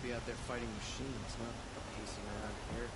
be out there fighting machines, not pacing around here.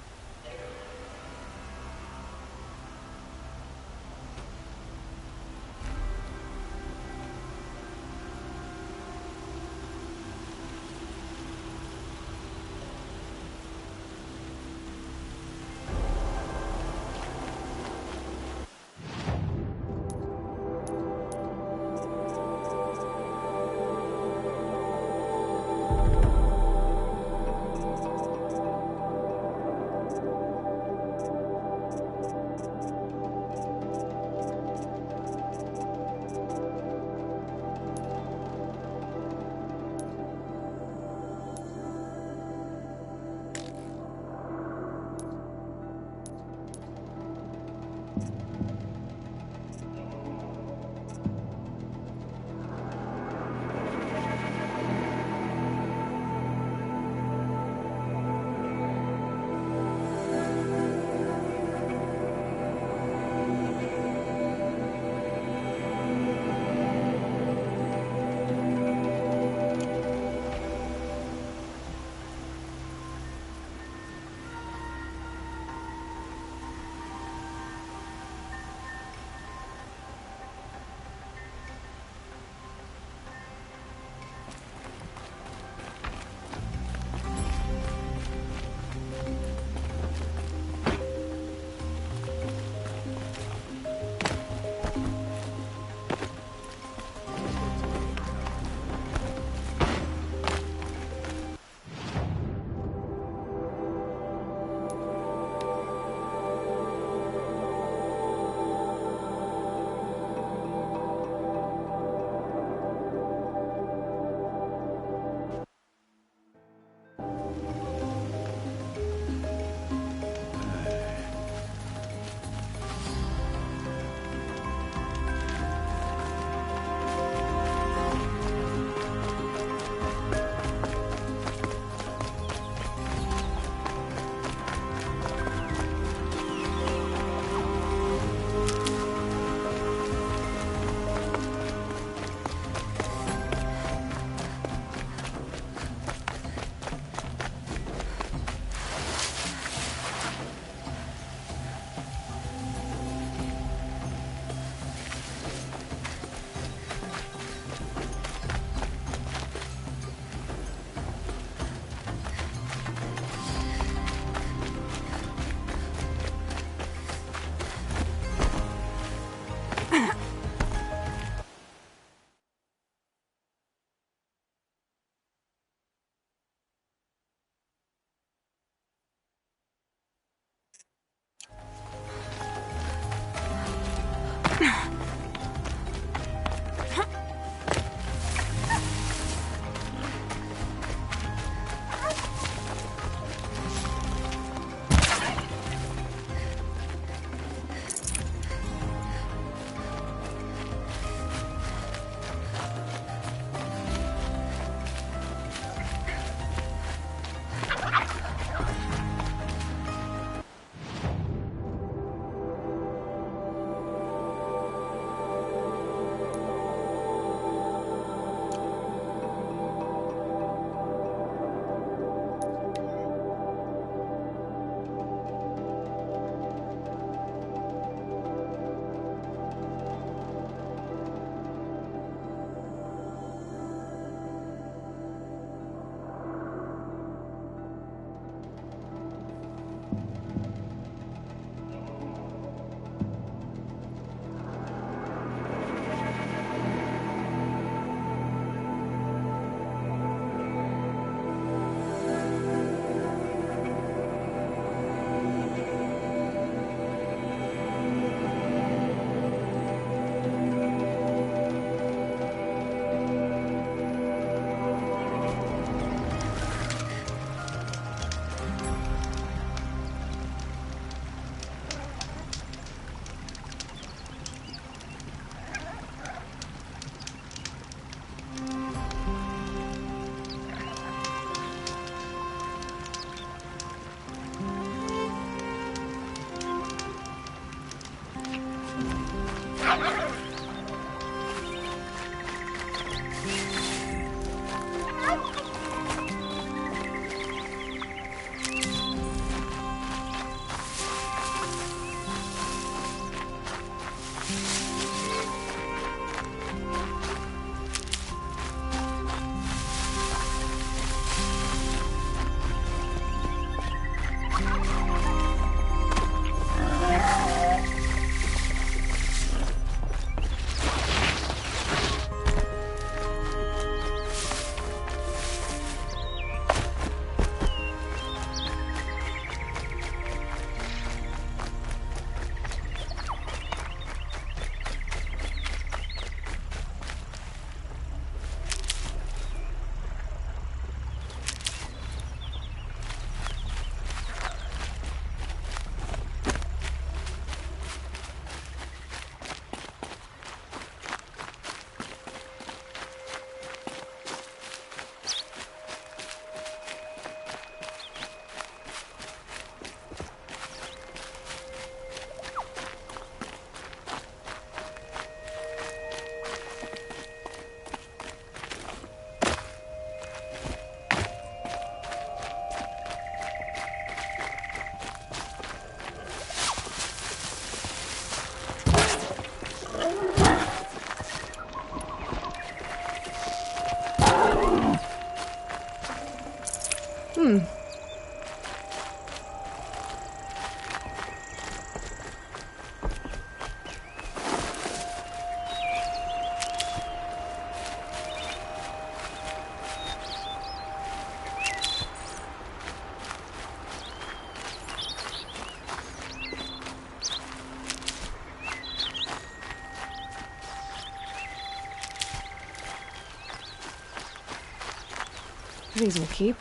These will keep.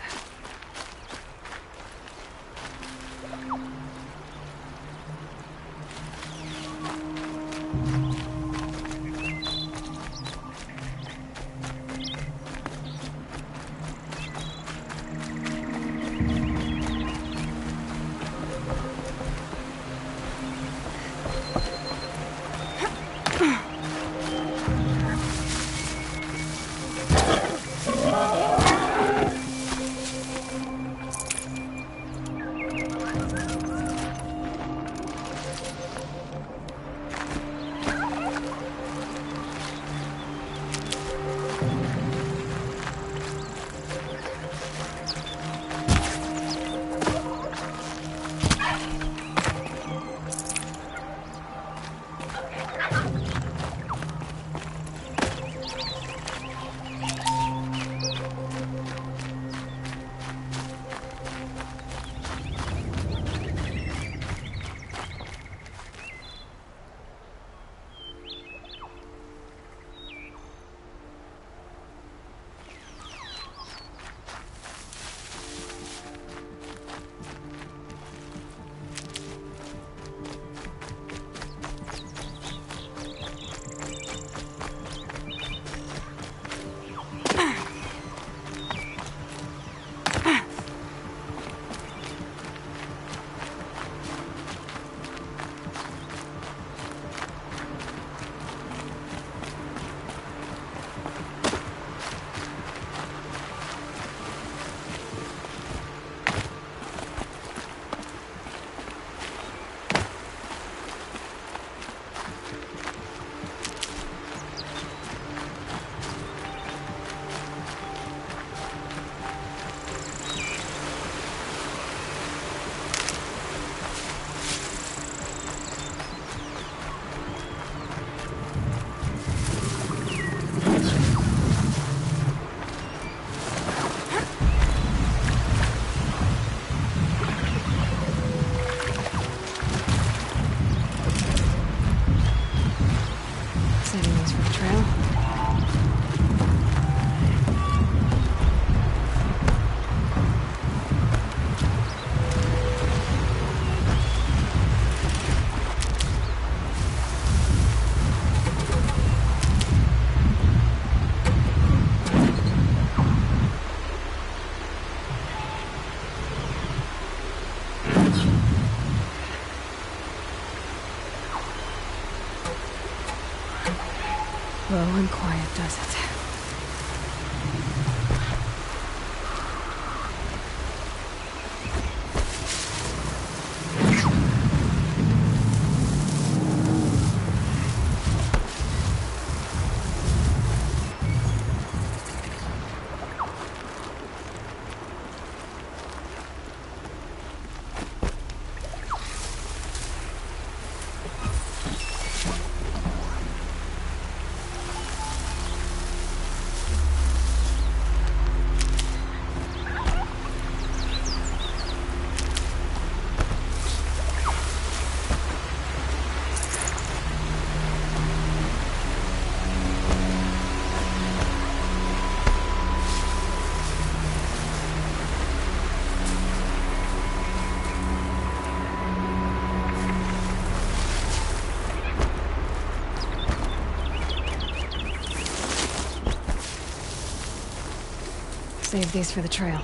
Low and quiet does it. Save these for the trail.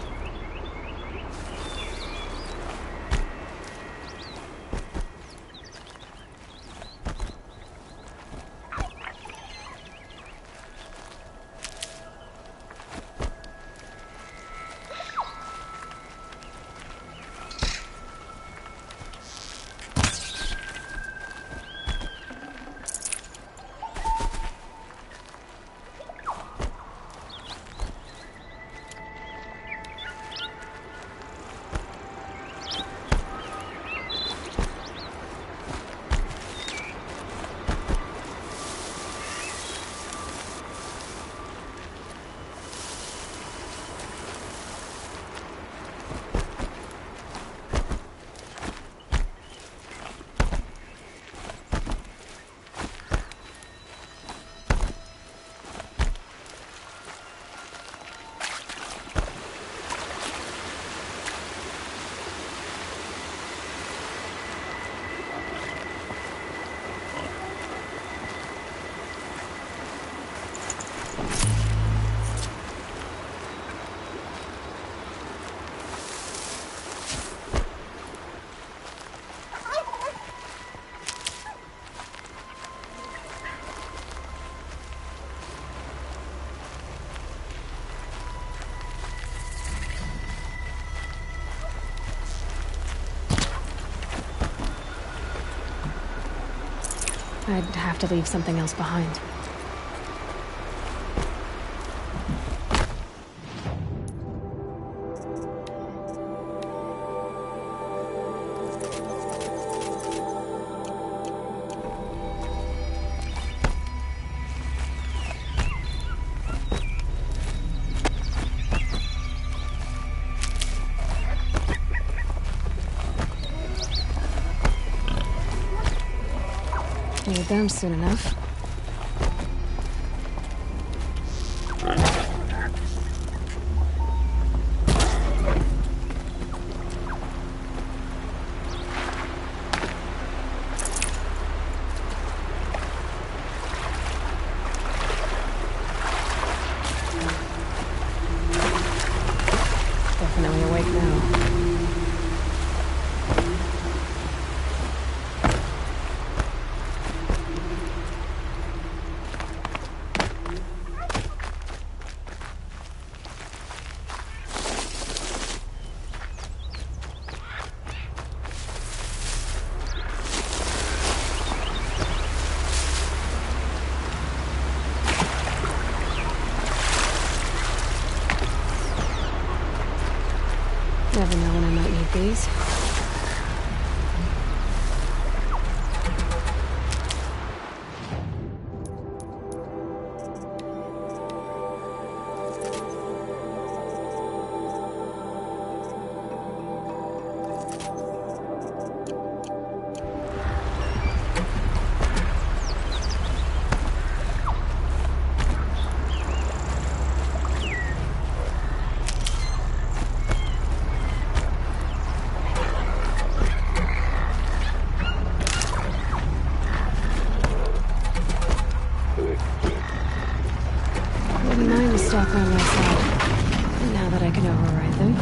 I'd have to leave something else behind. Need them soon enough. Definitely awake now. Never know when I might need these. Wouldn't mind a stalker on my side, now that I can override them.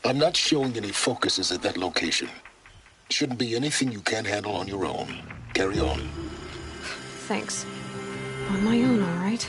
I'm not showing any focuses at that location. Shouldn't be anything you can't handle on your own. Carry on. Thanks. On my own, all right.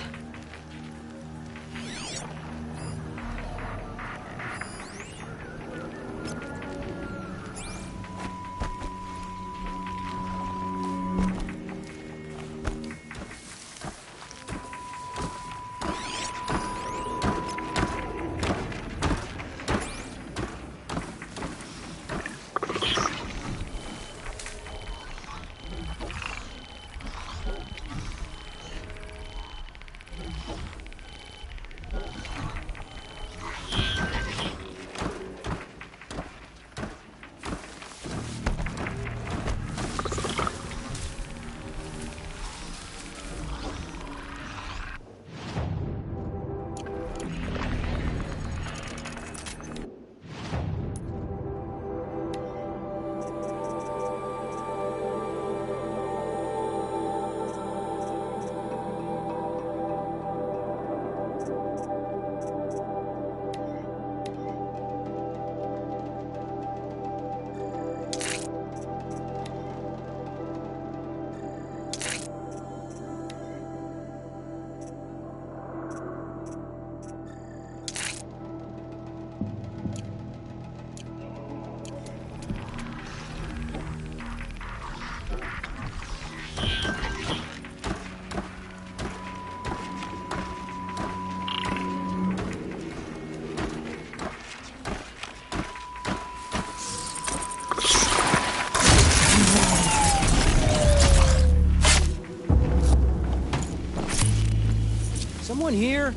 Someone here?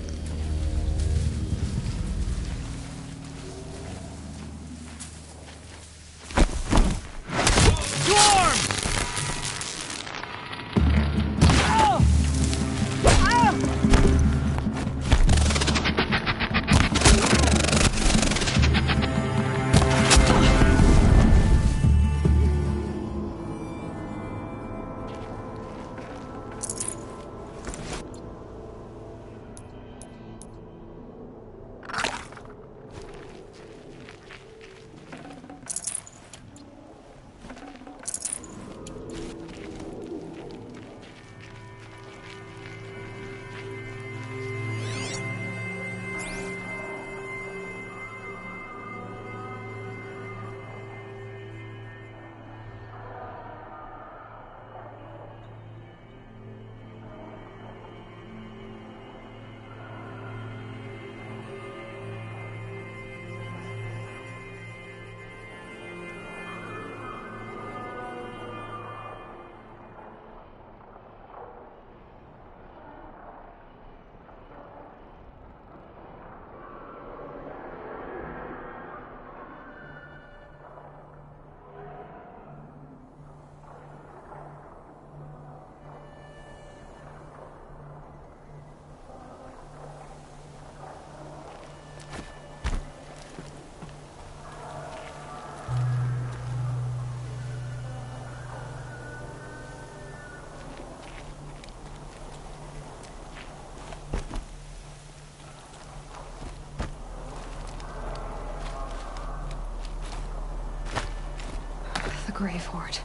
The Grave Horde.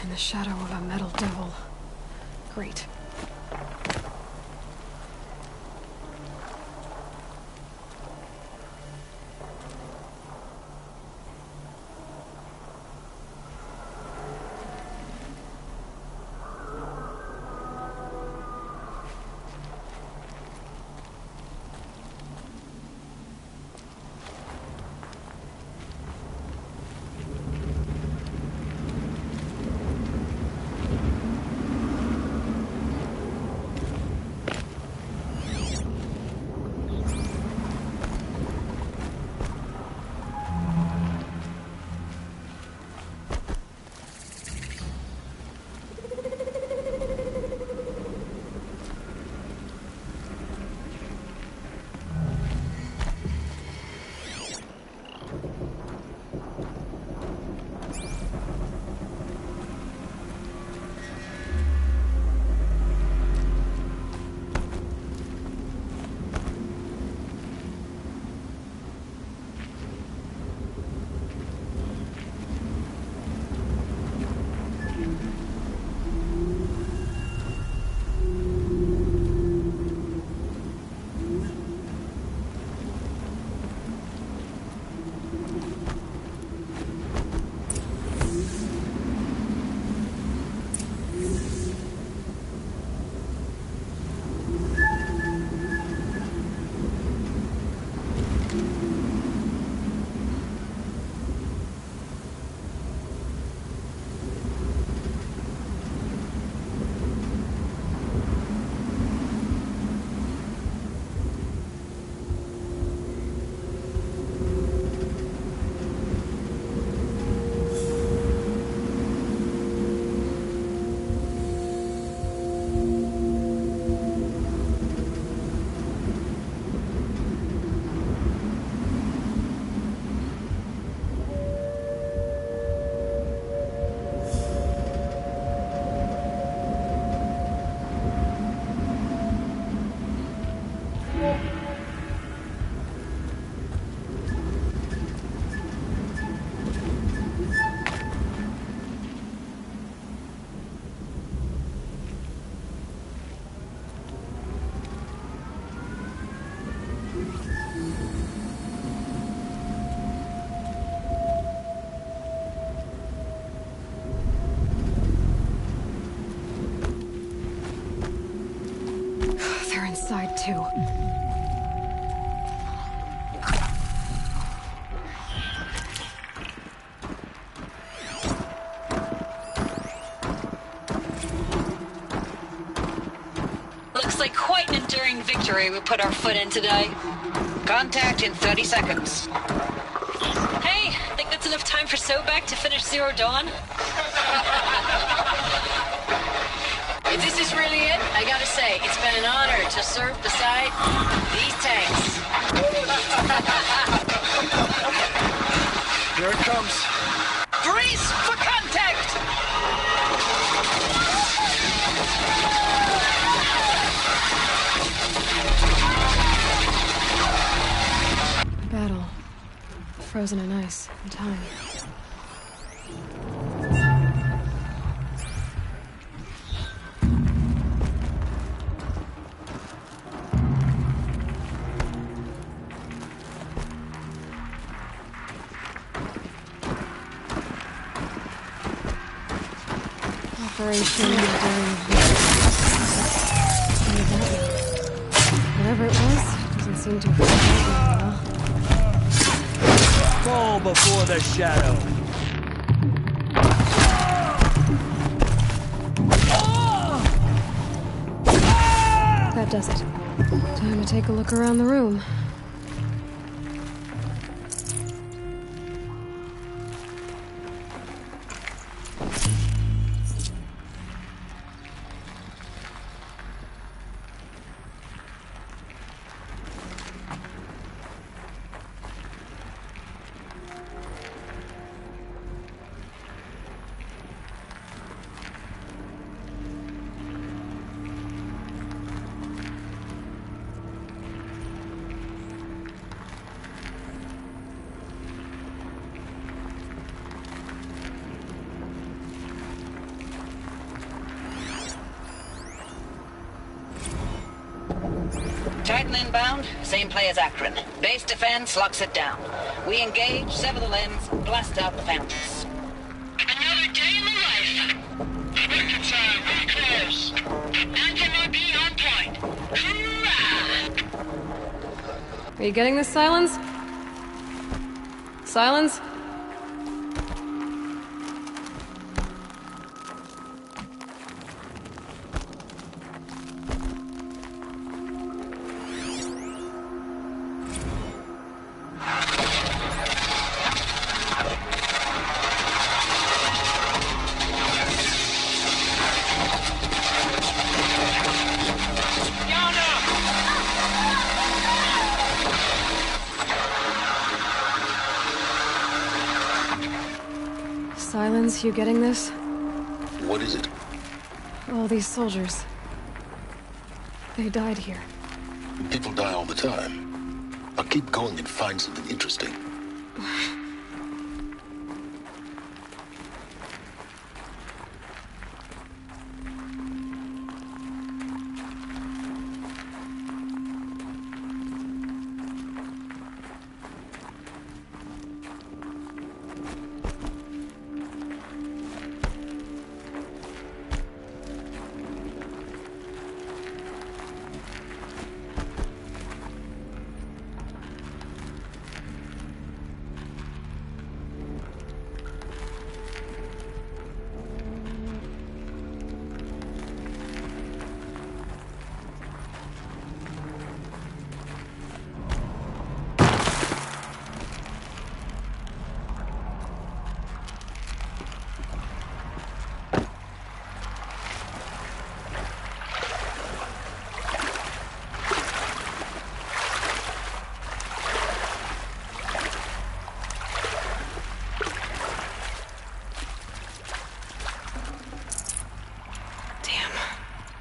In the shadow of a metal devil. Great. side, too. Looks like quite an enduring victory we put our foot in today. Contact in 30 seconds. Hey, think that's enough time for Sobek to finish Zero Dawn? If this is really it, I gotta say, it's been an honor to serve beside these tanks. Here it comes. Brace for contact! Battle. Frozen in ice and time. Operation Enduring Victory. Whatever it was, doesn't seem to have worked out well. Fall before the shadow. That does it. Time to take a look around the room. Titan inbound, same play as Akron. Base defense locks it down. We engage, sever the limbs, blast out the fountains. Another day in the life. Vector time, really close. Anthem be on point. Hoorah! Are you getting this, Silence? Silence? Silence, you getting this? What is it? All these soldiers. They died here. People die all the time. Now keep going and find something interesting.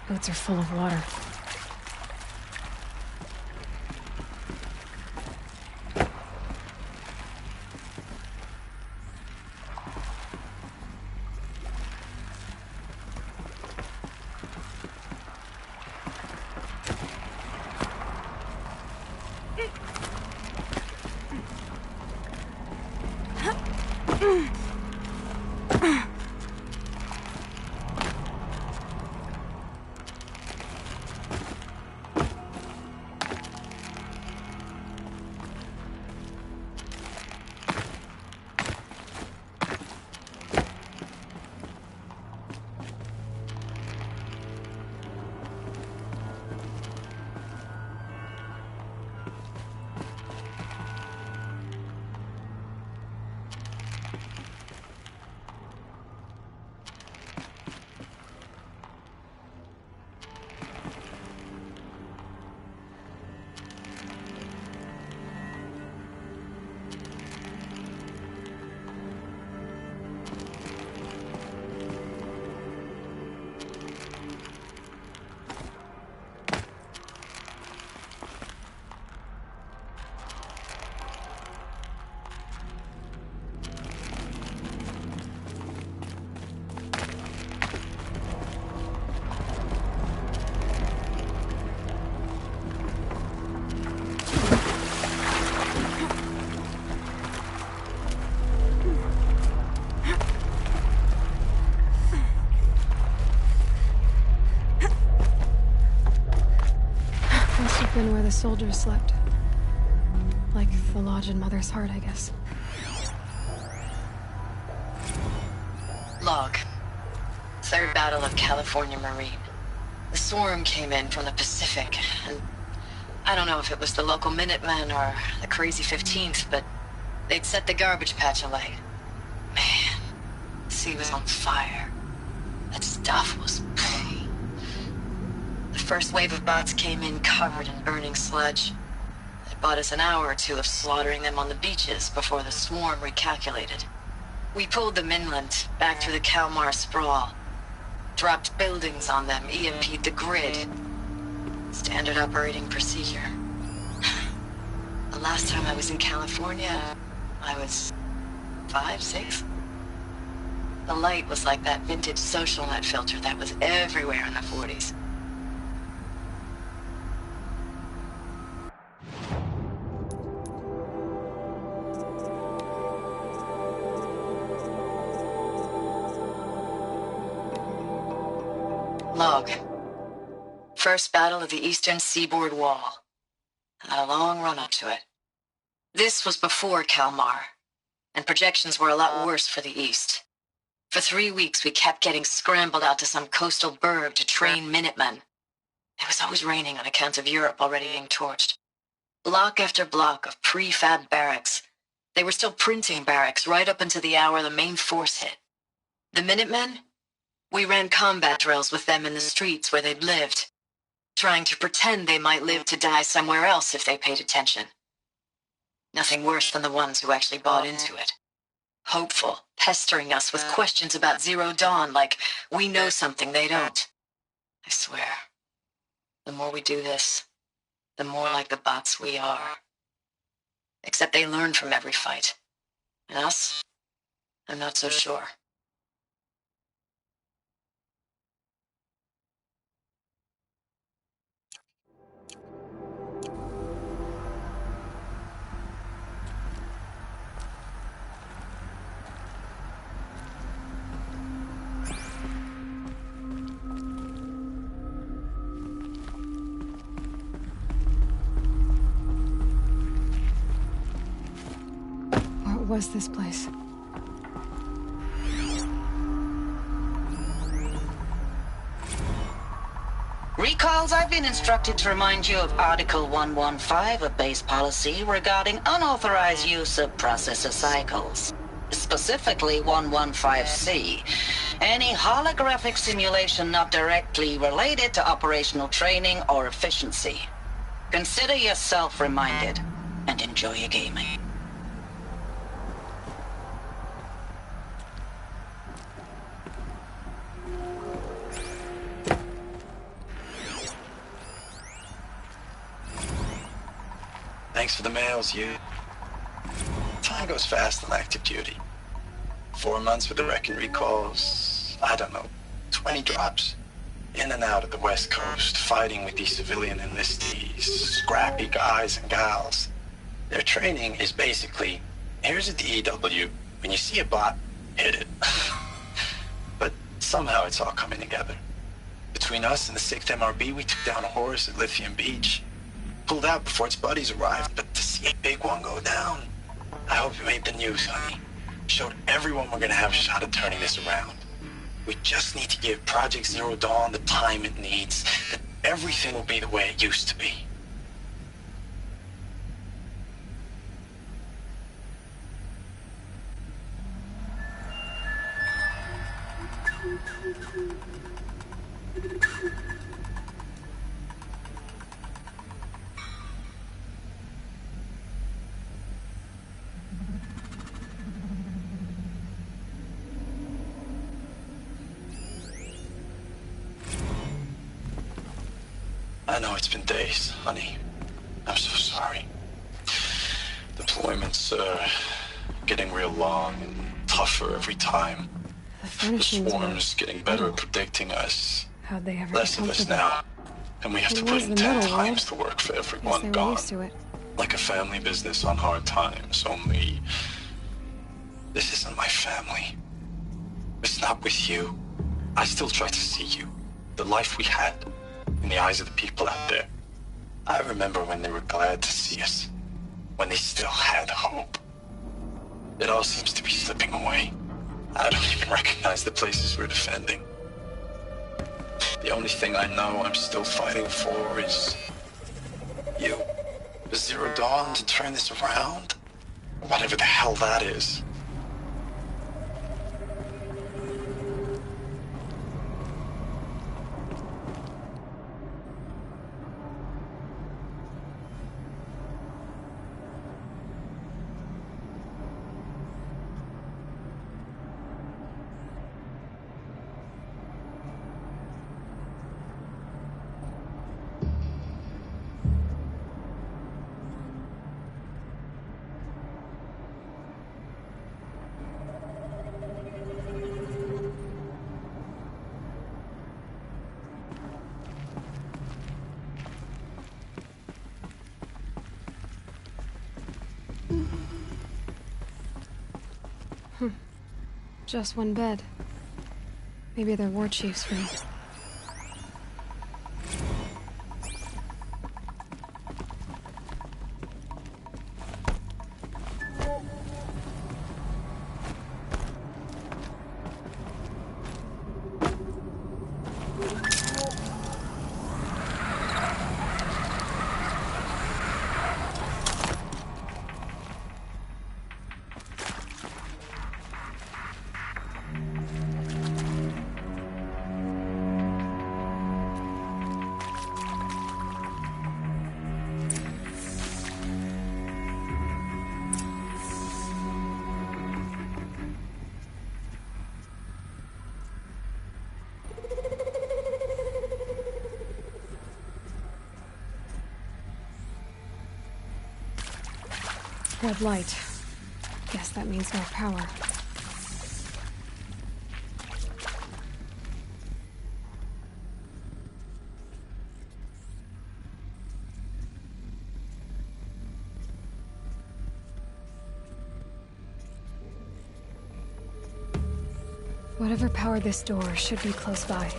Boots are full of water. soldiers slept. Like the lodge in Mother's Heart, I guess. Log. Third Battle of California Marine. The swarm came in from the Pacific, and I don't know if it was the local Minutemen or the Crazy 15th, but they'd set the garbage patch alight. Man, the sea was on fire. That stuff was... The first wave of bots came in covered in burning sludge. It bought us an hour or two of slaughtering them on the beaches before the swarm recalculated. We pulled them inland, back through the Kalmar sprawl. Dropped buildings on them, EMP'd the grid. Standard operating procedure. The last time I was in California, I was 5, 6. The light was like that vintage social net filter that was everywhere in the 40s. Log. First battle of the eastern seaboard wall. Had a long run up to it. This was before Kalmar, and projections were a lot worse for the east. For 3 weeks, we kept getting scrambled out to some coastal burg to train Minutemen. It was always raining on account of Europe already being torched. Block after block of prefab barracks. They were still printing barracks right up until the hour the main force hit. The Minutemen? We ran combat drills with them in the streets where they'd lived, trying to pretend they might live to die somewhere else if they paid attention. Nothing worse than the ones who actually bought into it. Hopeful, pestering us with questions about Zero Dawn like we know something they don't. I swear, the more we do this, the more like the bots we are. Except they learn from every fight. And us? I'm not so sure. What was this place? Recalls, I've been instructed to remind you of Article 115 of base policy regarding unauthorized use of processor cycles. Specifically 115C. Any holographic simulation not directly related to operational training or efficiency. Consider yourself reminded, and enjoy your gaming. Thanks for the mails, you. Time goes fast on active duty. 4 months with the wrecking recalls, I don't know, 20 drops. In and out of the West Coast, fighting with these civilian enlistees, scrappy guys and gals. Their training is basically, here's a DEW, when you see a bot, hit it. But somehow it's all coming together. Between us and the 6th MRB, we took down a horse at Lithium Beach. Pulled out before its buddies arrived, but to see a big one go down, I hope it made the news, honey. Showed everyone we're gonna have a shot at turning this around. We just need to give Project Zero Dawn the time it needs, that everything will be the way it used to be. I know it's been days, honey. I'm so sorry. Deployments are getting real long and tougher every time. The swarm's getting better at predicting us. How'd they ever Less of us now. And we have to put in 10 times the work for everyone gone. Used to it. Like a family business on hard times, only... This isn't my family. It's not with you. I still try to see you. The life we had. In the eyes of the people out there. I remember when they were glad to see us, when they still had hope. It all seems to be slipping away. I don't even recognize the places we're defending. The only thing I know I'm still fighting for is you. The Zero Dawn to turn this around? Whatever the hell that is. Just one bed. Maybe they're war chief's room. Red light. Guess that means no power. Whatever powered this door should be close by.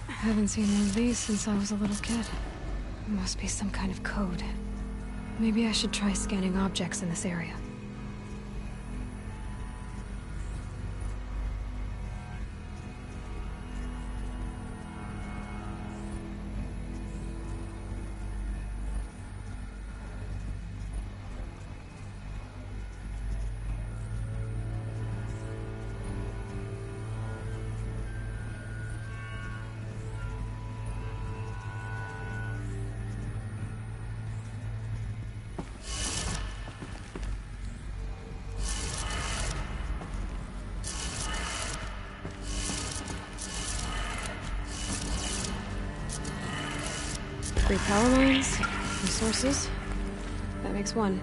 I haven't seen one of these since I was a little kid. It must be some kind of code. Maybe I should try scanning objects in this area. Three power lines, resources. That makes one.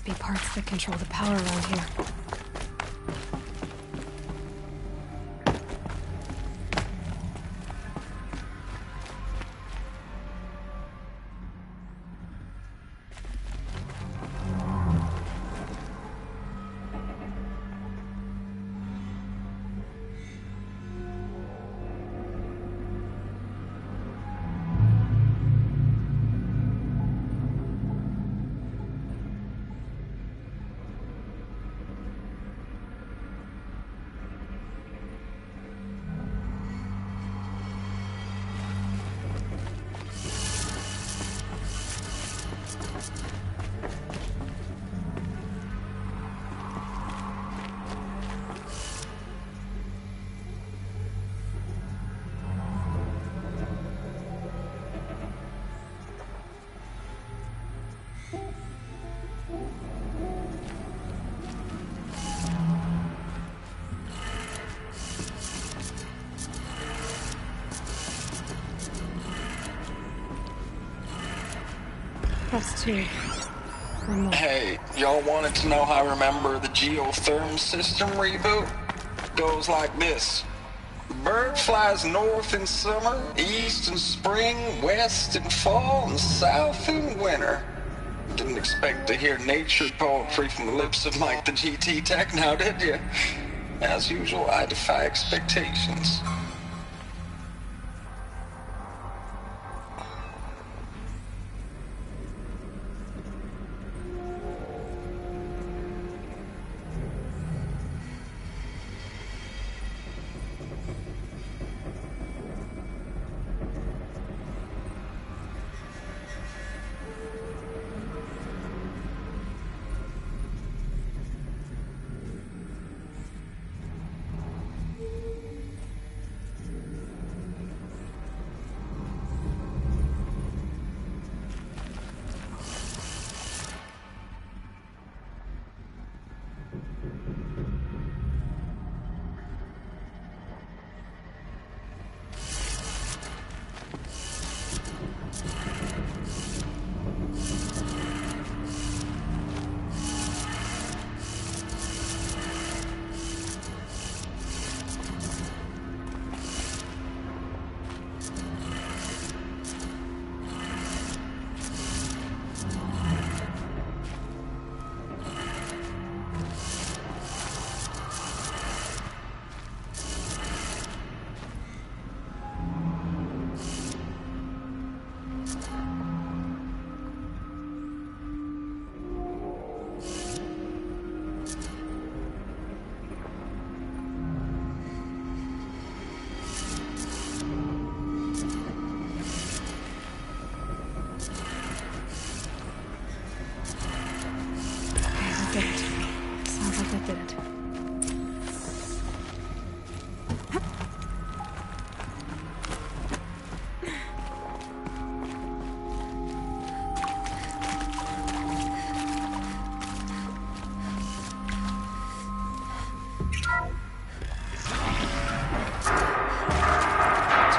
must be parts that control the power around here. That's two. One more. Hey, y'all wanted to know how I remember the geotherm system reboot? Goes like this. The bird flies north in summer, east in spring, west in fall, and south in winter. Didn't expect to hear nature poetry from the lips of Mike the GT Tech now, did you? As usual, I defy expectations.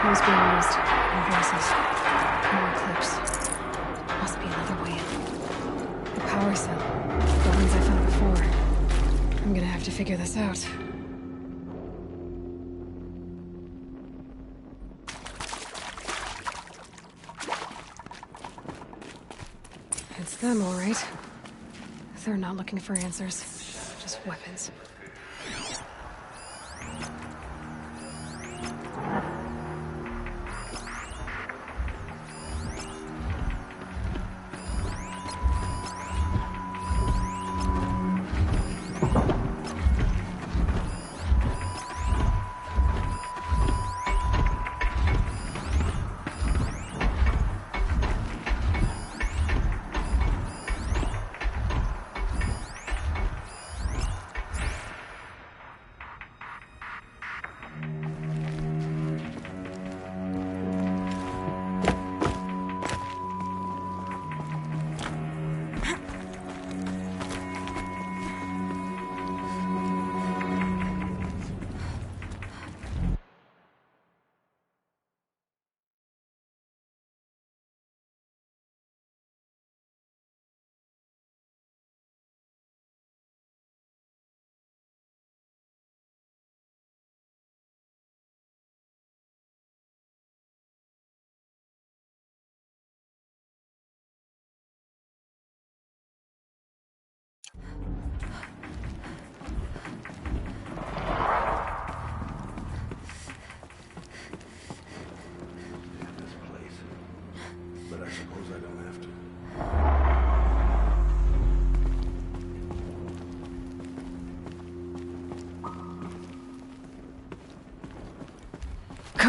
Tools being used. More voices. More clips. Must be another way in. The power cell. The ones I found before. I'm gonna have to figure this out. It's them, all right. They're not looking for answers. Just weapons.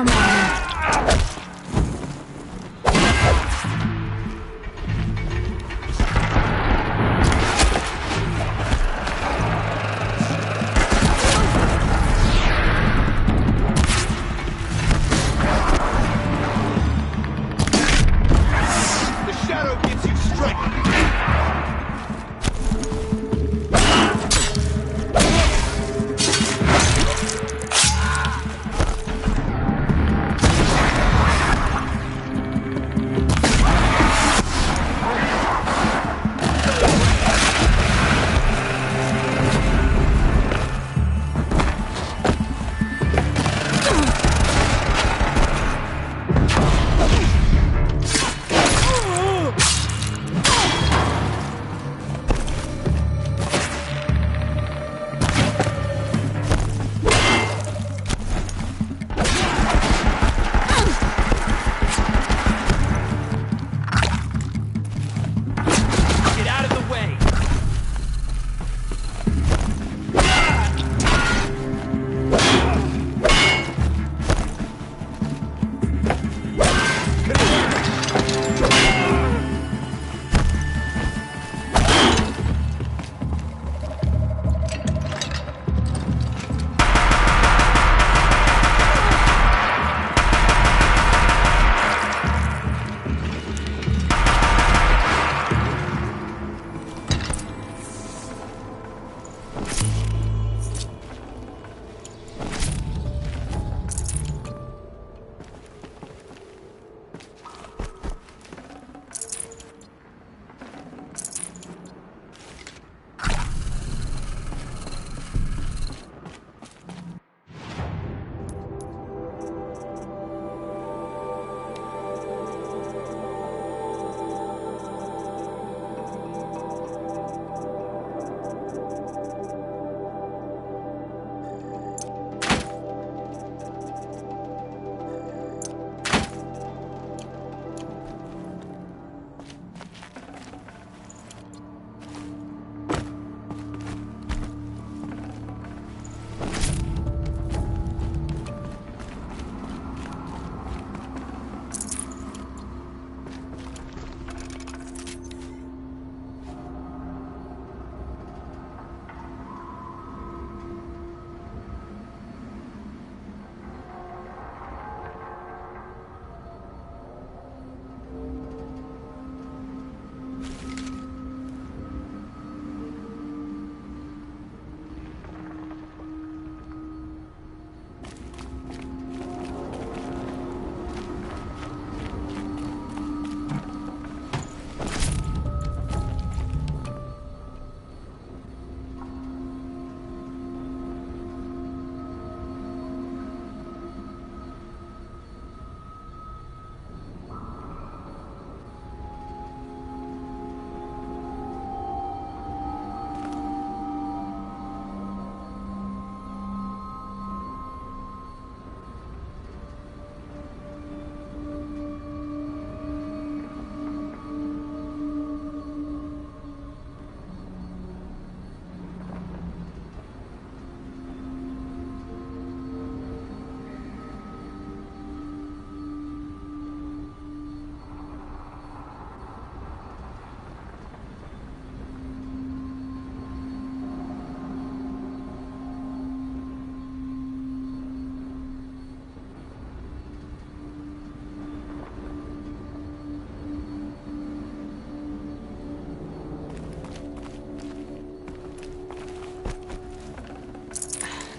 Come on.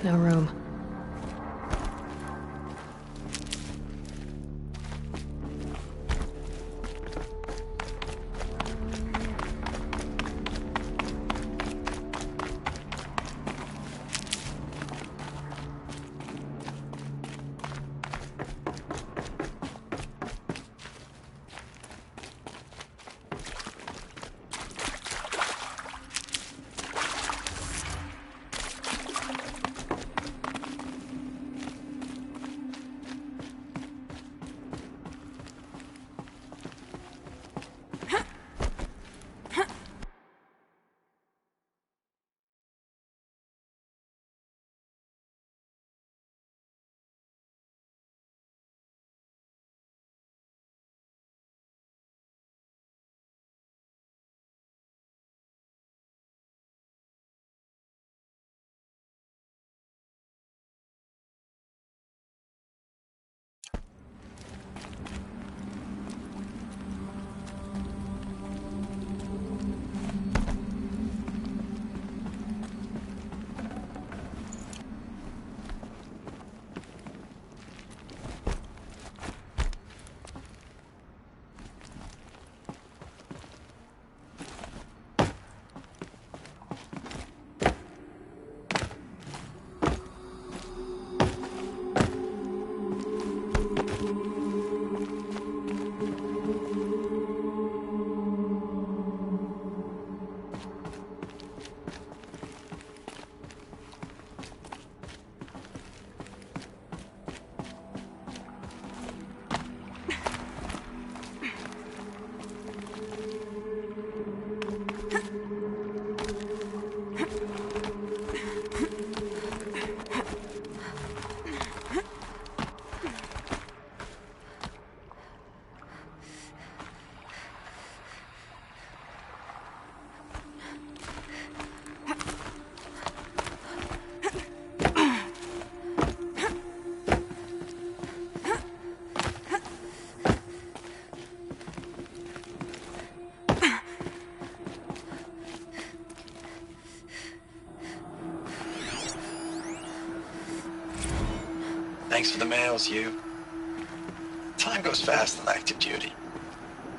No room. Thanks for the mails, you. Time goes fast on active duty.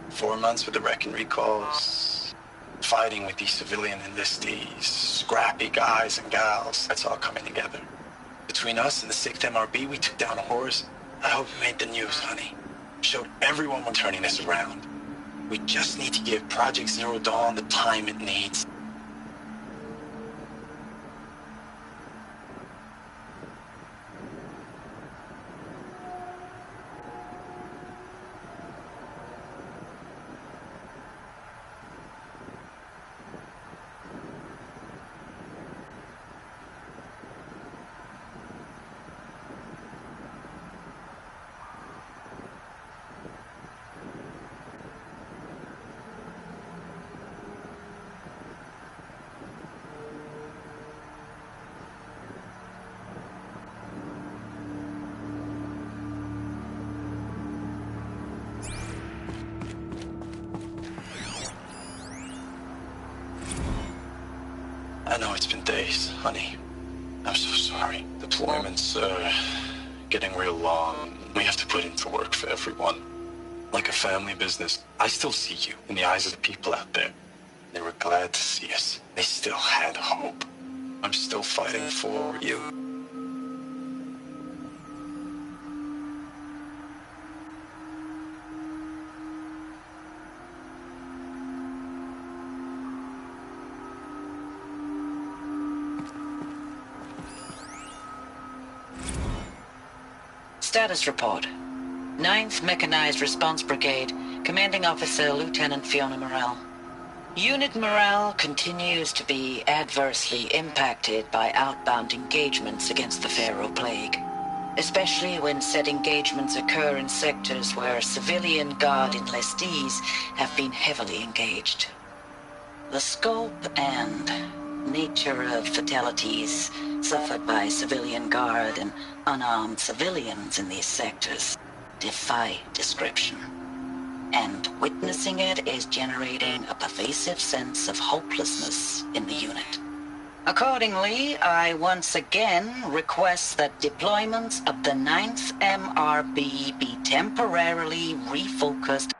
4 months with the wreck and recalls, fighting with these civilian enlistees, scrappy guys and gals. That's all coming together. Between us and the 6th MRB, we took down a horse. I hope it made the news, honey. Showed everyone we're turning this around. We just need to give Project Zero Dawn the time it needs. I know it's been days, honey. I'm so sorry. Deployments are getting real long. We have to put in for work for everyone. Like a family business. I still see you in the eyes of the people out there. They were glad to see us. They still had hope. I'm still fighting for you. Status report. 9th Mechanized Response Brigade, Commanding Officer Lieutenant Fiona Morell. Unit morale continues to be adversely impacted by outbound engagements against the Pharaoh Plague, especially when said engagements occur in sectors where civilian guard enlistees have been heavily engaged. The scope and nature of fatalities suffered by civilian guard and unarmed civilians in these sectors defy description. And witnessing it is generating a pervasive sense of hopelessness in the unit. Accordingly, I once again request that deployments of the 9th MRB be temporarily refocused.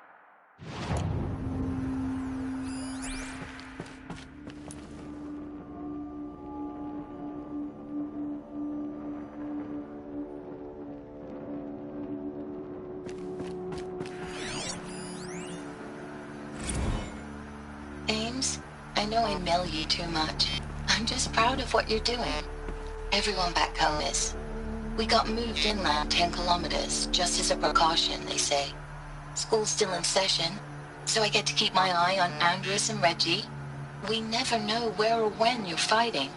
I know I mail you too much. I'm just proud of what you're doing. Everyone back home is. We got moved inland 10 kilometers, just as a precaution, they say. School's still in session, so I get to keep my eye on Andres and Reggie. We never know where or when you're fighting,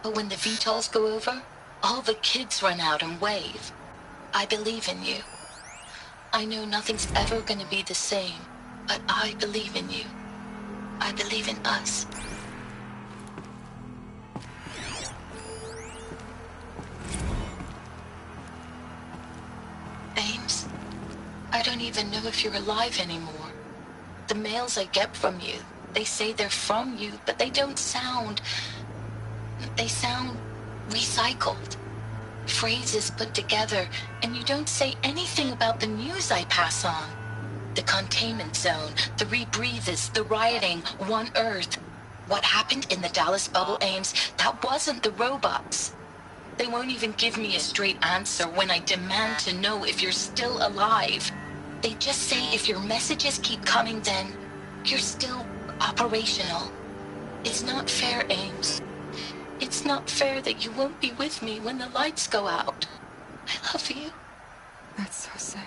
but when the VTOLs go over, all the kids run out and wave. I believe in you. I know nothing's ever gonna be the same, but I believe in you. I believe in us. Ames, I don't even know if you're alive anymore. The mails I get from you, they say they're from you, but they don't sound... They sound recycled. Phrases put together, and you don't say anything about the news I pass on. The containment zone, the rebreathers, the rioting, One Earth. What happened in the Dallas bubble, Ames, that wasn't the robots. They won't even give me a straight answer when I demand to know if you're still alive. They just say if your messages keep coming, then you're still operational. It's not fair, Ames. It's not fair that you won't be with me when the lights go out. I love you. That's so sad.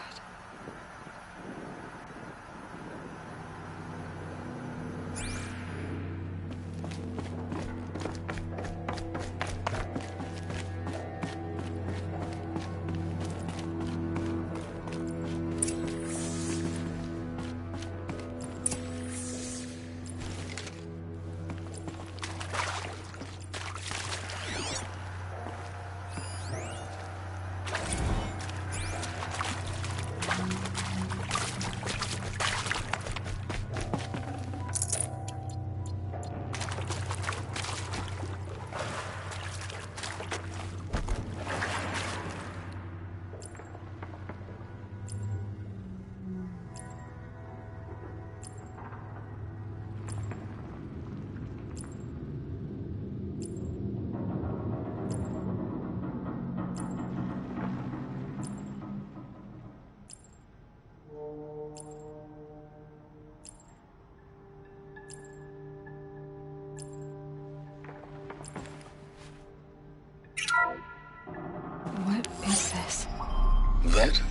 That?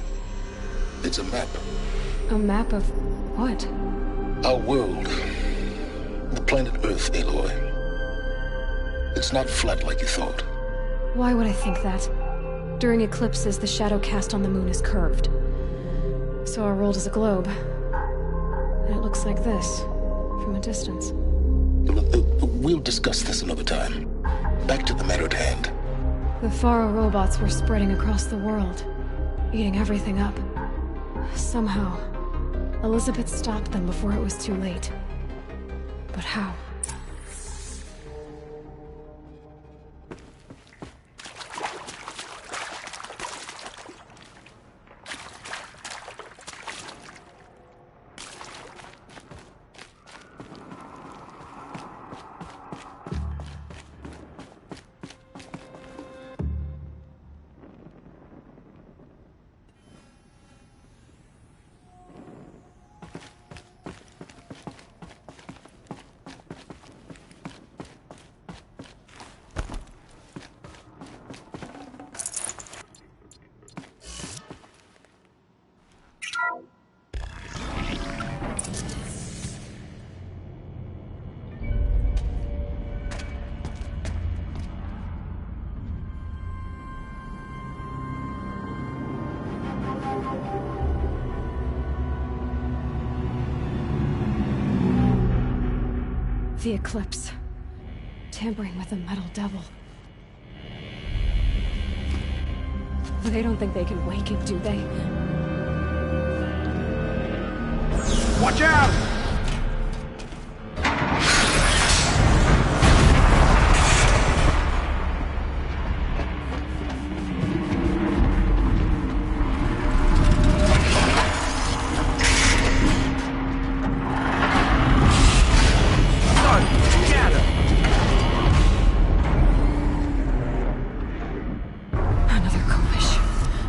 It's a map. A map of what? Our world. The planet Earth, Aloy. It's not flat like you thought. Why would I think that? During eclipses, the shadow cast on the moon is curved. So our world is a globe. And it looks like this, from a distance. We'll discuss this another time. Back to the matter at hand. The Faro robots were spreading across the world, eating everything up. Somehow, Elizabeth stopped them before it was too late. But how? The eclipse. Tampering with the metal devil. They don't think they can wake it, do they? Watch out!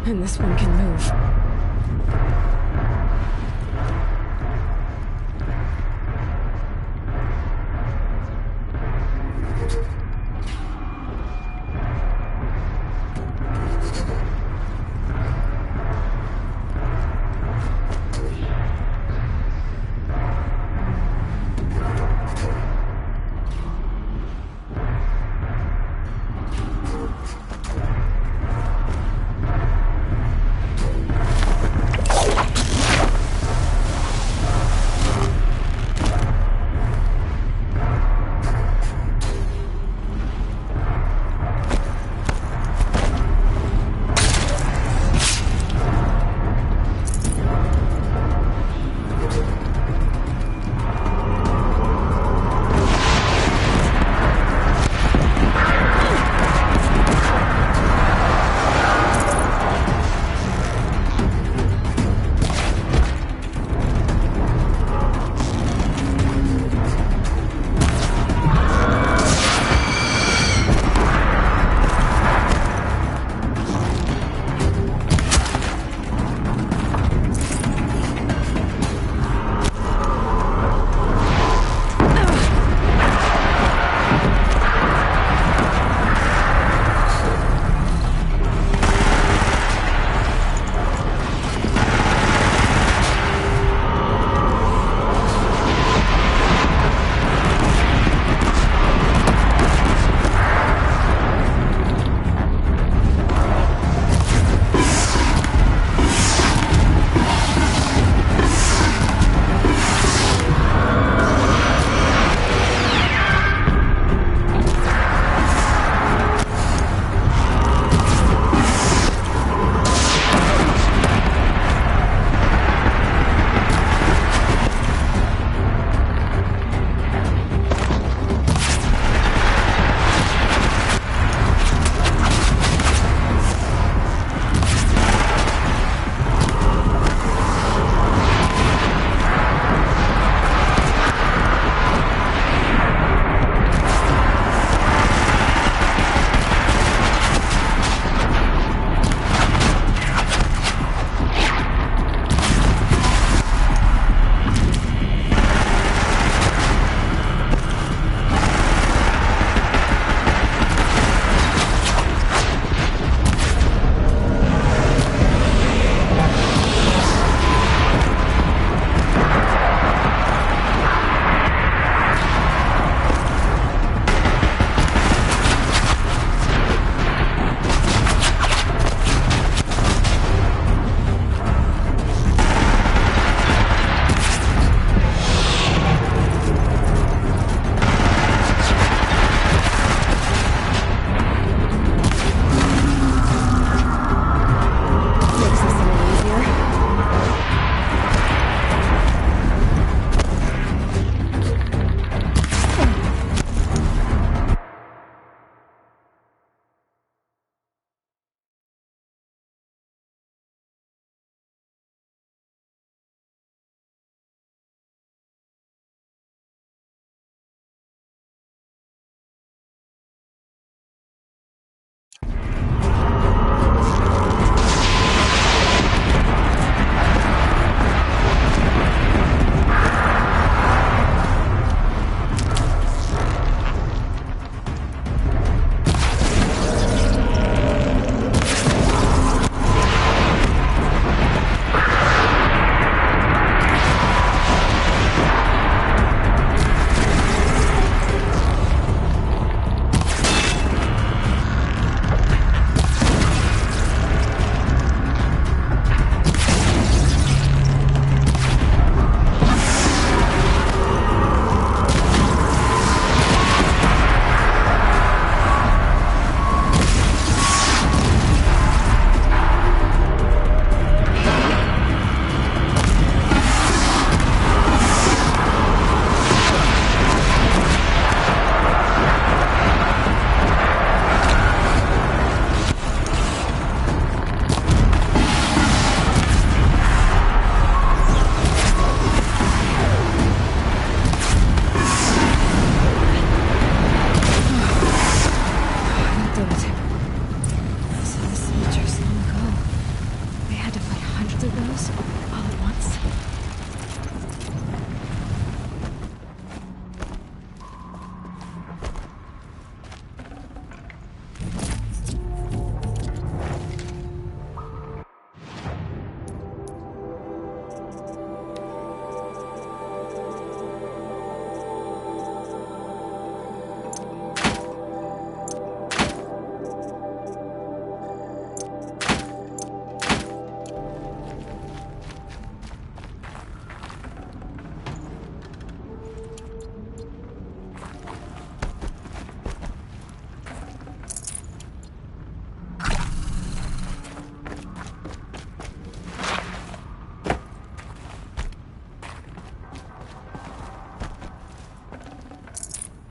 And this one can move.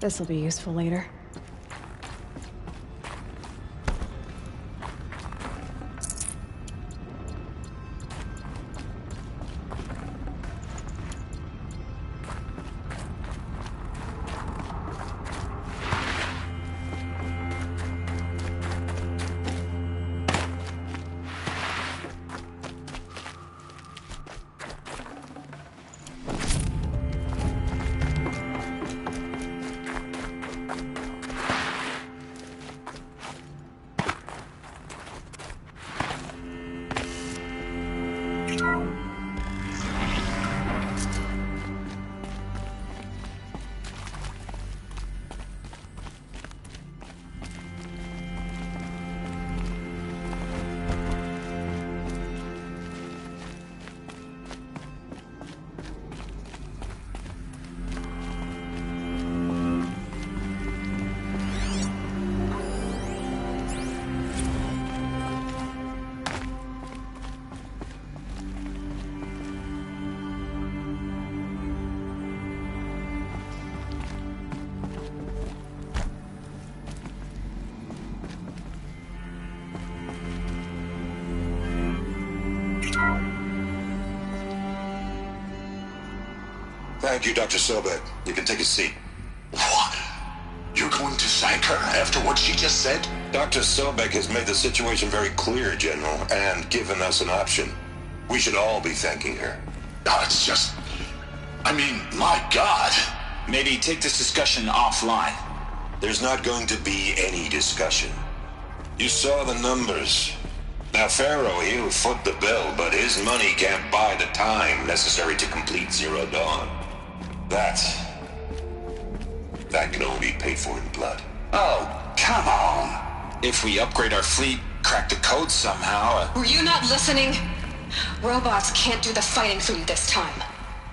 This'll be useful later. Thank you, Dr. Sobek. You can take a seat. What? You're going to thank her after what she just said? Dr. Sobek has made the situation very clear, General, and given us an option. We should all be thanking her. No, it's just... I mean, my God. Maybe take this discussion offline. There's not going to be any discussion. You saw the numbers. Now, Pharaoh, he'll foot the bill, but his money can't buy the time necessary to complete Zero Dawn. That can only be paid for in blood. Oh, come on. If we upgrade our fleet, crack the code somehow... Were you not listening? Robots can't do the fighting for you this time.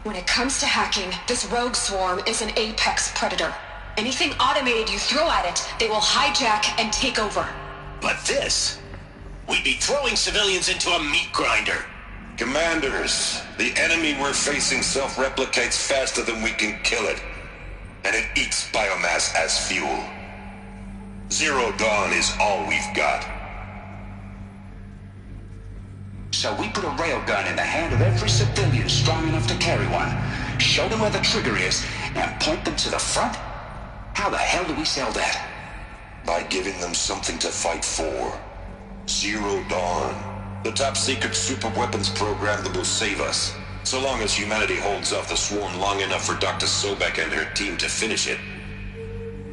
When it comes to hacking, this rogue swarm is an apex predator. Anything automated you throw at it, they will hijack and take over. But this... We'd be throwing civilians into a meat grinder. Commanders, the enemy we're facing self-replicates faster than we can kill it. And it eats biomass as fuel. Zero Dawn is all we've got. So we put a railgun in the hand of every civilian strong enough to carry one, show them where the trigger is, and point them to the front? How the hell do we sell that? By giving them something to fight for. Zero Dawn. The top-secret super-weapons program that will save us. So long as humanity holds off the swarm long enough for Dr. Sobek and her team to finish it.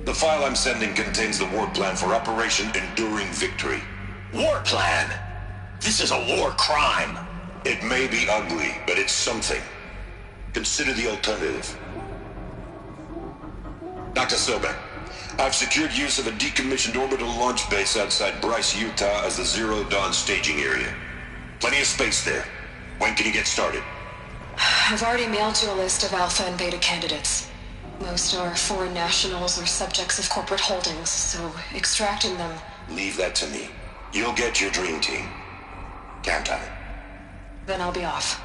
The file I'm sending contains the war plan for Operation Enduring Victory. War plan? This is a war crime. It may be ugly, but it's something. Consider the alternative. Dr. Sobek, I've secured use of a decommissioned orbital launch base outside Bryce, Utah as the Zero Dawn staging area. Plenty of space there. When can you get started? I've already mailed you a list of Alpha and Beta candidates. Most are foreign nationals or subjects of corporate holdings, so extracting them... Leave that to me. You'll get your dream team. Count on it. Then I'll be off.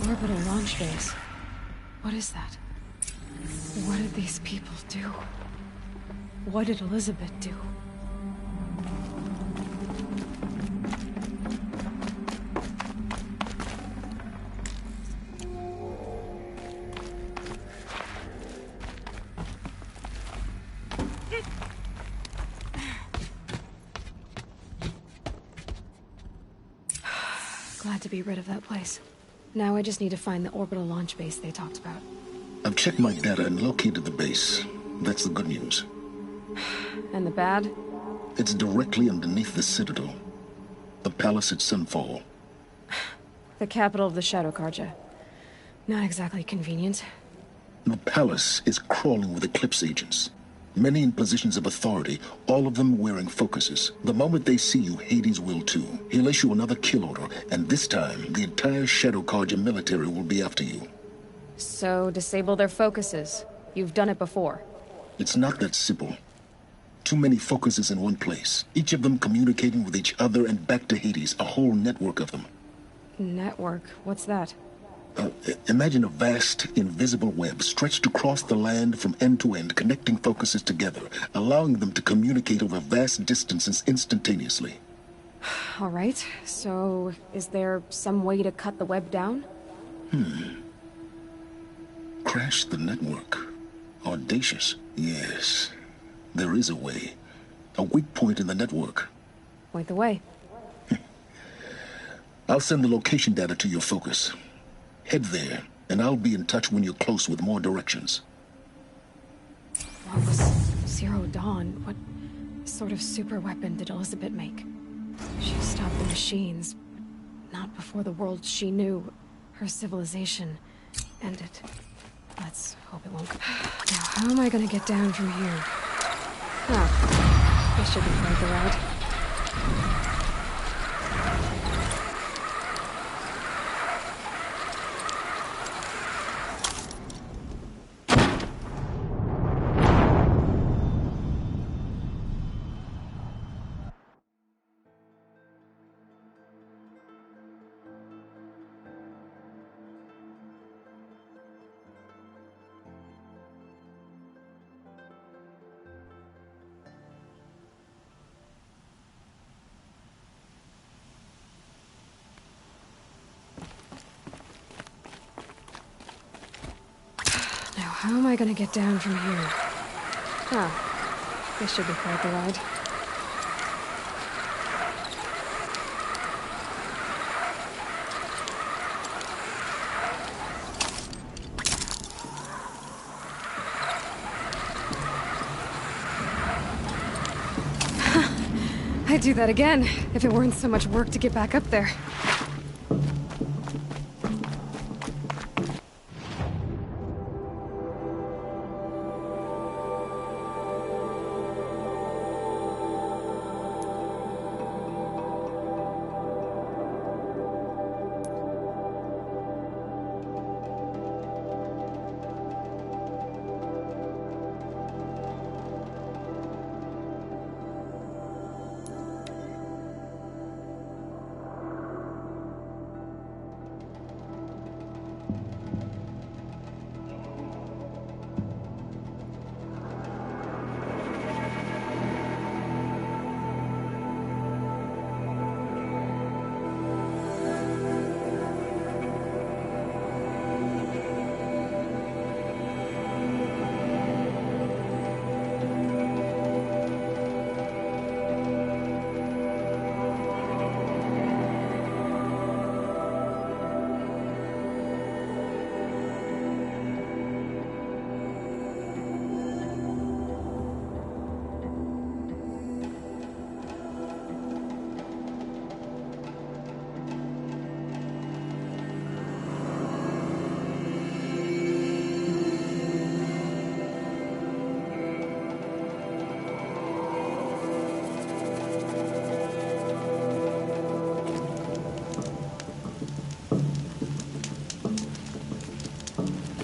Orbital launch base. What is that? What did these people do? What did Elizabeth do? Glad to be rid of that place. Now I just need to find the orbital launch base they talked about. I've checked my data and located the base. That's the good news. And the bad? It's directly underneath the Citadel. The palace at Sunfall. The capital of the Shadow Carja. Not exactly convenient. The palace is crawling with Eclipse agents. Many in positions of authority, all of them wearing focuses. The moment they see you, Hades will too. He'll issue another kill order, and this time, the entire Shadow Carja military will be after you. So, disable their focuses. You've done it before. It's not that simple. Too many focuses in one place, each of them communicating with each other and back to Hades, a whole network of them. Network? What's that? Imagine a vast, invisible web stretched across the land from end to end, connecting focuses together, allowing them to communicate over vast distances instantaneously. All right, so is there some way to cut the web down? Crash the network. Audacious. Yes, there is a way. A weak point in the network. Point the way. I'll send the location data to your focus. Head there, and I'll be in touch when you're close with more directions. What was Zero Dawn? What sort of super weapon did Elizabeth make? She stopped the machines, but not before the world she knew, her civilization, ended. Let's hope it won't. Now, how am I gonna get down from here? Oh, this should be quite the ride. How am I gonna get down from here? This should be quite the ride. I'd do that again, if it weren't so much work to get back up there.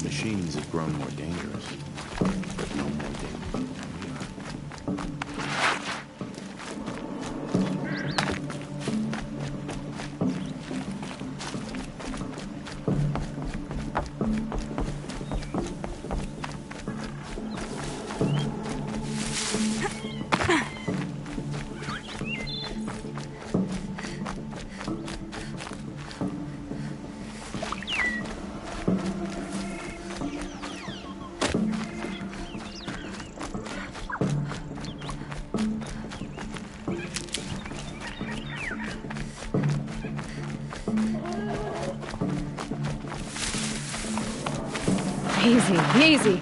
Machines have grown more dangerous, but no more dangerous than we are. Easy, easy.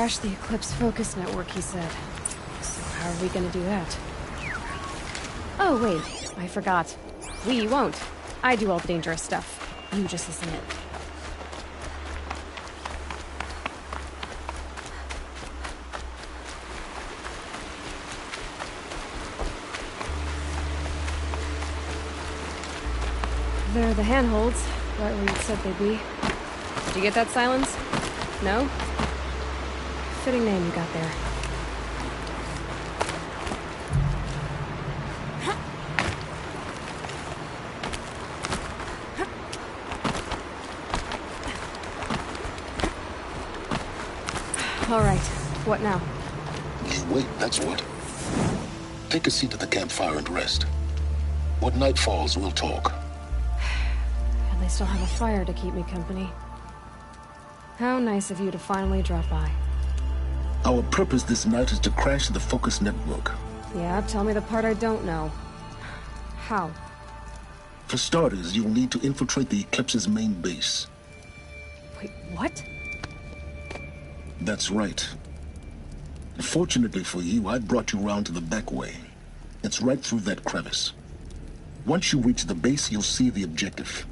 crash the Eclipse focus network, he said. So how are we gonna do that? Oh, wait. I forgot. We won't. I do all the dangerous stuff. You just listen in. They're the handholds, right where you said they'd be. Did you get that, Silence? No? Fitting name you got there. All right, what now? You wait, that's what. Take a seat at the campfire and rest. When night falls, we'll talk. At least I'll have a fire to keep me company. How nice of you to finally drop by. Our purpose this night is to crash the Focus network. Yeah, tell me the part I don't know. How? For starters, you'll need to infiltrate the Eclipse's main base. Wait, what? That's right. Fortunately for you, I brought you round to the back way. It's right through that crevice. Once you reach the base, you'll see the objective.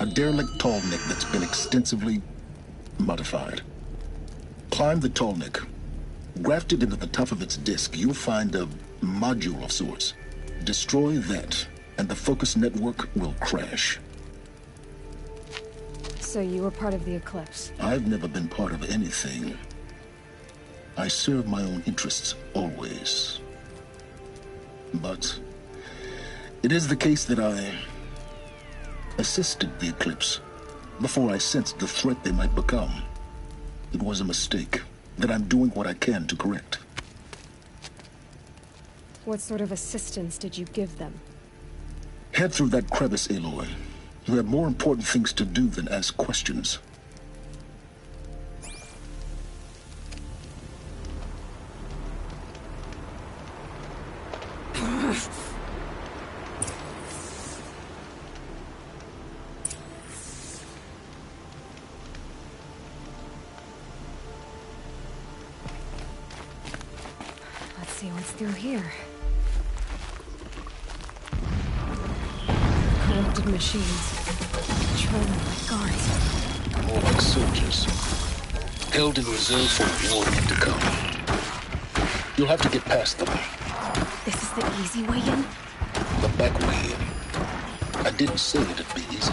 A derelict tall neck that's been extensively modified. Climb the tall neck. Grafted into the top of its disk, you'll find a module of sorts. Destroy that, and the Focus network will crash. So you were part of the Eclipse? I've never been part of anything. I serve my own interests, always. But it is the case that I assisted the Eclipse before I sensed the threat they might become. It was a mistake that I'm doing what I can to correct. What sort of assistance did you give them? Head through that crevice, Aloy. You have more important things to do than ask questions. Let's see what's through here. Corrupted machines. Patrolling like guards. More like soldiers. Held in reserve for war yet to come. You'll have to get past them. This is the easy way in? The back way in. I didn't say it'd be easy.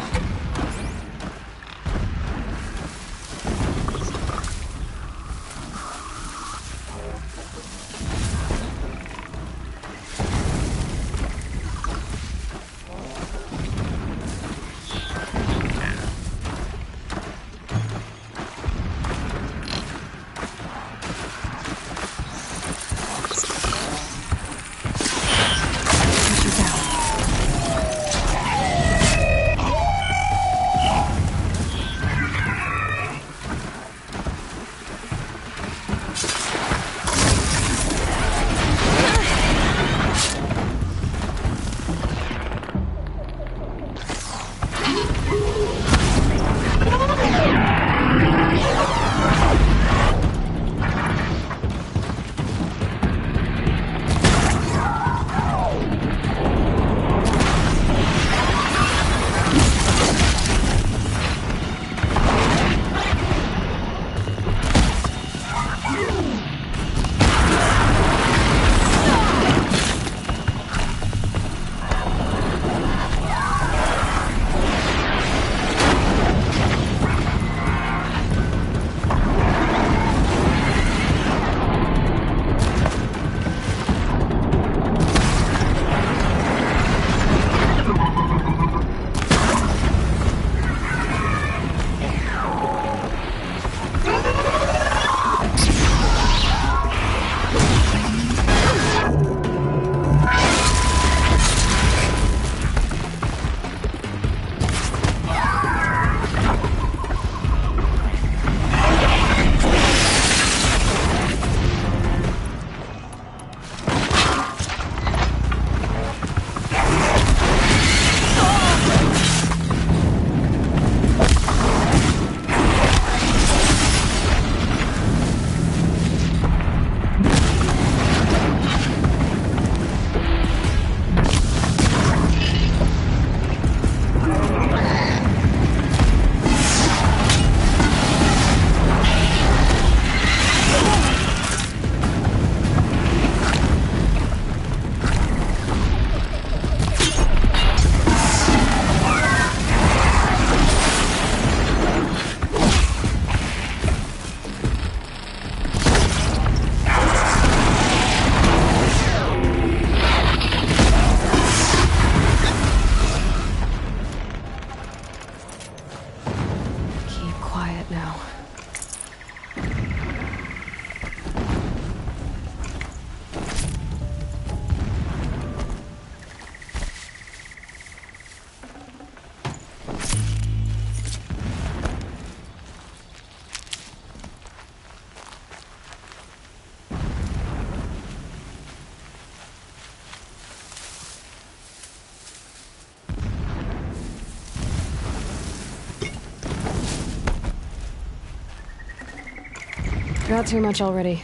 Not too much already.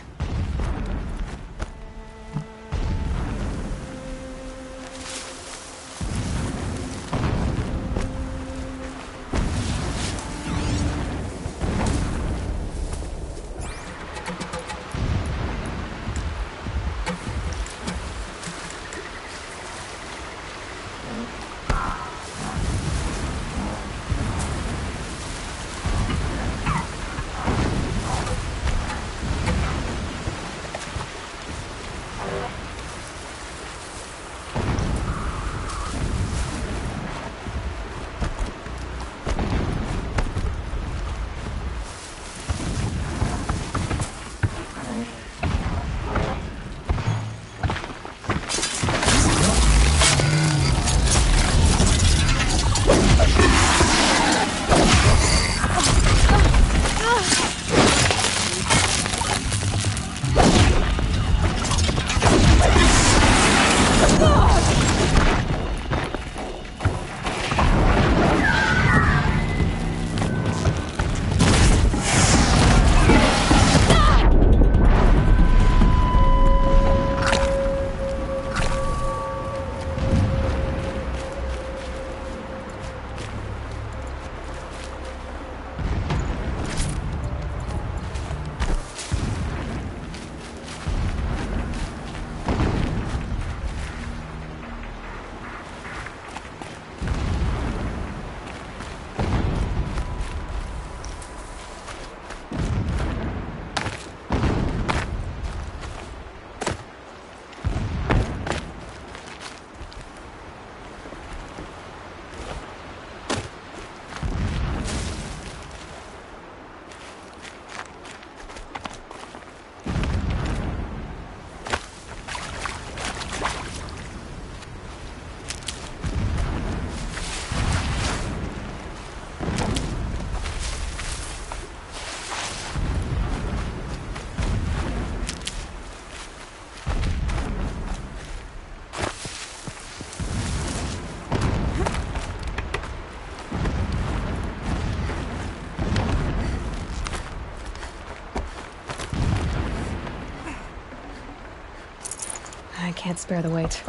I can't spare the weight.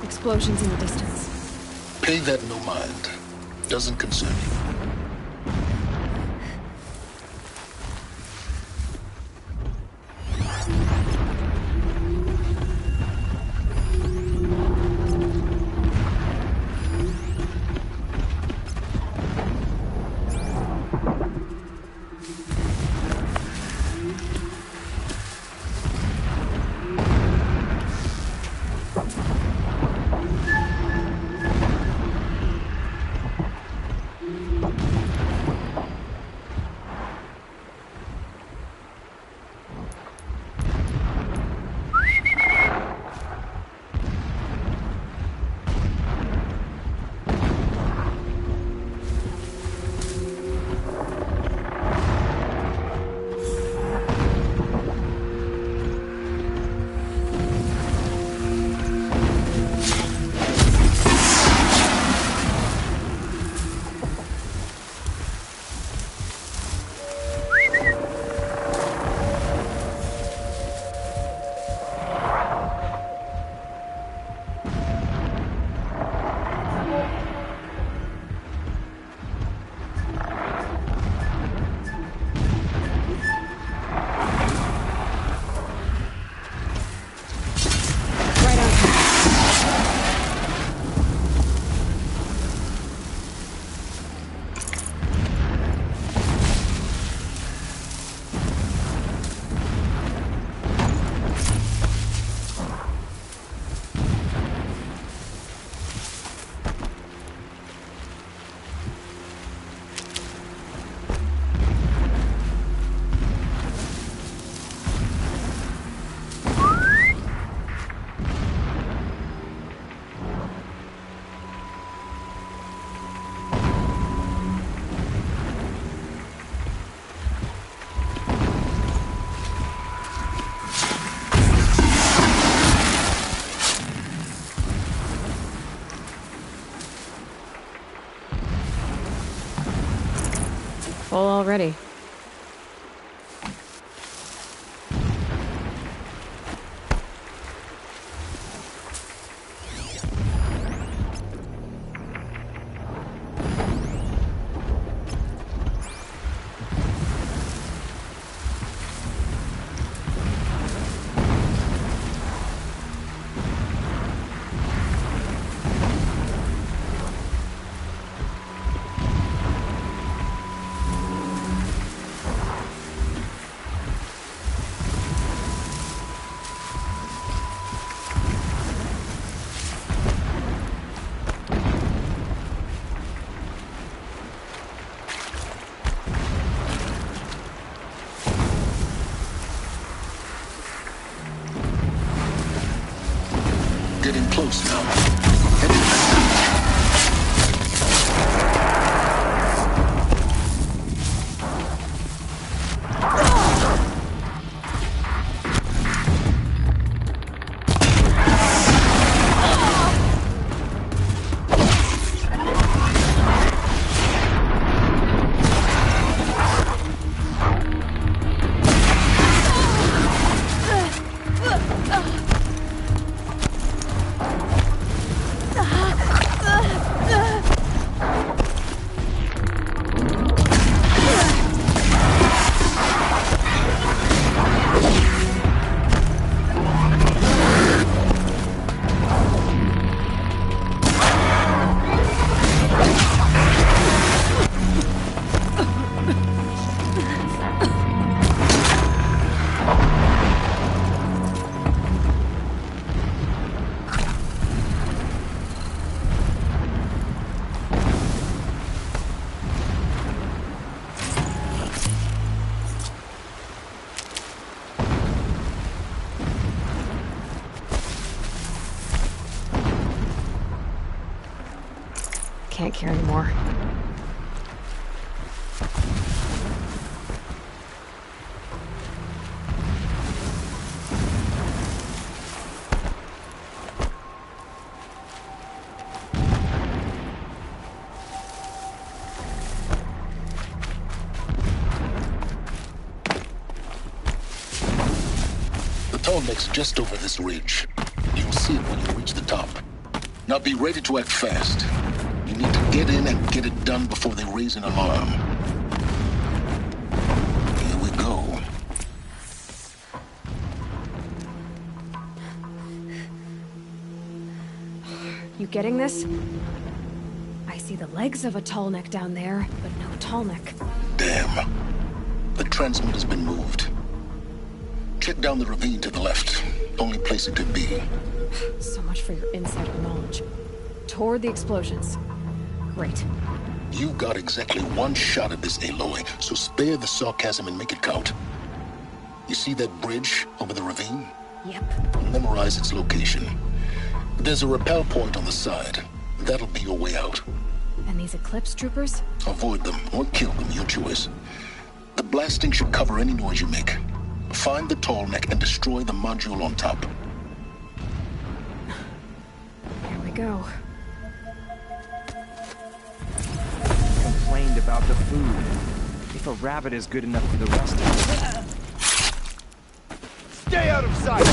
Explosions in the distance. Pay that no mind. Doesn't concern you. Full already. Getting close now. Heading back. Can't carry more. The tall neck's just over this ridge. You'll see it when you reach the top. Now be ready to act fast. You need to get in and get it done before they raise an alarm. Here we go. You getting this? I see the legs of a tall neck down there, but no tall neck. Damn. The transmitter's been moved. Check down the ravine to the left. Only place it could be. So much for your insider knowledge. Toward the explosions. Great. You got exactly one shot at this, Aloy, so spare the sarcasm and make it count. You see that bridge over the ravine? Yep. Memorize its location. There's a rappel point on the side. That'll be your way out. And these Eclipse troopers? Avoid them or kill them, your choice. The blasting should cover any noise you make. Find the tall neck and destroy the module on top. Here we go. Complained about the food. If a rabbit is good enough for the rest of us. Stay out of sight!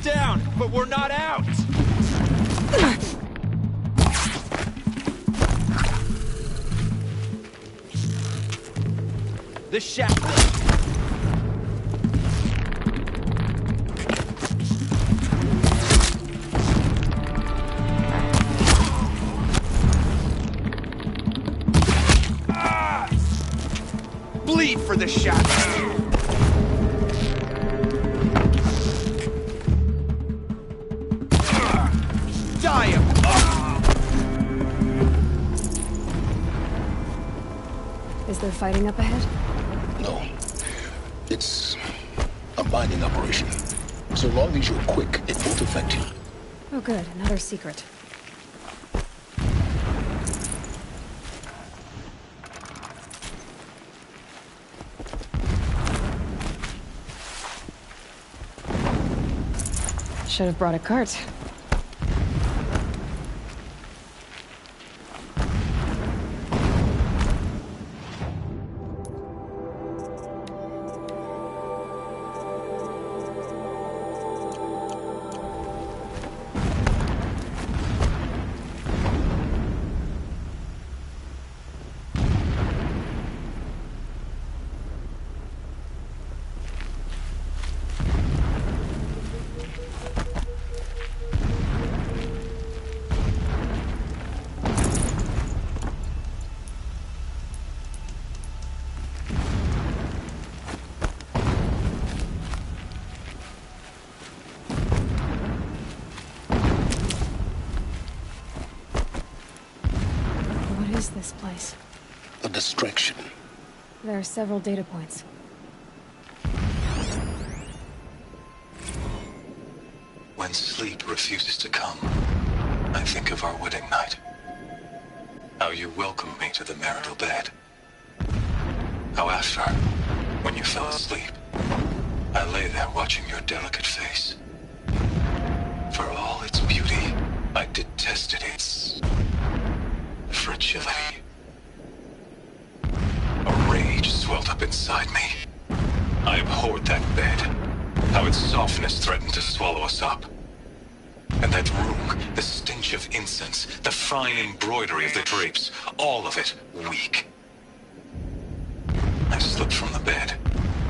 Down, but we're not out! The shaft. Bleed for the shaft. Die him. Is there fighting up ahead? No. It's a mining operation. So long as you're quick, it won't affect you. Oh good, another secret. Should have brought a cart. This place. A distraction. There are several data points. When sleep refuses to come, I think of our wedding night. How you welcomed me to the marital bed. How after, when you fell asleep, I lay there watching your delicate face. For all its beauty, I detested its fragility. A rage swelled up inside me. I abhorred that bed. How its softness threatened to swallow us up. And that room, the stench of incense, the fine embroidery of the drapes, all of it weak. I slipped from the bed,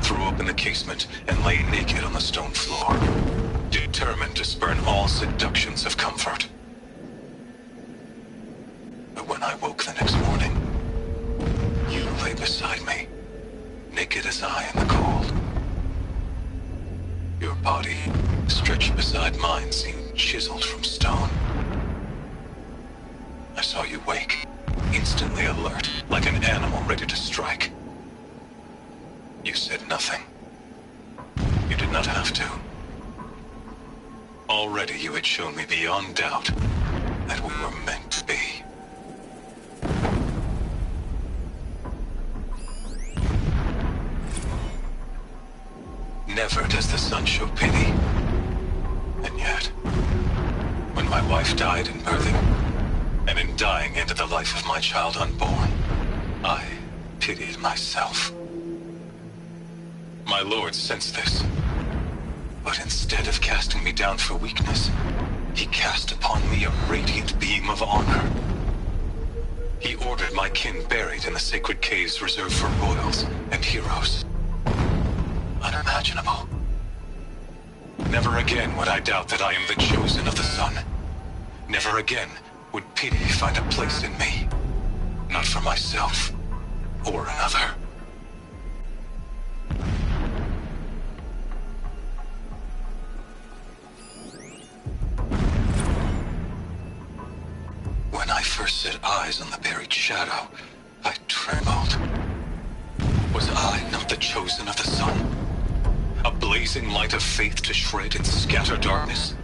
threw open the casement, and lay naked on the stone floor, determined to spurn all seductions of comfort. But when I woke the next morning, you lay beside me, naked as I in the cold. Your body, stretched beside mine, seemed chiseled from stone. I saw you wake, instantly alert, like an animal ready to strike. You said nothing. You did not have to. Already you had shown me beyond doubt that we were meant to be. Never does the sun show pity. And yet, when my wife died in birthing, and in dying ended the life of my child unborn, I pitied myself. My lord sensed this, but instead of casting me down for weakness, he cast upon me a radiant beam of honor. He ordered my kin buried in the sacred caves reserved for royals and heroes. Unimaginable. Never again would I doubt that I am the chosen of the sun. Never again would pity find a place in me, not for myself or another. When I first set eyes on the buried shadow, I trembled. Was I not the chosen of the sun? A blazing light of faith to shred and scatter darkness?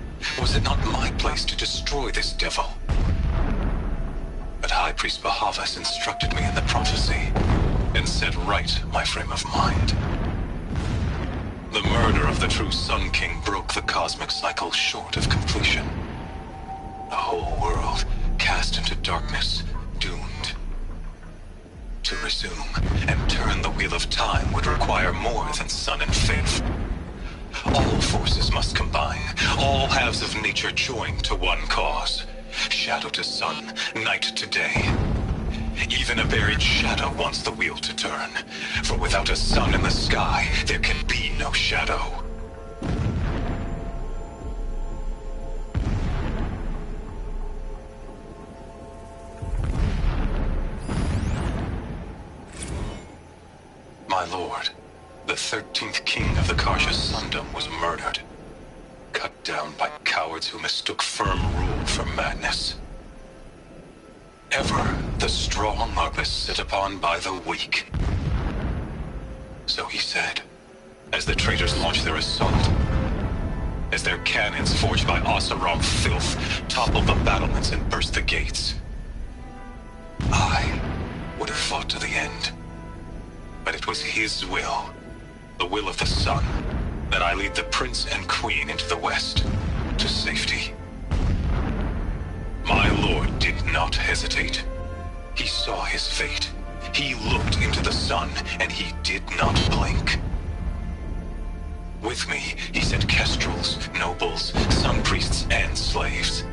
Was it not my place to destroy this devil? But High Priest Bahavas instructed me in the prophecy and set right my frame of mind. The murder of the true Sun King broke the cosmic cycle short of completion. The whole world cast into darkness, doomed. To resume and turn the wheel of time would require more than sun and faith. All forces must combine, all halves of nature join to one cause. Shadow to sun, night to day. Even a buried shadow wants the wheel to turn, for without a sun in the sky, there can be no shadow. My lord, the 13th king of the Karja Sundom was murdered. Cut down by cowards who mistook firm rule for madness. Ever the strong are beset upon by the weak. So he said, as the traitors launched their assault, as their cannons forged by Oseram filth toppled the battlements and burst the gates. I would have fought to the end. But it was his will, the will of the sun, that I lead the prince and queen into the west, to safety. My lord did not hesitate. He saw his fate. He looked into the sun, and he did not blink. With me, he sent kestrels, nobles, sun priests, and slaves.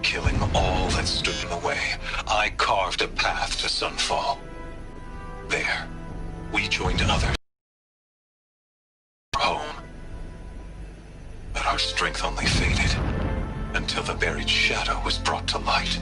Killing all that stood in the way, I carved a path to Sunfall. There, we joined others. Home. But our strength only faded until the buried shadow was brought to light.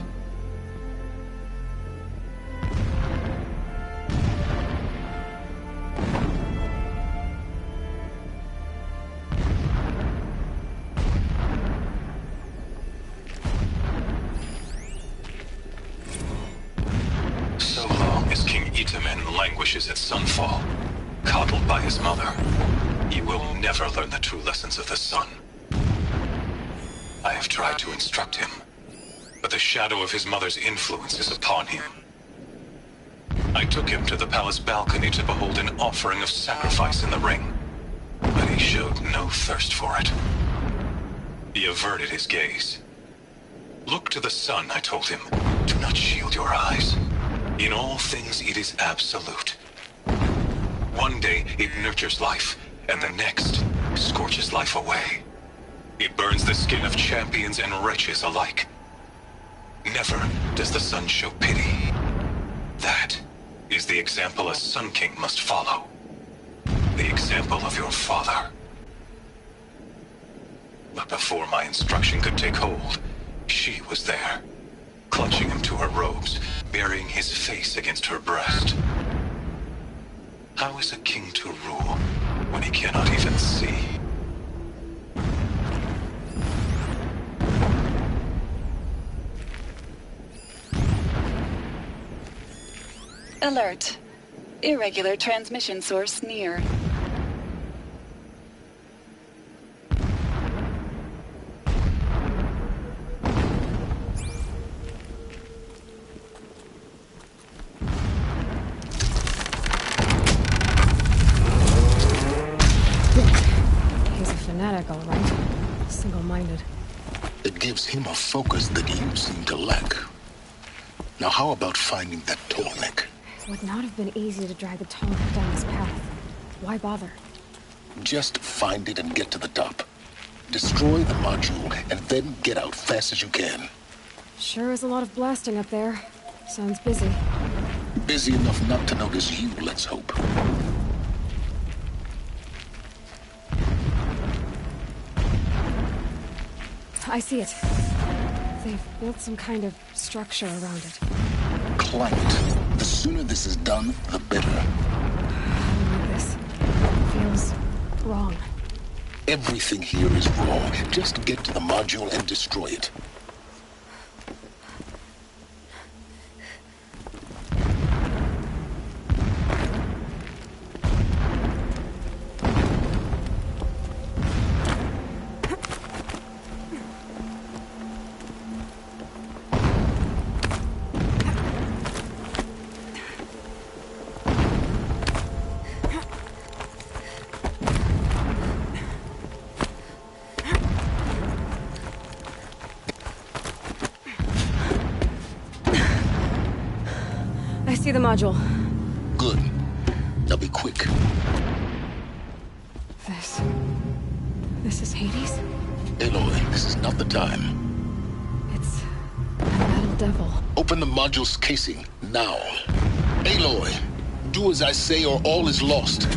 So long as King Itamen languishes at Sunfall, coddled by his mother, he will never learn the true lessons of the sun. I have tried to instruct him, but the shadow of his mother's influence is upon him. I took him to the palace balcony to behold an offering of sacrifice in the ring, but he showed no thirst for it. He averted his gaze. Look to the sun, I told him. Do not shield your eyes. In all things, it is absolute. One day, it nurtures life, and the next, scorches life away. It burns the skin of champions and wretches alike. Never does the sun show pity. That is the example a Sun King must follow. The example of your father. But before my instruction could take hold, she was there, clutching him to her robes, burying his face against her breast. How is a king to rule when he cannot even see? Alert. Irregular transmission source near. He's a fanatic, all right. Single-minded. It gives him a focus that you seem to lack. Now how about finding that Tallneck? It would not have been easy to drag the Tallneck down this path. Why bother? Just find it and get to the top. Destroy the module and then get out fast as you can. Sure is a lot of blasting up there. Sounds busy. Busy enough not to notice you, let's hope. I see it. They've built some kind of structure around it. Climb it. The sooner this is done, the better. I don't like this. It feels wrong. Everything here is wrong. Just get to the module and destroy it. I see the module. Good. Now be quick. This is Hades? Aloy, this is not the time. It's a metal devil. Open the module's casing, now. Aloy, do as I say or all is lost.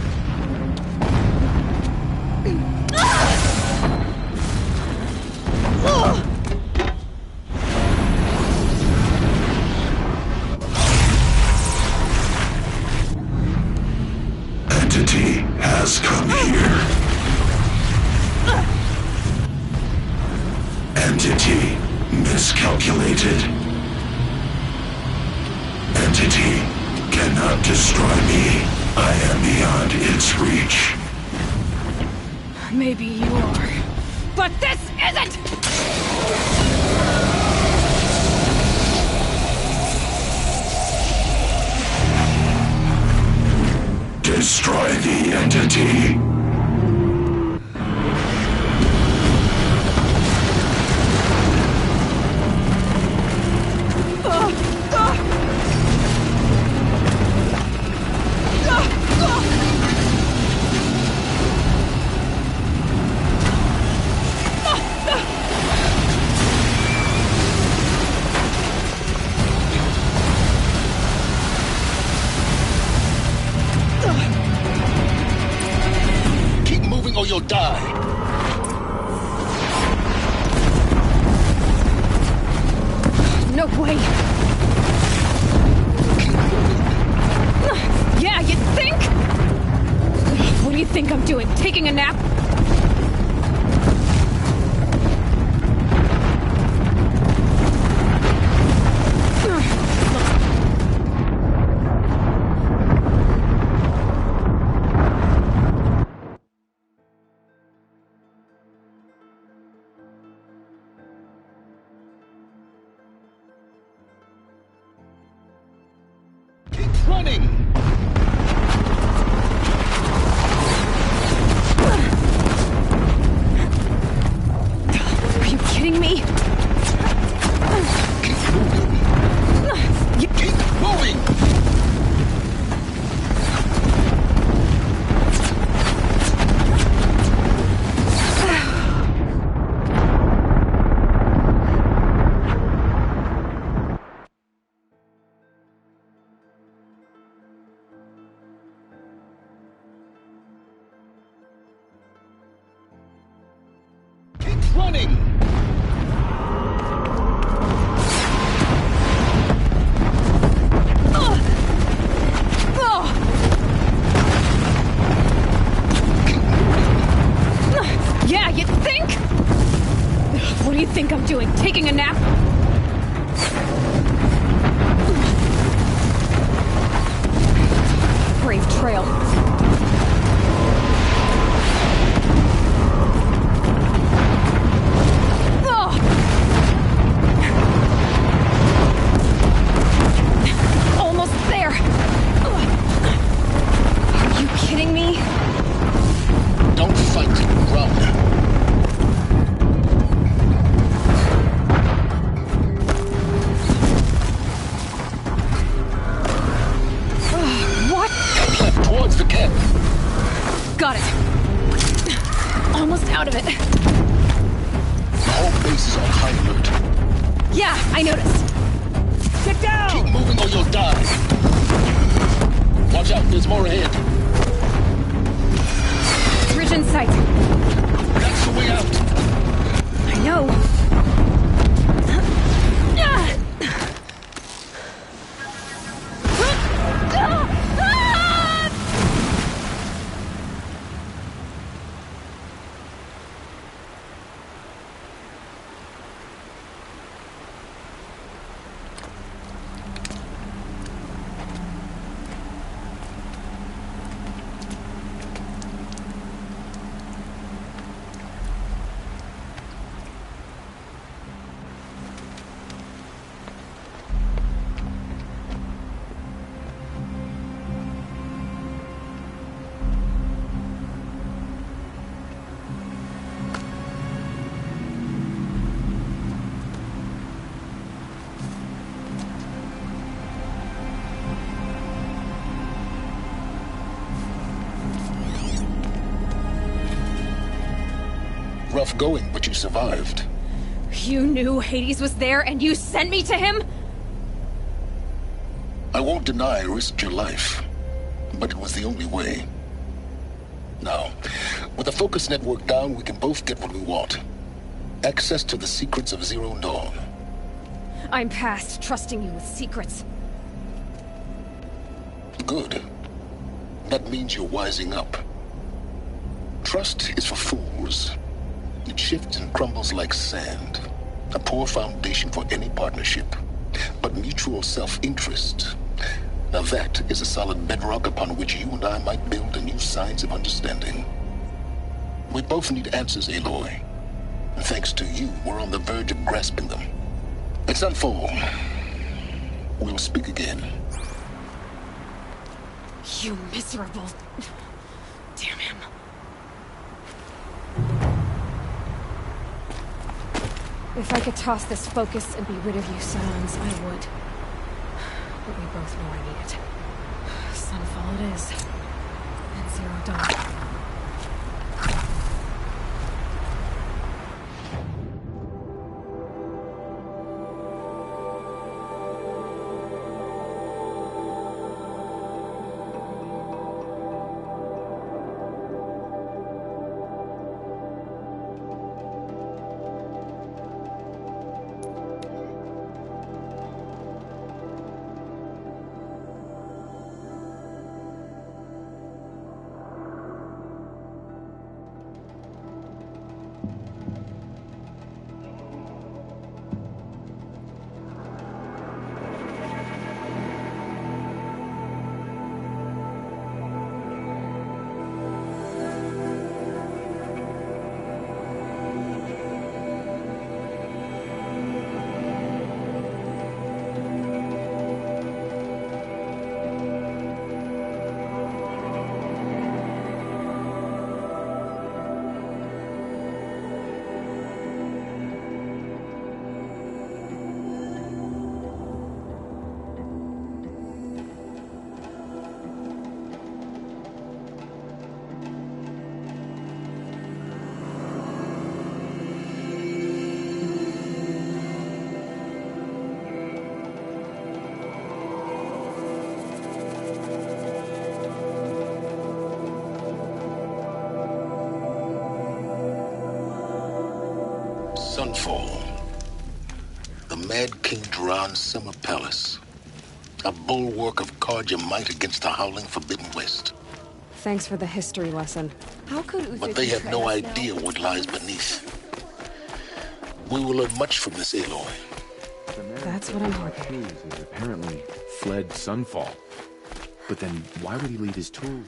Entity has come here. Entity miscalculated. Entity cannot destroy me. I am beyond its reach. Maybe you are, but this isn't! Destroy the entity. you'll die. No way! Yeah, you think? What do you think I'm doing? Taking a nap? Running! Are you kidding me? Keep moving. Keep moving! Keep running! Yeah, you think? What do you think I'm doing? Taking a nap? Brave trail. Almost there. Are you kidding me? Don't fight. Run. What? Head left towards the camp. Got it. Almost out of it. The whole base is on high alert. Yeah, I noticed. Get down! Keep moving or you'll die. Watch out, there's more ahead. Bridge in sight. That's the way out. I know. Rough going, but you survived. You knew Hades was there and you sent me to him? I won't deny I risked your life, but it was the only way. Now, with the focus network down, we can both get what we want. Access to the secrets of Zero Dawn. I'm past trusting you with secrets. Good. That means you're wising up. Trust is for fools. It shifts and crumbles like sand. A poor foundation for any partnership. But mutual self-interest, now that is a solid bedrock upon which you and I might build a new science of understanding. We both need answers, Aloy. And thanks to you, we're on the verge of grasping them. It's Sunfall. We'll speak again. You miserable... Damn him. If I could toss this focus and be rid of you, Silence, I would. But we both know I need it. Sunfall it is. And Zero Dawn. Sunfall. The Mad King Duran's summer palace. A bulwark of Carja might against the howling Forbidden West. Thanks for the history lesson. How could Uther But they have betray no us idea now? what lies beneath. We will learn much from this Aloy. That's what I'm hoping. Tools has apparently fled Sunfall. But then why would he leave his tools?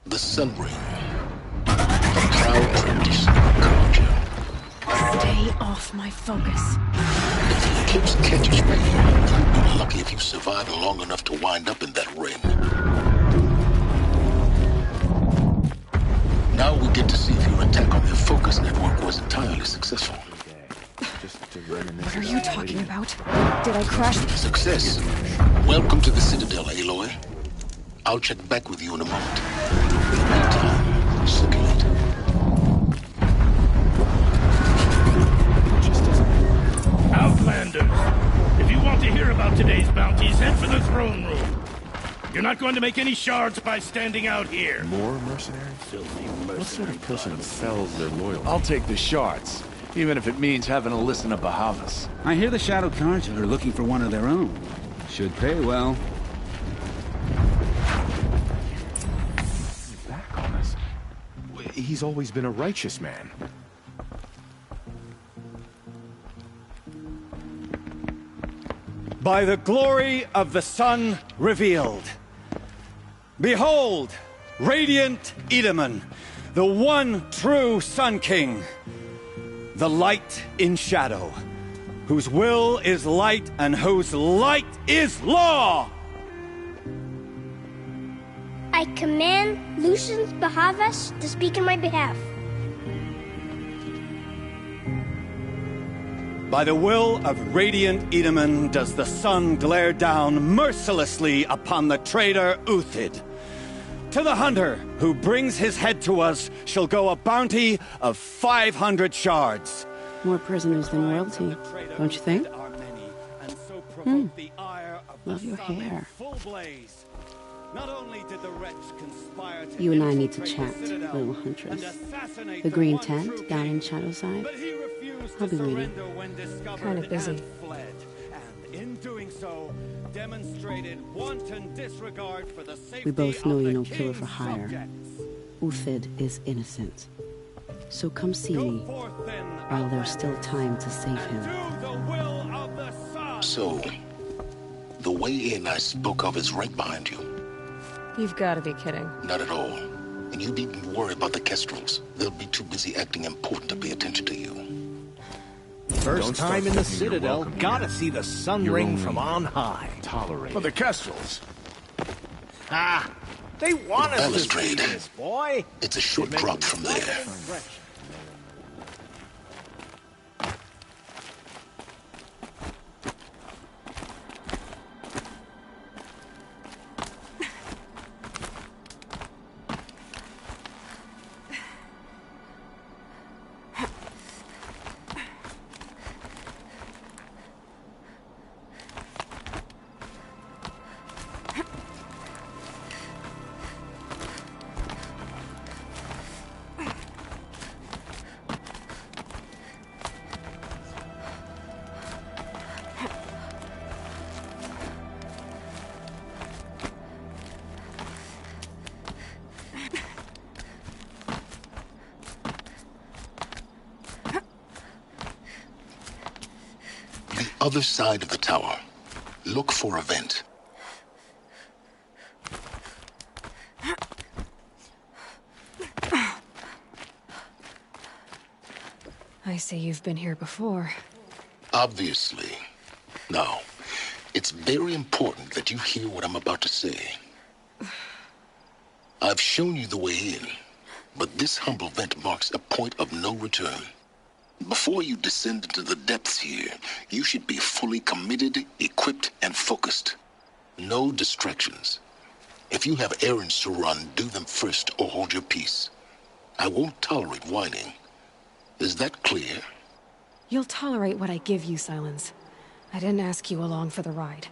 The Sun Ring. A proud tradition of Carja. Stay off my focus. If the eclipse catches me, you'll be lucky if you survive long enough to wind up in that ring. Now we get to see if your attack on their focus network was entirely successful. What are you talking about? Did I crash? Success. Welcome to the Citadel, Aloy. I'll check back with you in a moment. In the meantime, circulate. Outlanders, if you want to hear about today's bounties, head for the throne room. You're not going to make any shards by standing out here. More mercenaries? What sort of person sells their loyalty? I'll take the shards, even if it means having to listen to Bahavas. I hear the Shadow Carja are looking for one of their own. Should pay well. Back on us. He's always been a righteous man. By the glory of the sun revealed. Behold, radiant Edaman, the one true Sun King, the light in shadow, whose will is light and whose light is law! I command Lucius Bahavas to speak in my behalf. By the will of radiant Edaman does the sun glare down mercilessly upon the traitor Uthid. To the hunter who brings his head to us shall go a bounty of 500 shards. More prisoners than royalty, don't you think? Love your hair. You and I need to chat, little huntress. The green tent down in Shadowside. I'll be waiting. Kind of busy. We both know you're no killer for hire. Uthid is innocent. So come see me while there's still time to save him. So, the way in I spoke of is right behind you. You've got to be kidding. Not at all. And you needn't worry about the Kestrels. They'll be too busy acting important to pay attention to you. First time in the Citadel, gotta see the sun ring from on high. Tolerate. For the Kestrels. Ah, they want us to see Balustrade. this, boy. It's a short drop from there. Other side of the tower. Look for a vent. I see you've been here before. Obviously. Now, it's very important that you hear what I'm about to say. I've shown you the way in, but this humble vent marks a point of no return. Before you descend into the depths here, you should be fully committed, equipped, and focused. No distractions. If you have errands to run, do them first or hold your peace. I won't tolerate whining. Is that clear? You'll tolerate what I give you, Silence. I didn't ask you along for the ride.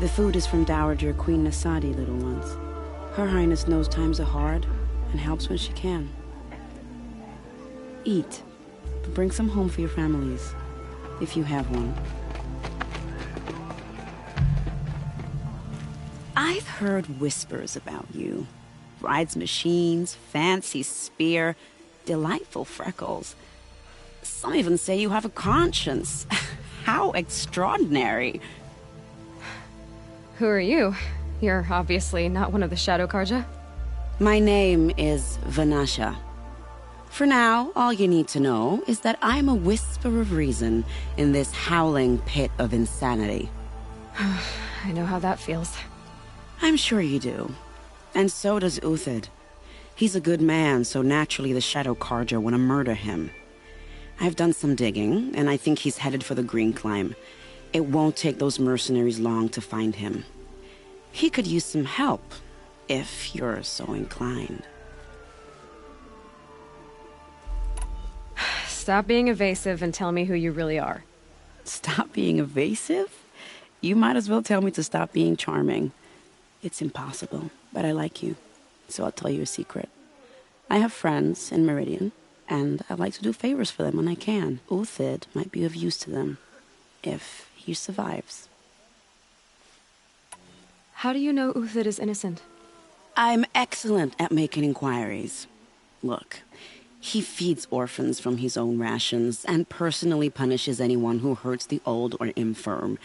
The food is from Dowager Queen Nasadi, little ones. Her Highness knows times are hard and helps when she can. Eat, but bring some home for your families, if you have one. I've heard whispers about you. Rides machines, fancy spear, delightful freckles. Some even say you have a conscience. How extraordinary. Who are you? You're obviously not one of the Shadow Carja. My name is Vanasha. For now, all you need to know is that I'm a whisper of reason in this howling pit of insanity. I know how that feels. I'm sure you do. And so does Uthid. He's a good man, so naturally the Shadow Carja want to murder him. I've done some digging, and I think he's headed for the Green Climb. It won't take those mercenaries long to find him. He could use some help, if you're so inclined. Stop being evasive and tell me who you really are. Stop being evasive? You might as well tell me to stop being charming. It's impossible, but I like you, so I'll tell you a secret. I have friends in Meridian, and I like to do favors for them when I can. Uthid might be of use to them, if he survives. How do you know Uthid is innocent? I'm excellent at making inquiries. Look, he feeds orphans from his own rations and personally punishes anyone who hurts the old or infirm.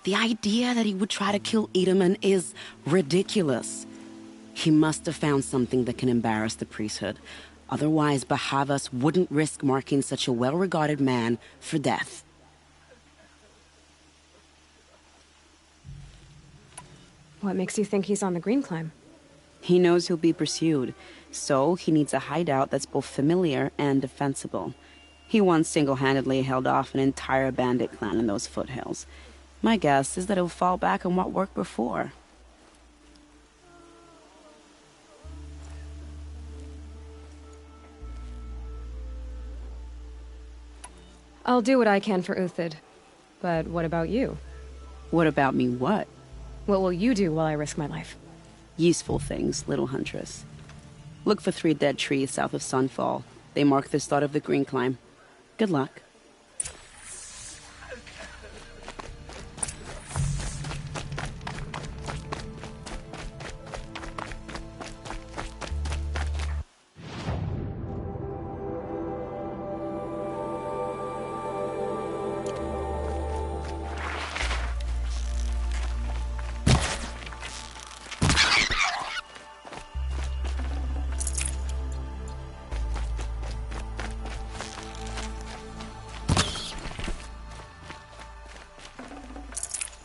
The idea that he would try to kill Itamen is ridiculous. He must have found something that can embarrass the priesthood. Otherwise, Bahavas wouldn't risk marking such a well-regarded man for death. What makes you think he's on the Green Climb? He knows he'll be pursued, so he needs a hideout that's both familiar and defensible. He once single-handedly held off an entire bandit clan in those foothills. My guess is that he'll fall back on what worked before. I'll do what I can for Uthid. But what about you? What about me what? What will you do while I risk my life? Useful things, little huntress. Look for 3 dead trees south of Sunfall. They mark the start of the Green Climb. Good luck.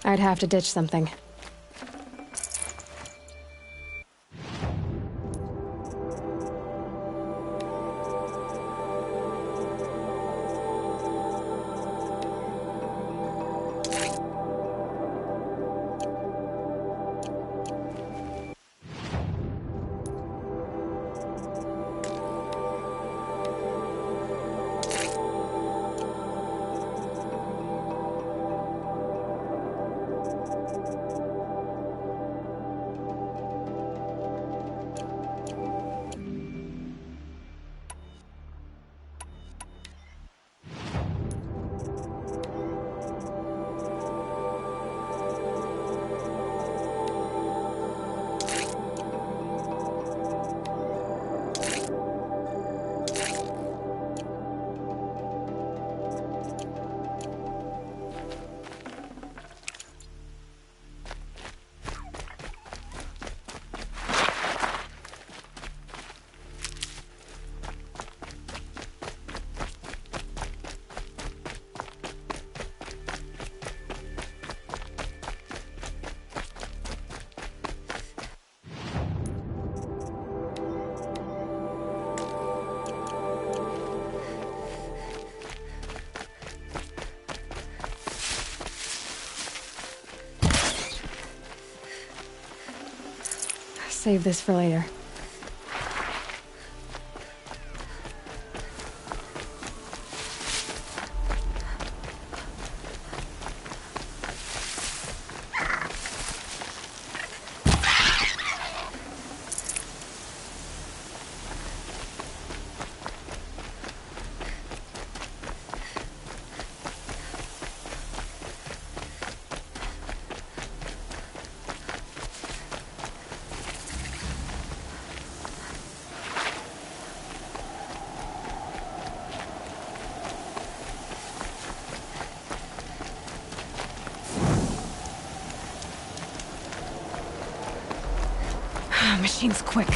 I'd have to ditch something. Save this for later. Machine's quick.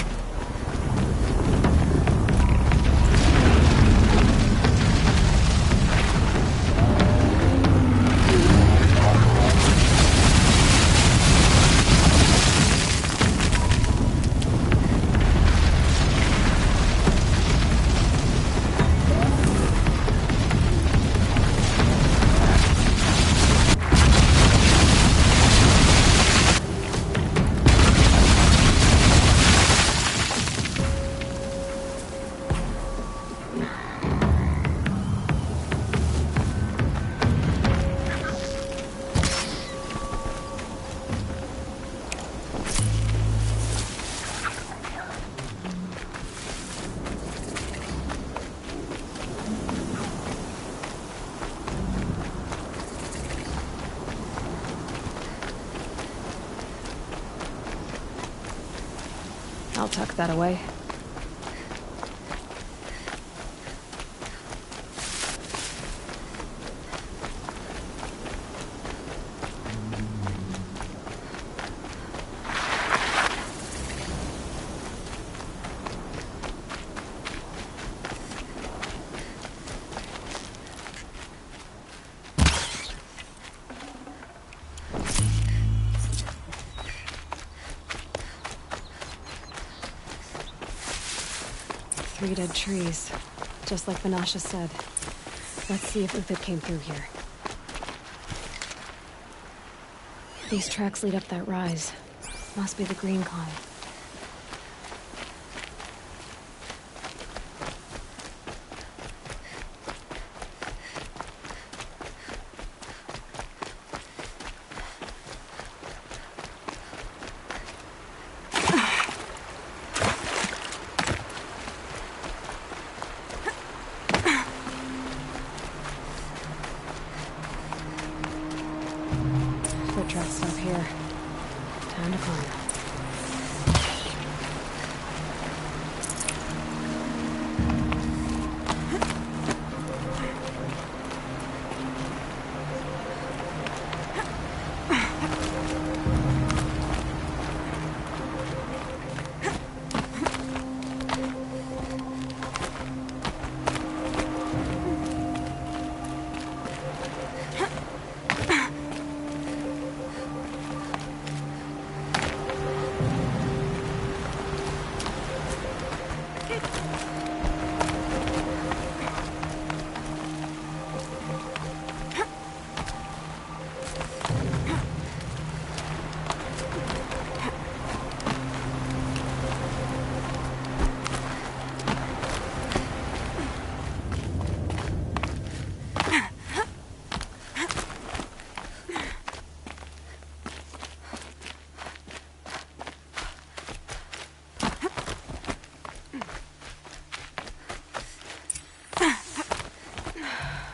I'll tuck that away. Three dead trees, just like Vanasha said. Let's see if Uthid came through here. These tracks lead up that rise. Must be the green climb. Tracks up here. Time to climb.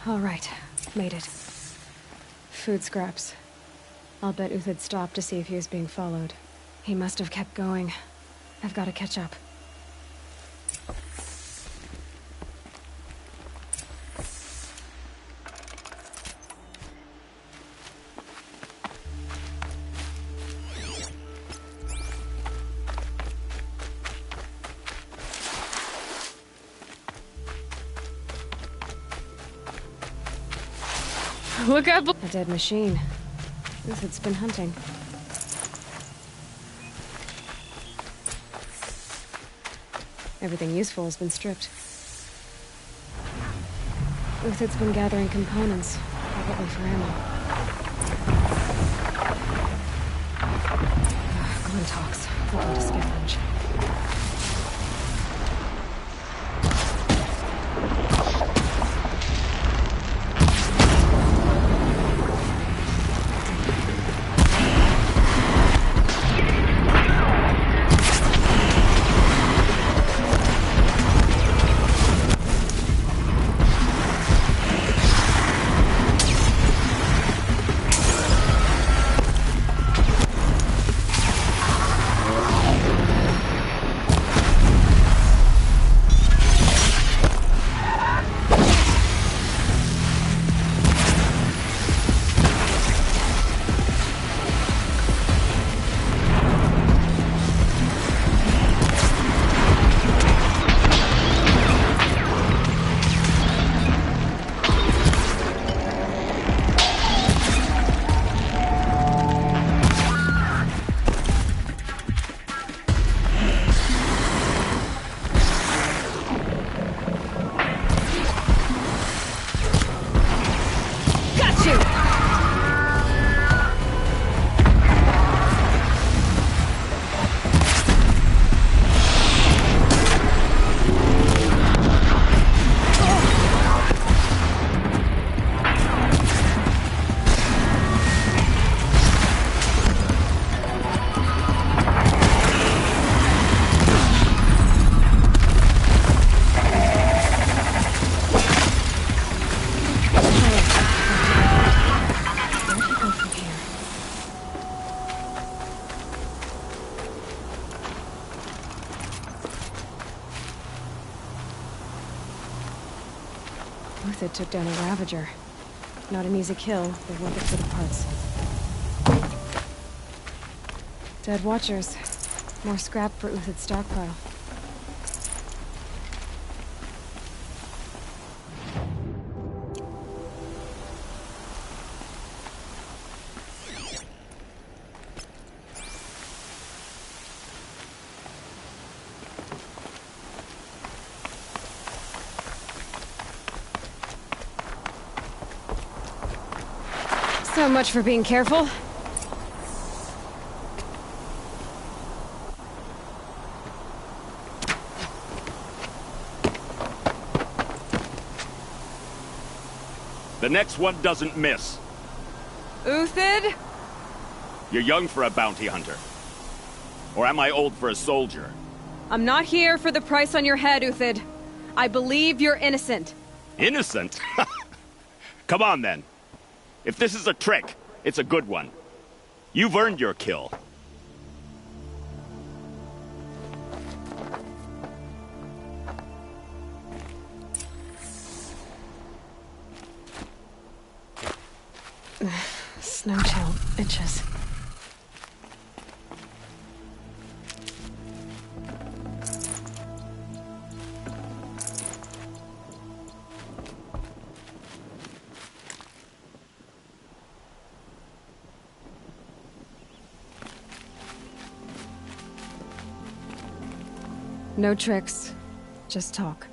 All right, made it. Food scraps. I'll bet Uthid stopped to see if he was being followed. He must have kept going. I've got to catch up. Look up! A dead machine. Uthid's been hunting. Everything useful has been stripped. Uthid's been gathering components, probably for ammo. Common talks. Welcome to scavenge. Uthid took down a Ravager. Not an easy kill, but worth it for the parts. Dead Watchers. More scrap for Uthid's stockpile. So much for being careful. The next one doesn't miss. Uthid? You're young for a bounty hunter. Or am I old for a soldier? I'm not here for the price on your head, Uthid. I believe you're innocent. Innocent? Come on, then. If this is a trick, it's a good one. You've earned your kill. Snow chill itches. No tricks. Just talk.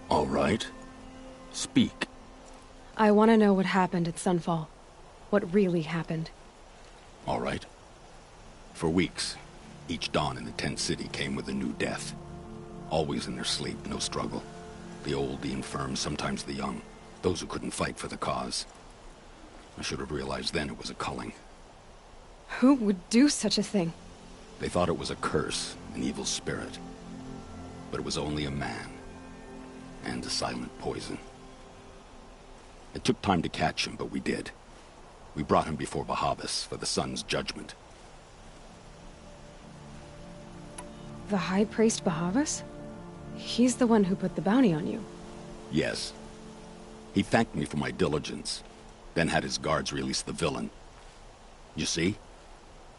All right. Speak. I want to know what happened at Sunfall. What really happened. All right. For weeks, each dawn in the tent city came with a new death. Always in their sleep, no struggle. The old, the infirm, sometimes the young. Those who couldn't fight for the cause. I should have realized then it was a culling. Who would do such a thing? They thought it was a curse, an evil spirit. But it was only a man. And a silent poison. It took time to catch him, but we did. We brought him before Bahavas for the sun's judgment. The High Priest Bahavas? He's the one who put the bounty on you. Yes. He thanked me for my diligence, then had his guards release the villain. You see?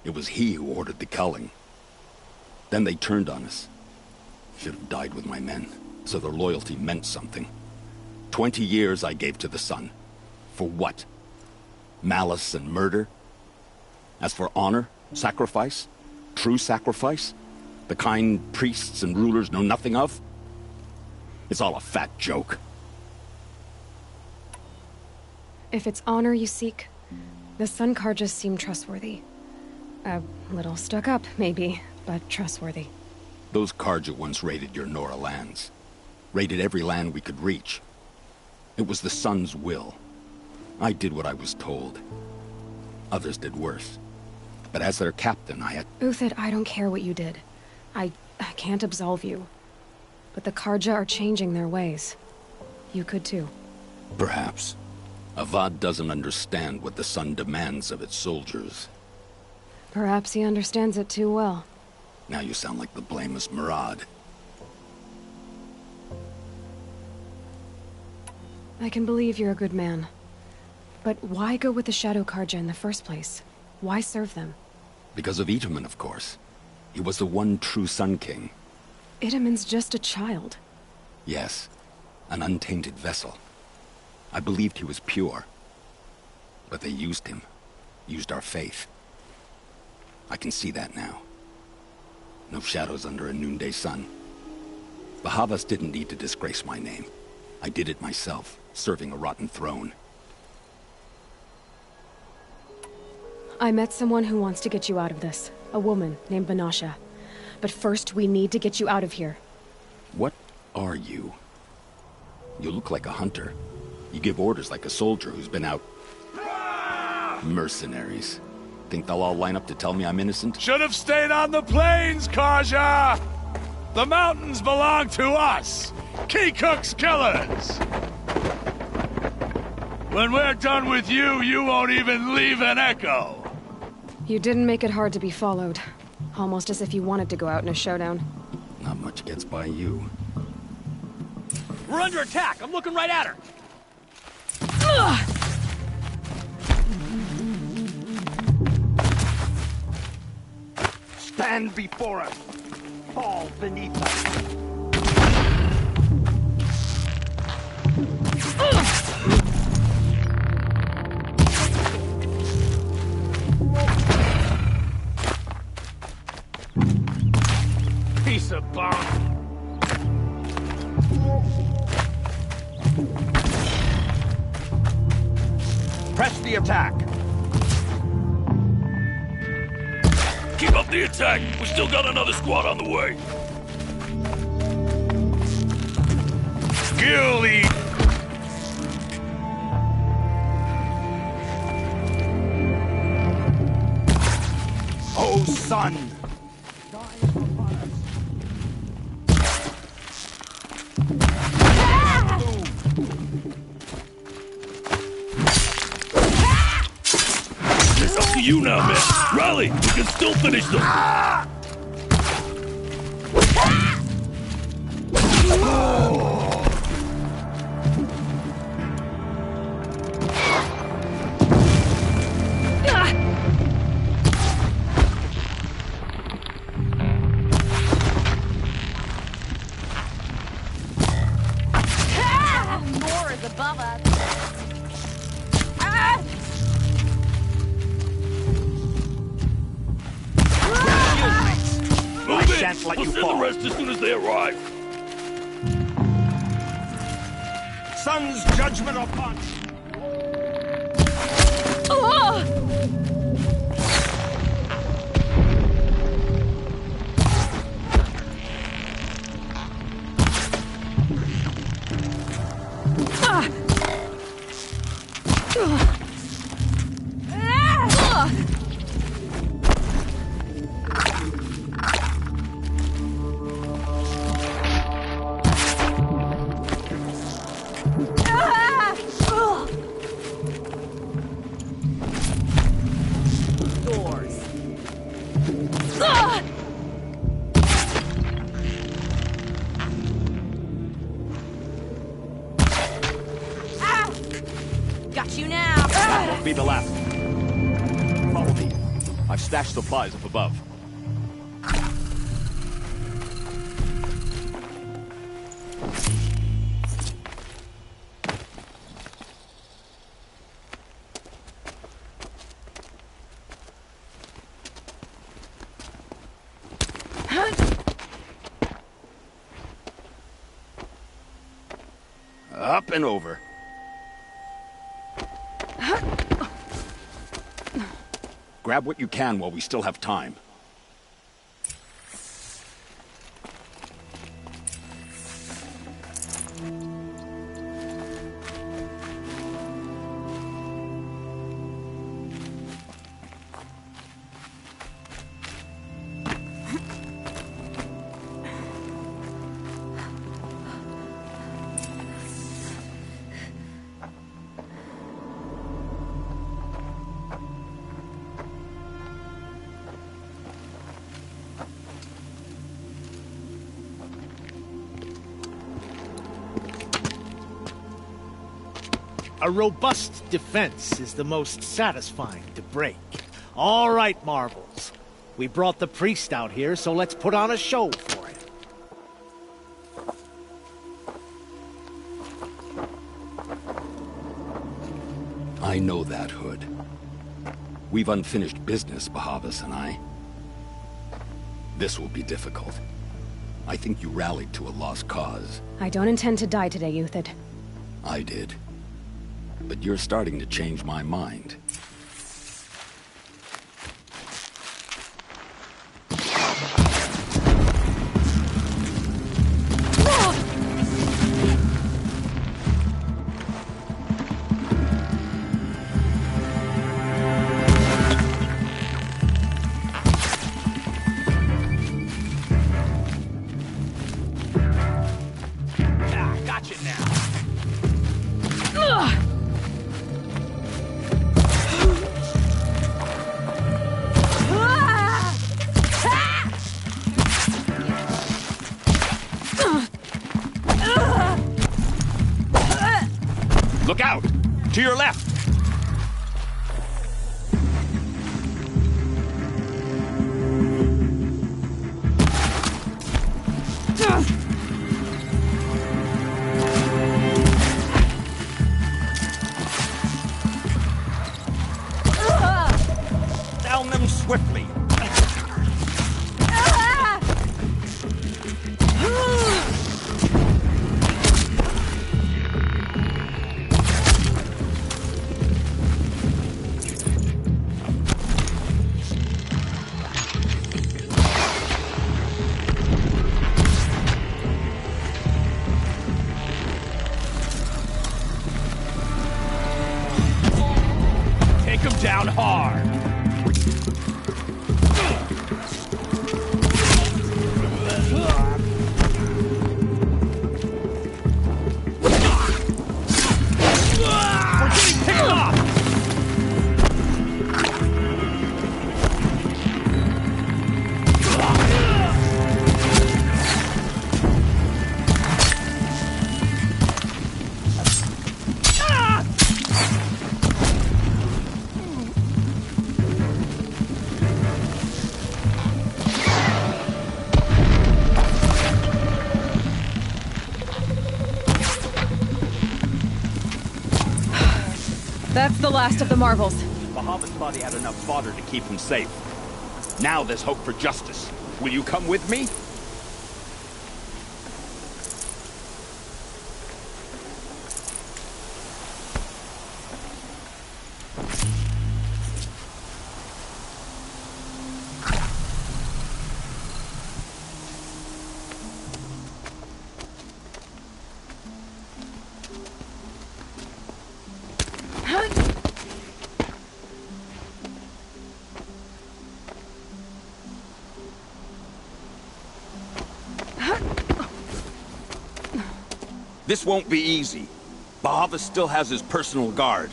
It was he who ordered the culling. Then they turned on us. Should have died with my men, so their loyalty meant something. 20 years I gave to the sun. For what? Malice and murder? As for honor, sacrifice, true sacrifice, the kind priests and rulers know nothing of? It's all a fat joke. If it's honor you seek, the Sun Carjas seem trustworthy. A little stuck up, maybe, but trustworthy. Those Carja once raided your Nora lands. Raided every land we could reach. It was the Sun's will. I did what I was told. Others did worse. But as their captain, I had... Uthid, I don't care what you did. I can't absolve you. But the Carja are changing their ways. You could too. Perhaps. Avad doesn't understand what the Sun demands of its soldiers. Perhaps he understands it too well. Now you sound like the blameless Murad. I can believe you're a good man. But why go with the Shadow Carja in the first place? Why serve them? Because of Itamen, of course. He was the one true Sun King. Itamen's just a child. Yes, an untainted vessel. I believed he was pure. But they used him. Used our faith. I can see that now. No shadows under a noonday sun. Bahavas didn't need to disgrace my name. I did it myself, serving a rotten throne. I met someone who wants to get you out of this. A woman named Banasha. But first, we need to get you out of here. What are you? You look like a hunter. You give orders like a soldier who's been out... Mercenaries. Think they'll all line up to tell me I'm innocent? Should have stayed on the plains, Carja! The mountains belong to us! Keecook's killers! When we're done with you, you won't even leave an echo! You didn't make it hard to be followed. Almost as if you wanted to go out in a showdown. Not much gets by you. We're under attack! I'm looking right at her! Stand before us! Fall beneath us! Piece of bone! Press the attack! Keep up the attack! We still got another squad on the way! Gilly! Oh, son! It's up to you now, man! Rally! We can still finish them! More is above us. Move in! We'll send the rest as soon as they arrive. Sun's judgment upon... Got you now. Won't be the last. Follow me. I've stashed supplies up above. Up and over. Grab what you can while we still have time. A robust defense is the most satisfying to break. All right, Marvels. We brought the priest out here, so let's put on a show for him. I know that, Hood. We've unfinished business, Bahavas and I. This will be difficult. I think you rallied to a lost cause. I don't intend to die today, Uthid. I did. But you're starting to change my mind. Look out! To your left! Down them swiftly! Down hard. We're getting picked off. That's the last of the Marvels. Bahamut thought he had enough fodder to keep him safe. Now there's hope for justice. Will you come with me? This won't be easy. Bahavas still has his personal guard.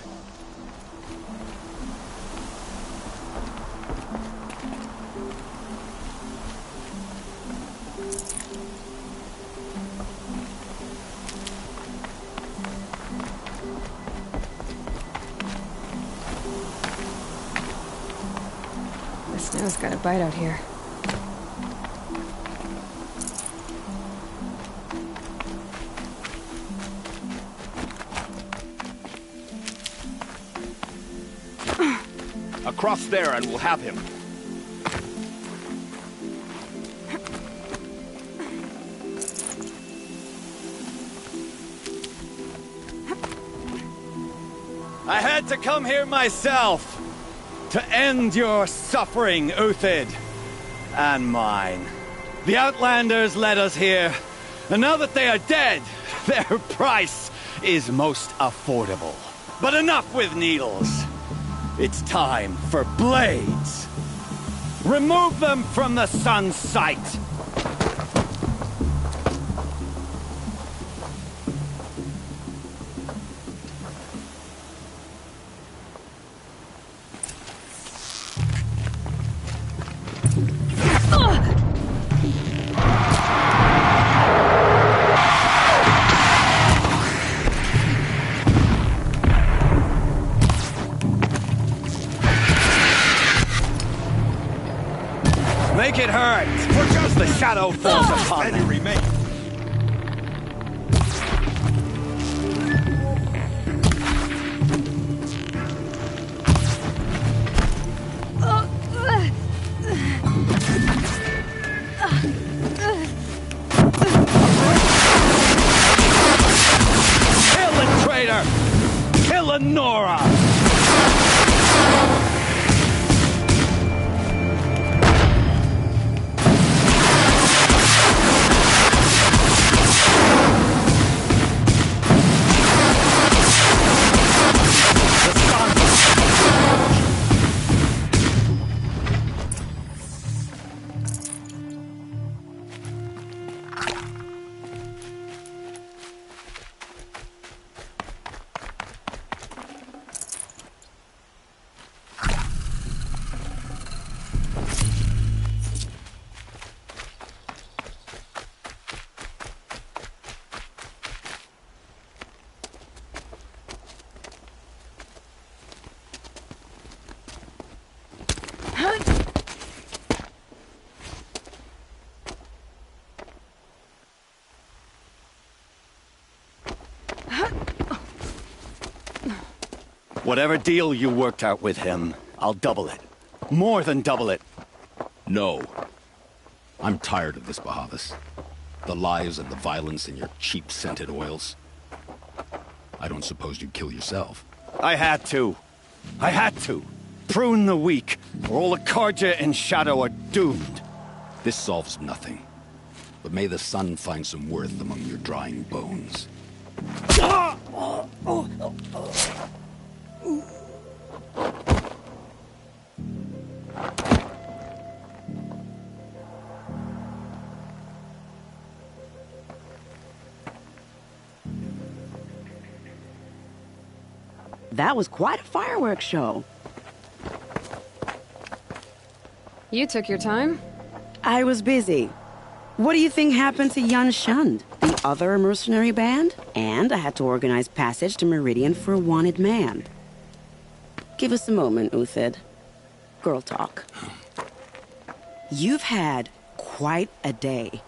The snow's got a bite out here. Across there and we'll have him. I had to come here myself. to end your suffering, Uthid. And mine. The Outlanders led us here, and now that they are dead, their price is most affordable. But enough with needles. It's time for blades. Remove them from the sun's sight. Make it hurt, for just the shadow falls upon them. Remain. Kill the traitor! Kill Lenora! Whatever deal you worked out with him, I'll double it. More than double it. No. I'm tired of this, Bahavas. The lies and the violence and your cheap scented oils. I don't suppose you'd kill yourself. I had to. I had to. Prune the weak, or all the Carja and Shadow are doomed. This solves nothing. But may the sun find some worth among your drying bones. That was quite a fireworks show. You took your time? I was busy. What do you think happened to Yan Shund, the other mercenary band? And I had to organize passage to Meridian for a wanted man. Give us a moment, Uthid. Girl talk. You've had quite a day.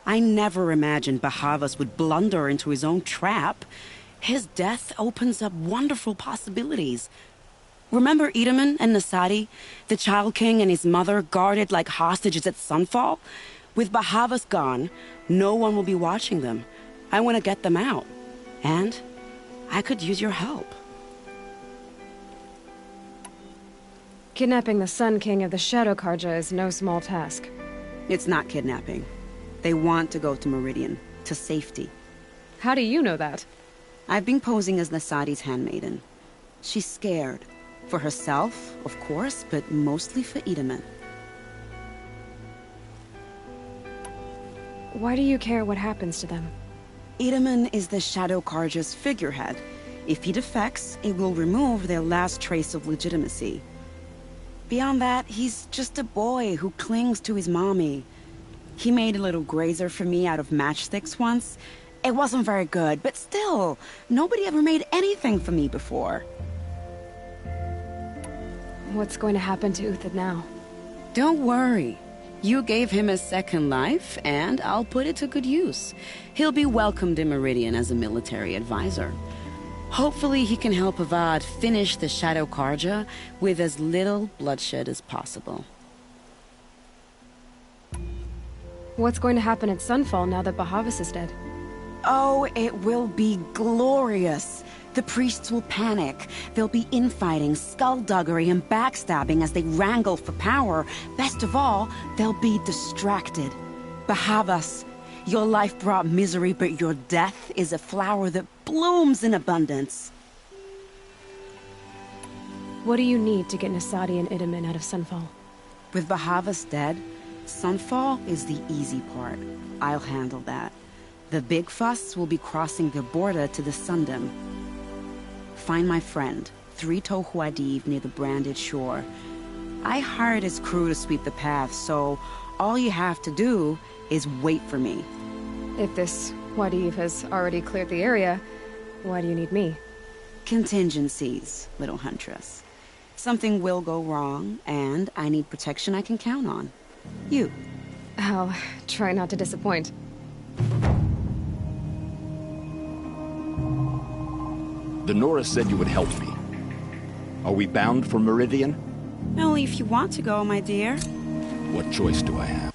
I never imagined Bahavas would blunder into his own trap. His death opens up wonderful possibilities. Remember Itamen and Nasadi, the Child King and his mother guarded like hostages at Sunfall? With Bahavas gone, no one will be watching them. I want to get them out. And I could use your help. Kidnapping the Sun King of the Shadow Carja is no small task. It's not kidnapping. They want to go to Meridian, to safety. How do you know that? I've been posing as Nasadi's handmaiden. She's scared. For herself, of course, but mostly for Itamen. Why do you care what happens to them? Itamen is the Shadow Carja's figurehead. If he defects, it will remove their last trace of legitimacy. Beyond that, he's just a boy who clings to his mommy. He made a little grazer for me out of matchsticks once. It wasn't very good, but still, nobody ever made anything for me before. What's going to happen to Uthid now? Don't worry. You gave him a second life, and I'll put it to good use. He'll be welcomed in Meridian as a military advisor. Hopefully he can help Avad finish the Shadow Carja with as little bloodshed as possible. What's going to happen at Sunfall now that Bahavas is dead? Oh, it will be glorious. The priests will panic. There'll be infighting, skullduggery, and backstabbing as they wrangle for power. Best of all, they'll be distracted. Bahavas, your life brought misery, but your death is a flower that blooms in abundance. What do you need to get Nasadi and Itamen out of Sunfall? With Bahavas dead, Sunfall is the easy part. I'll handle that. The big fuss will be crossing the border to the Sundom. Find my friend, 3-Toe Huadiv, near the Branded Shore. I hired his crew to sweep the path, so all you have to do is wait for me. If this Huadiv has already cleared the area, why do you need me? Contingencies, little huntress. Something will go wrong, and I need protection I can count on. You. I'll try not to disappoint. The Nora said you would help me. Are we bound for Meridian? Only if you want to go, my dear. What choice do I have?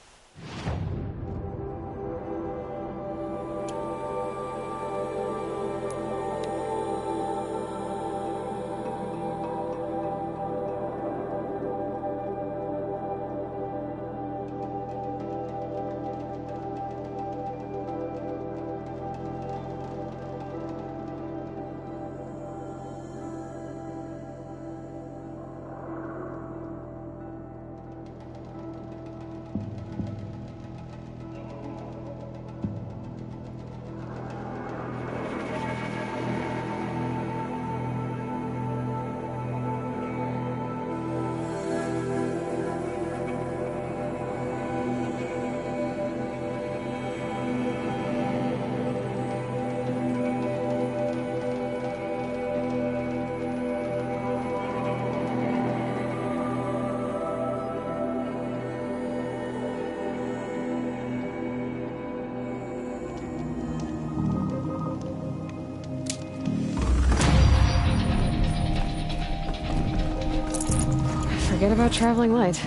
Forget about traveling light.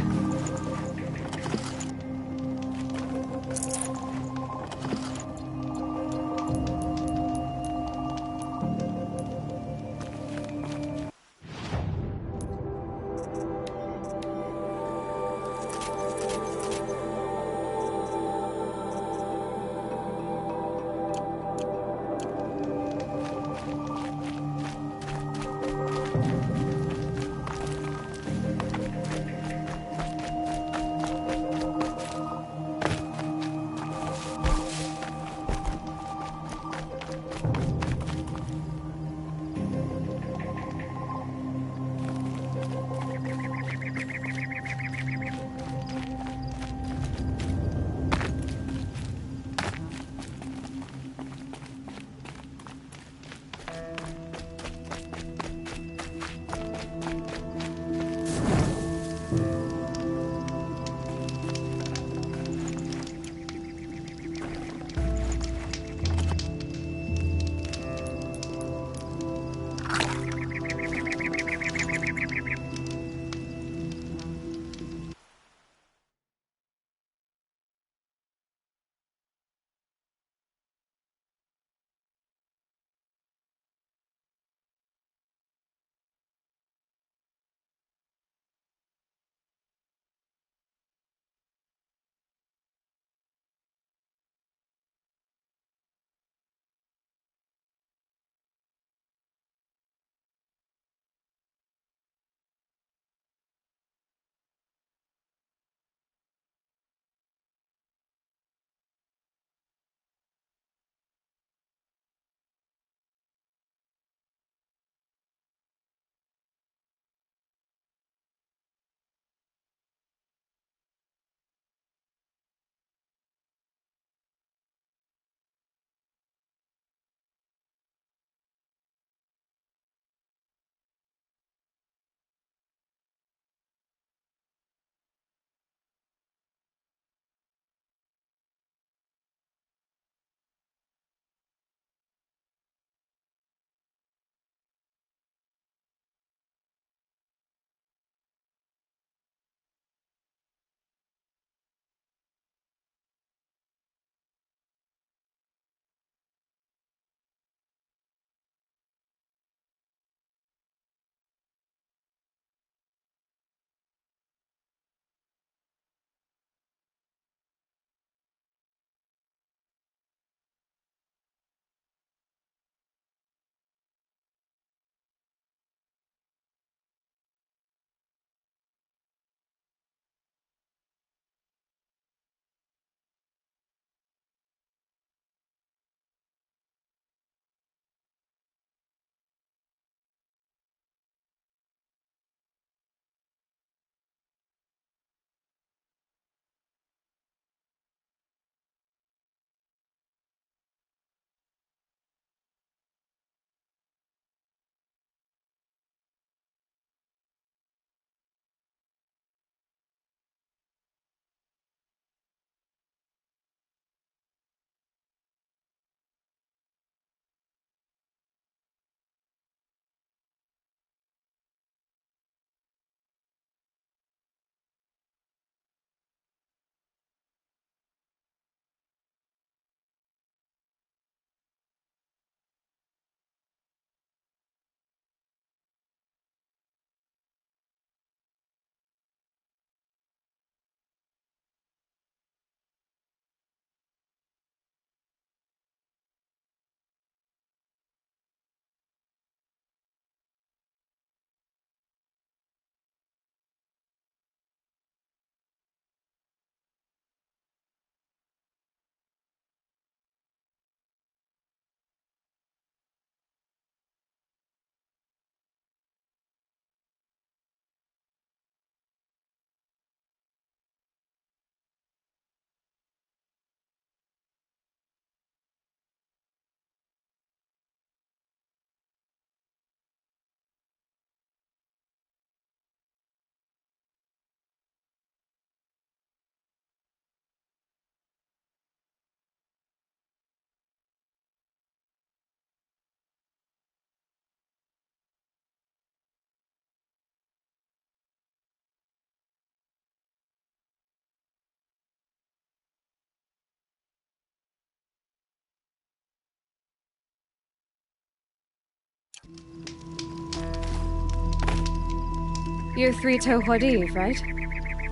You're Three-Toe Huadiv, right?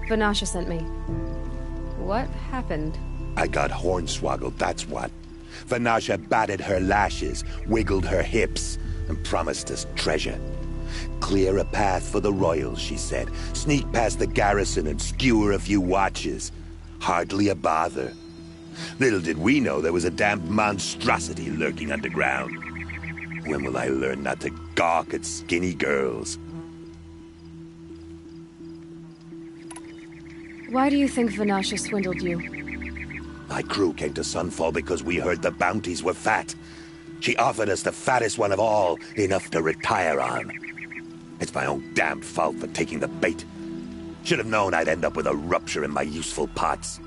Vanasha sent me. What happened? I got hornswoggled, that's what. Vanasha batted her lashes, wiggled her hips, and promised us treasure. Clear a path for the royals, she said. Sneak past the garrison and skewer a few watches. Hardly a bother. Little did we know there was a damned monstrosity lurking underground. When will I learn not to gawk at skinny girls? Why do you think Vanasha swindled you? My crew came to Sunfall because we heard the bounties were fat. She offered us the fattest one of all, enough to retire on. It's my own damned fault for taking the bait. Should have known I'd end up with a rupture in my useful parts.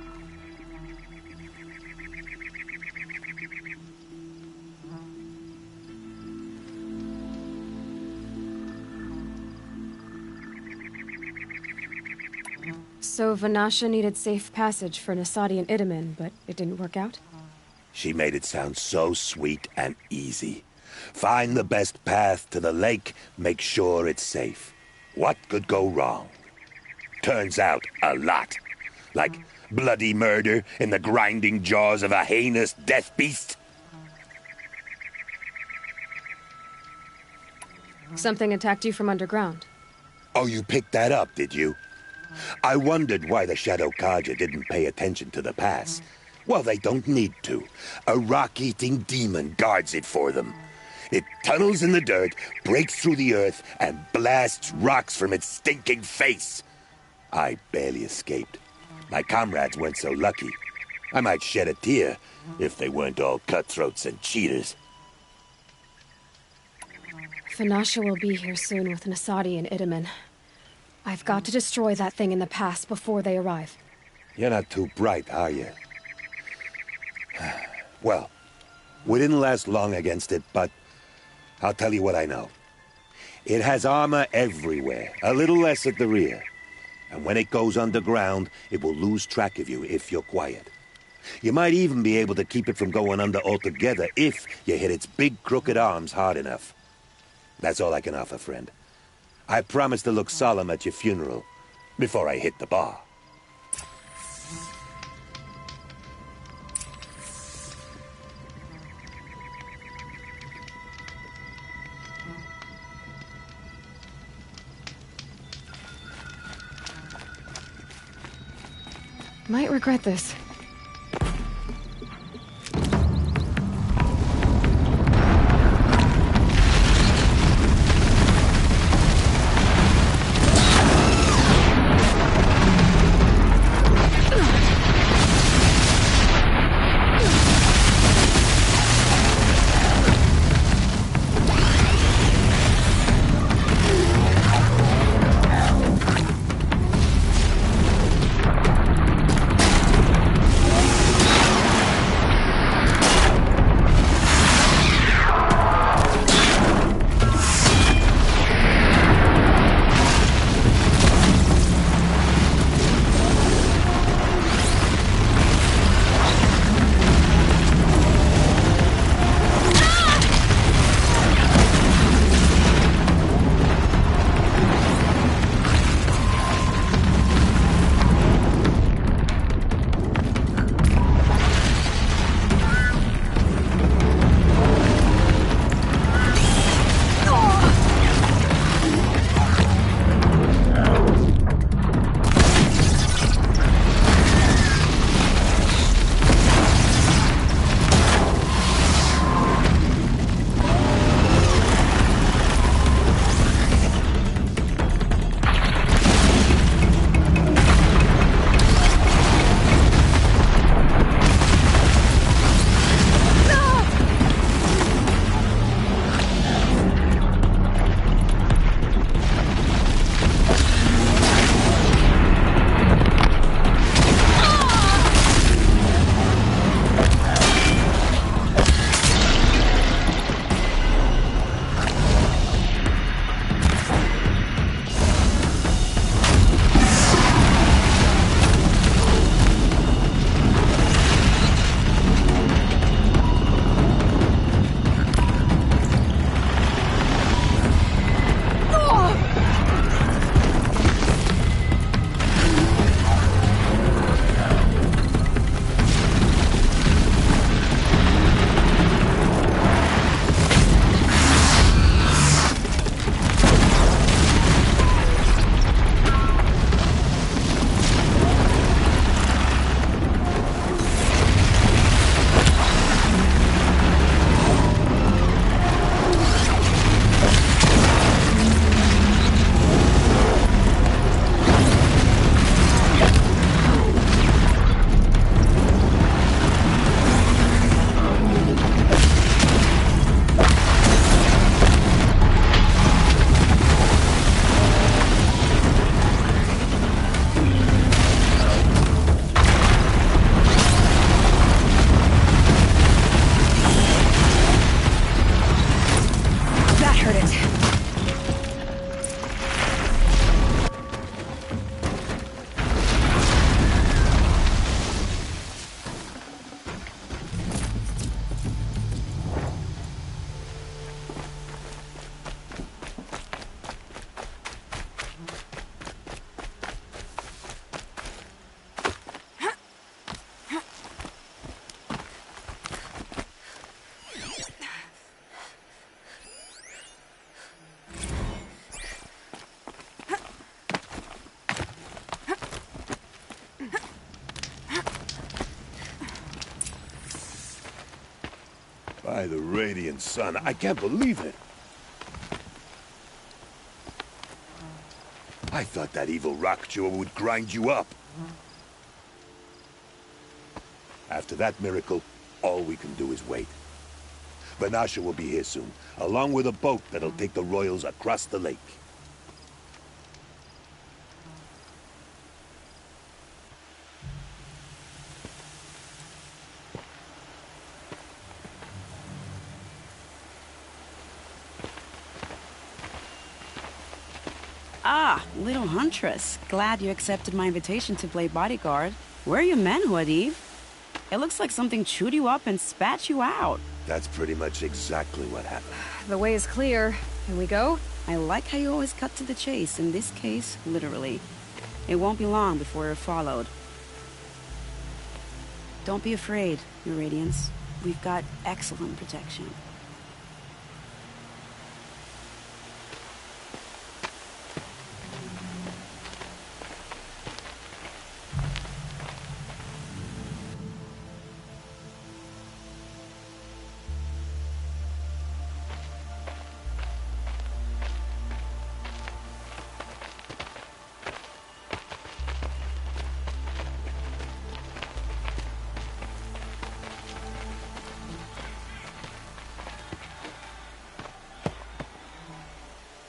So Vanasha needed safe passage for Nasadi and Itamen, but it didn't work out? She made it sound so sweet and easy. Find the best path to the lake, make sure it's safe. What could go wrong? Turns out, a lot. Like bloody murder in the grinding jaws of a heinous death beast. Something attacked you from underground. Oh, you picked that up, did you? I wondered why the Shadow Carja didn't pay attention to the pass. Well, they don't need to. A rock-eating demon guards it for them. It tunnels in the dirt, breaks through the earth, and blasts rocks from its stinking face. I barely escaped. My comrades weren't so lucky. I might shed a tear if they weren't all cutthroats and cheaters. Vanasha will be here soon with Nasadi and Itamen. I've got to destroy that thing in the pass before they arrive. You're not too bright, are you? Well, we didn't last long against it, but I'll tell you what I know. It has armor everywhere, a little less at the rear. And when it goes underground, it will lose track of you if you're quiet. You might even be able to keep it from going under altogether if you hit its big crooked arms hard enough. That's all I can offer, friend. I promise to look solemn at your funeral before I hit the bar. Might regret this. By the radiant sun, I can't believe it. I thought that evil rock chewer would grind you up. After that miracle, all we can do is wait. Vanasha will be here soon, along with a boat that'll take the royals across the lake. Ah, little huntress. Glad you accepted my invitation to play bodyguard. Where are your men, Huadiv? It looks like something chewed you up and spat you out. That's pretty much exactly what happened. The way is clear. Can we go? I like how you always cut to the chase. In this case, literally. It won't be long before you're followed. Don't be afraid, Your Radiance. We've got excellent protection.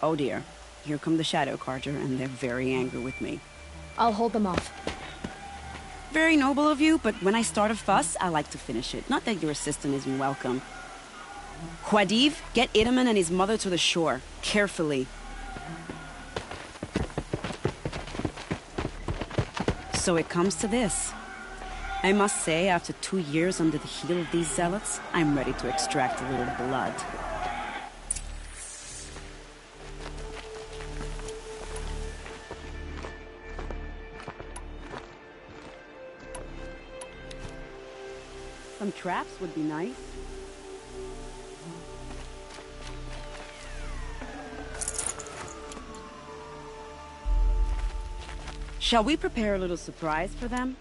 Oh dear. Here come the Shadow Carter, and they're very angry with me. I'll hold them off. Very noble of you, but when I start a fuss, I like to finish it. Not that your assistant isn't welcome. Huadiv, get Itamen and his mother to the shore. Carefully. So it comes to this. I must say, after 2 years under the heel of these zealots, I'm ready to extract a little blood. Some traps would be nice. Shall we prepare a little surprise for them?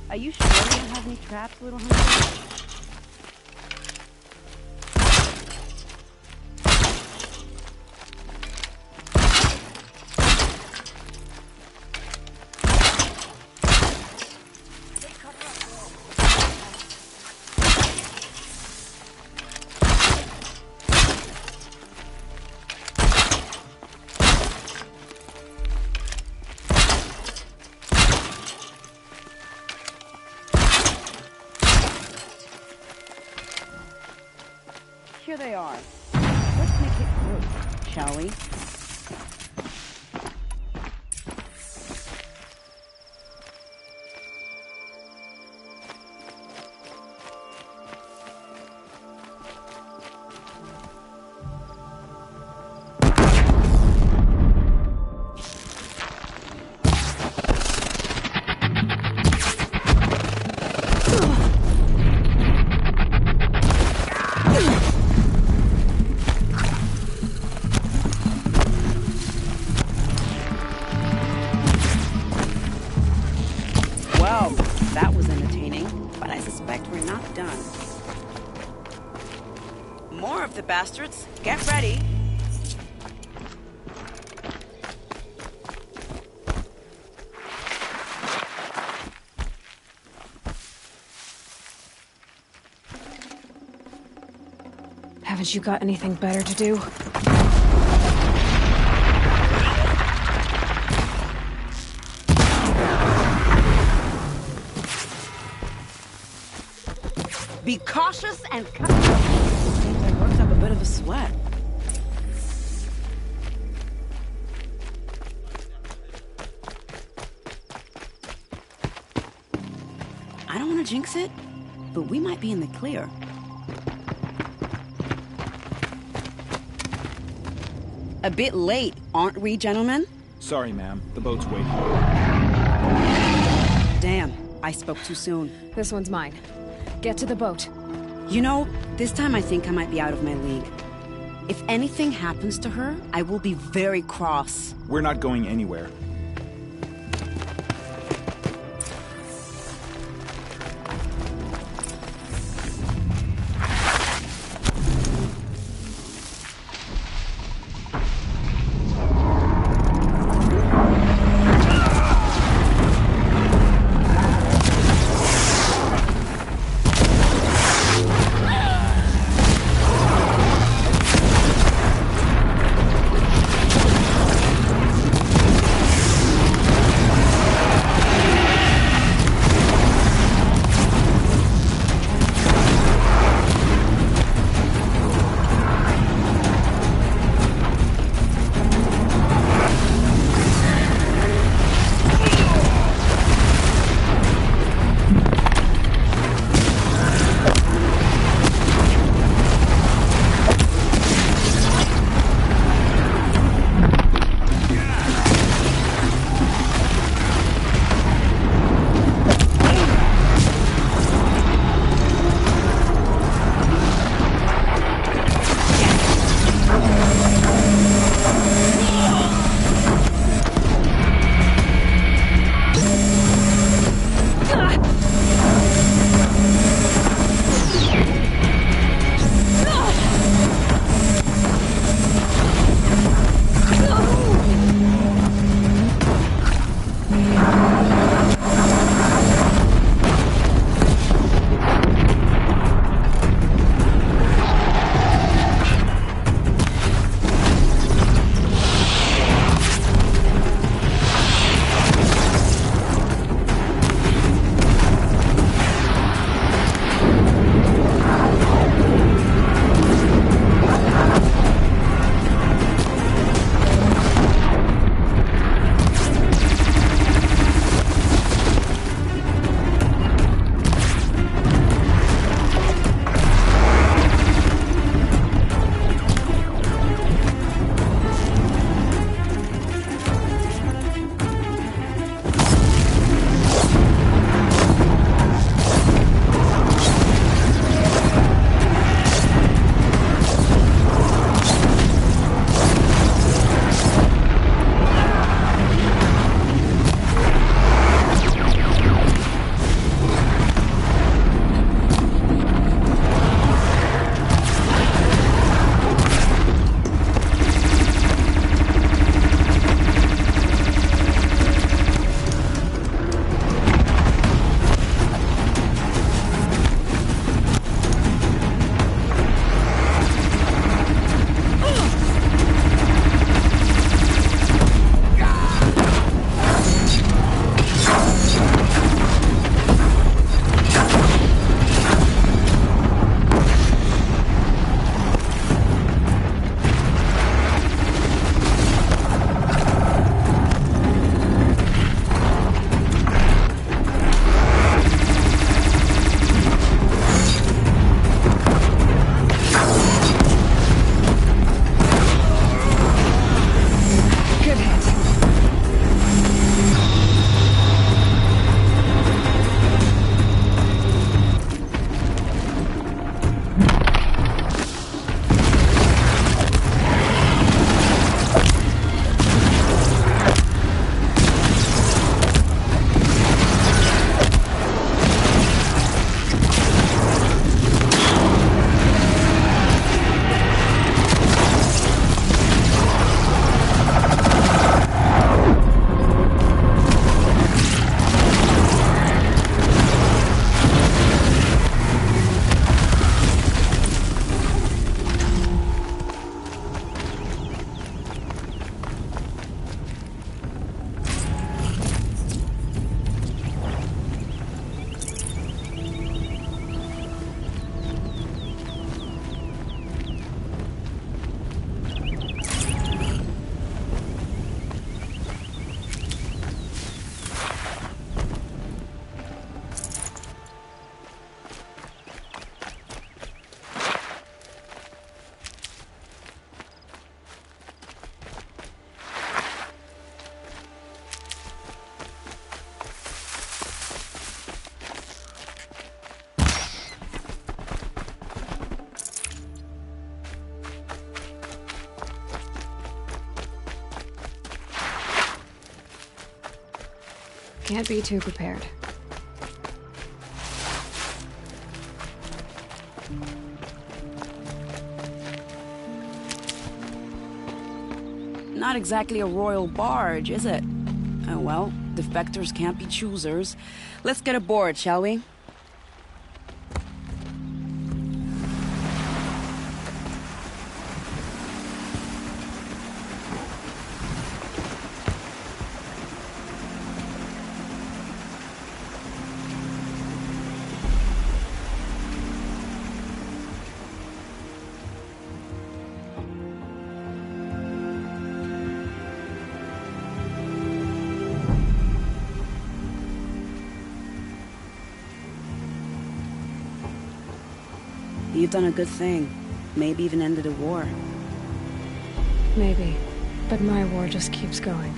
Are you sure you don't have any traps, little hunter? Here they are. Let's make it through, shall we? Well, that was entertaining, but I suspect we're not done. More of the bastards. Get ready. Haven't you got anything better to do? Be cautious and cut. Seems I worked up a bit of a sweat. I don't want to jinx it, but we might be in the clear. A bit late, aren't we, gentlemen? Sorry, ma'am. The boat's waiting. Damn, I spoke too soon. This one's mine. Get to the boat. You know, this time I think I might be out of my league. If anything happens to her, I will be very cross. We're not going anywhere. Can't be too prepared. Not exactly a royal barge, is it? Oh well, defectors can't be choosers. Let's get aboard, shall we? You've done a good thing. Maybe even ended a war. Maybe. But my war just keeps going.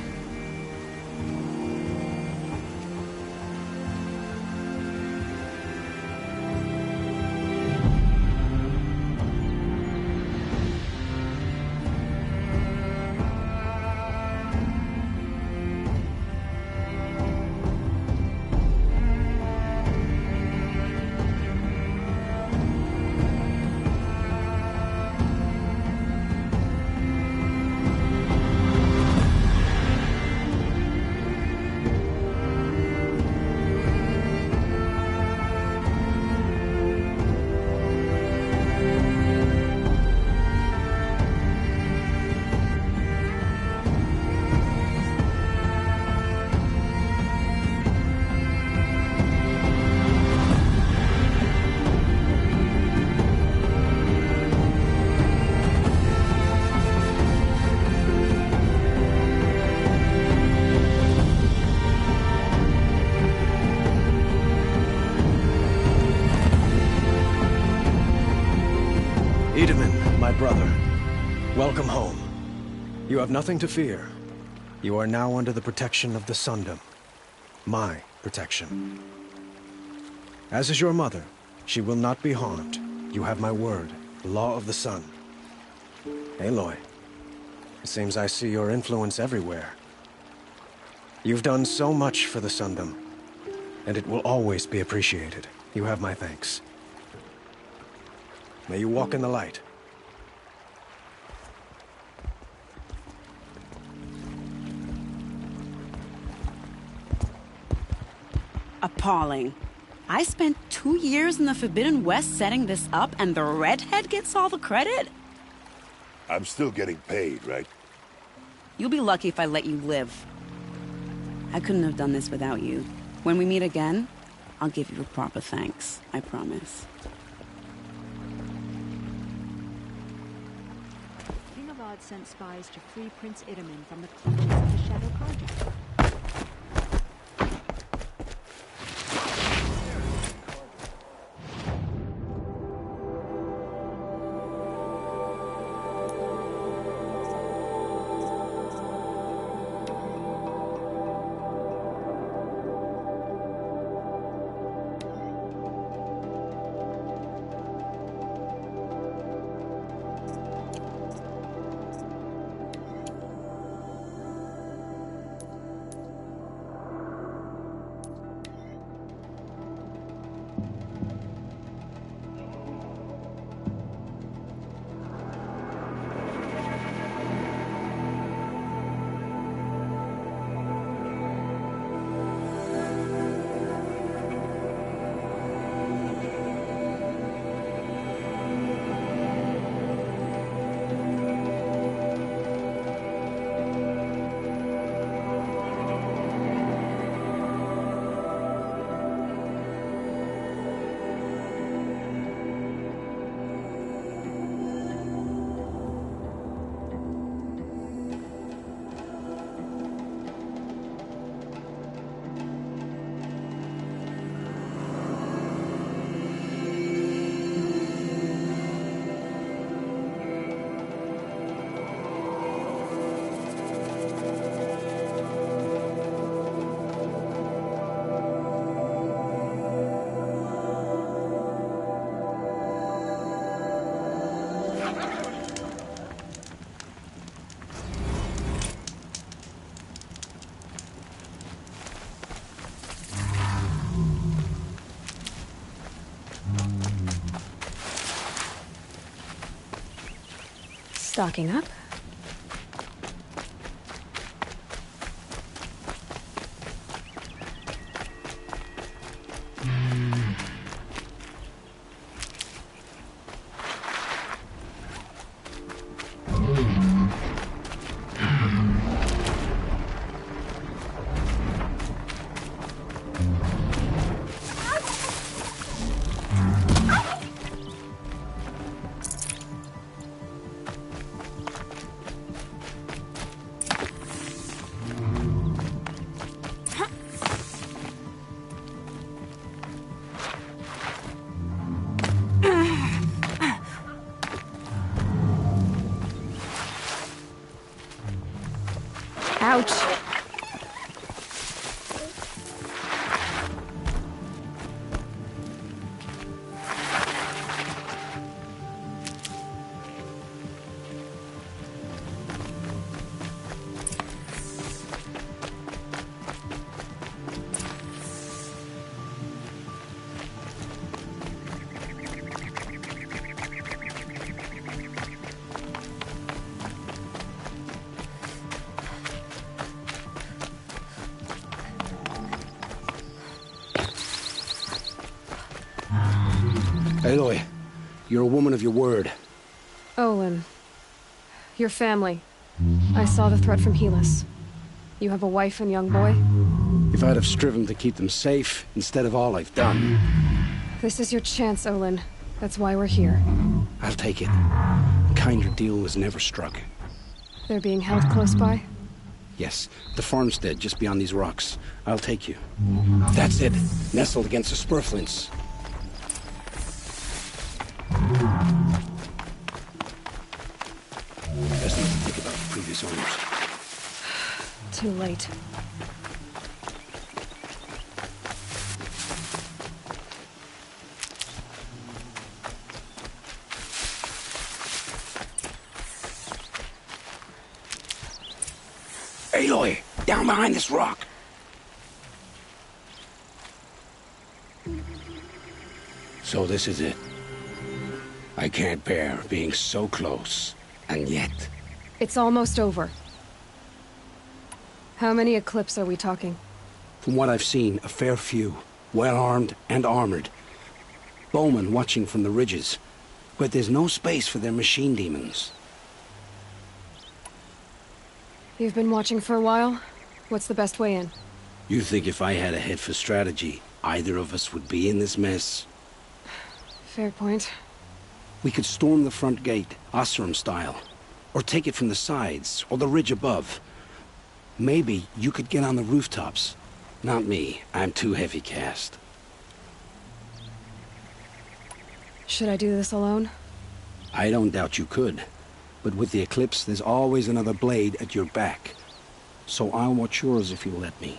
Itamen, my brother, welcome home. You have nothing to fear. You are now under the protection of the Sundom. My protection. As is your mother, she will not be harmed. You have my word, the law of the sun. Aloy, it seems I see your influence everywhere. You've done so much for the Sundom, and it will always be appreciated. You have my thanks. May you walk in the light. Appalling. I spent 2 years in the Forbidden West setting this up, and the redhead gets all the credit? I'm still getting paid, right? You'll be lucky if I let you live. I couldn't have done this without you. When we meet again, I'll give you a proper thanks. I promise. King Avad sent spies to free Prince Itamen from the clutches of the Shadow Carja. Stocking up. Ouch. Aloy, you're a woman of your word. Olin. Your family. I saw the threat from Helis. You have a wife and young boy? If I'd have striven to keep them safe, instead of all I've done... This is your chance, Olin. That's why we're here. I'll take it. A kinder deal was never struck. They're being held close by? Yes, the farmstead just beyond these rocks. I'll take you. That's it. Nestled against the spurflints. Best not to think about the previous owners. Too late. Aloy, down behind this rock. So this is it. I can't bear being so close, and yet... It's almost over. How many Eclipse are we talking? From what I've seen, a fair few. Well-armed and armored. Bowmen watching from the ridges. But there's no space for their machine demons. You've been watching for a while? What's the best way in? You think if I had a head for strategy, either of us would be in this mess? Fair point. We could storm the front gate, Oseram style. Or take it from the sides, or the ridge above. Maybe you could get on the rooftops. Not me. I'm too heavy cast. Should I do this alone? I don't doubt you could. But with the Eclipse, there's always another blade at your back. So I'll watch yours if you'll let me.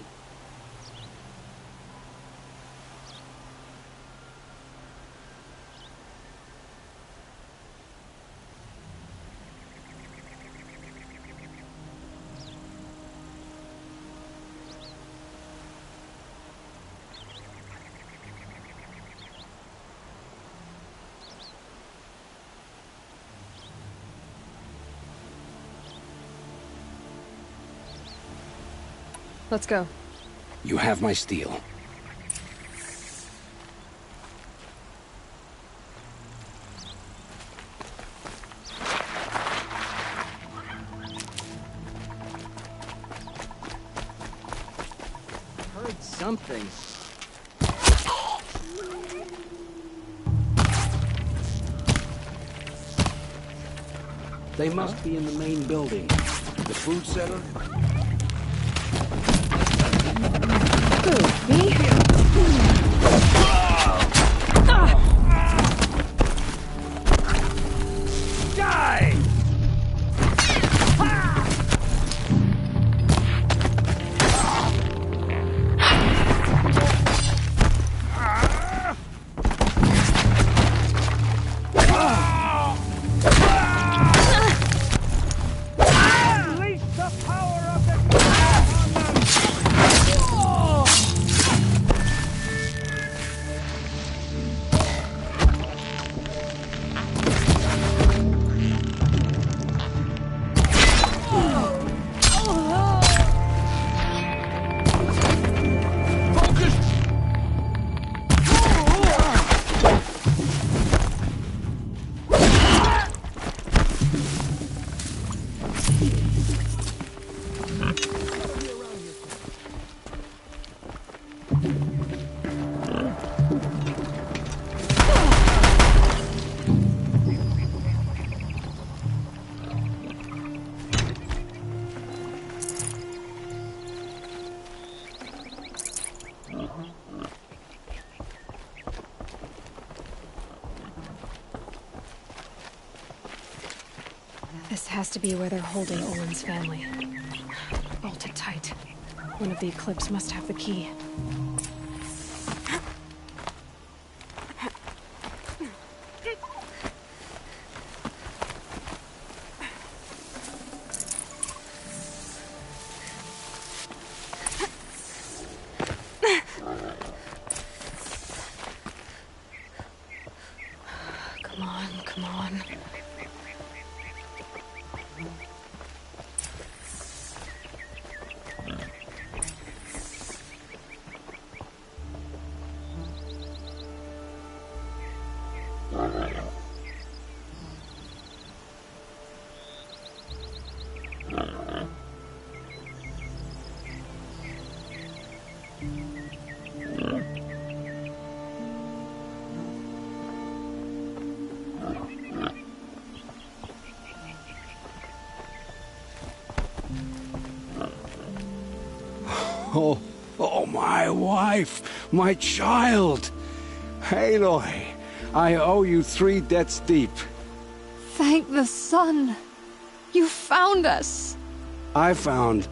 Let's go. You have my steel. Heard something. They must be in the main building. The food center? Who? Me? Die! Unleash the power of the This has to be where they're holding Olin's family. Bolted tight. One of the Eclipse must have the key. Come on, come on. Oh, my wife, my child. Aloy, I owe you 3 debts deep. Thank the sun. You found us. I found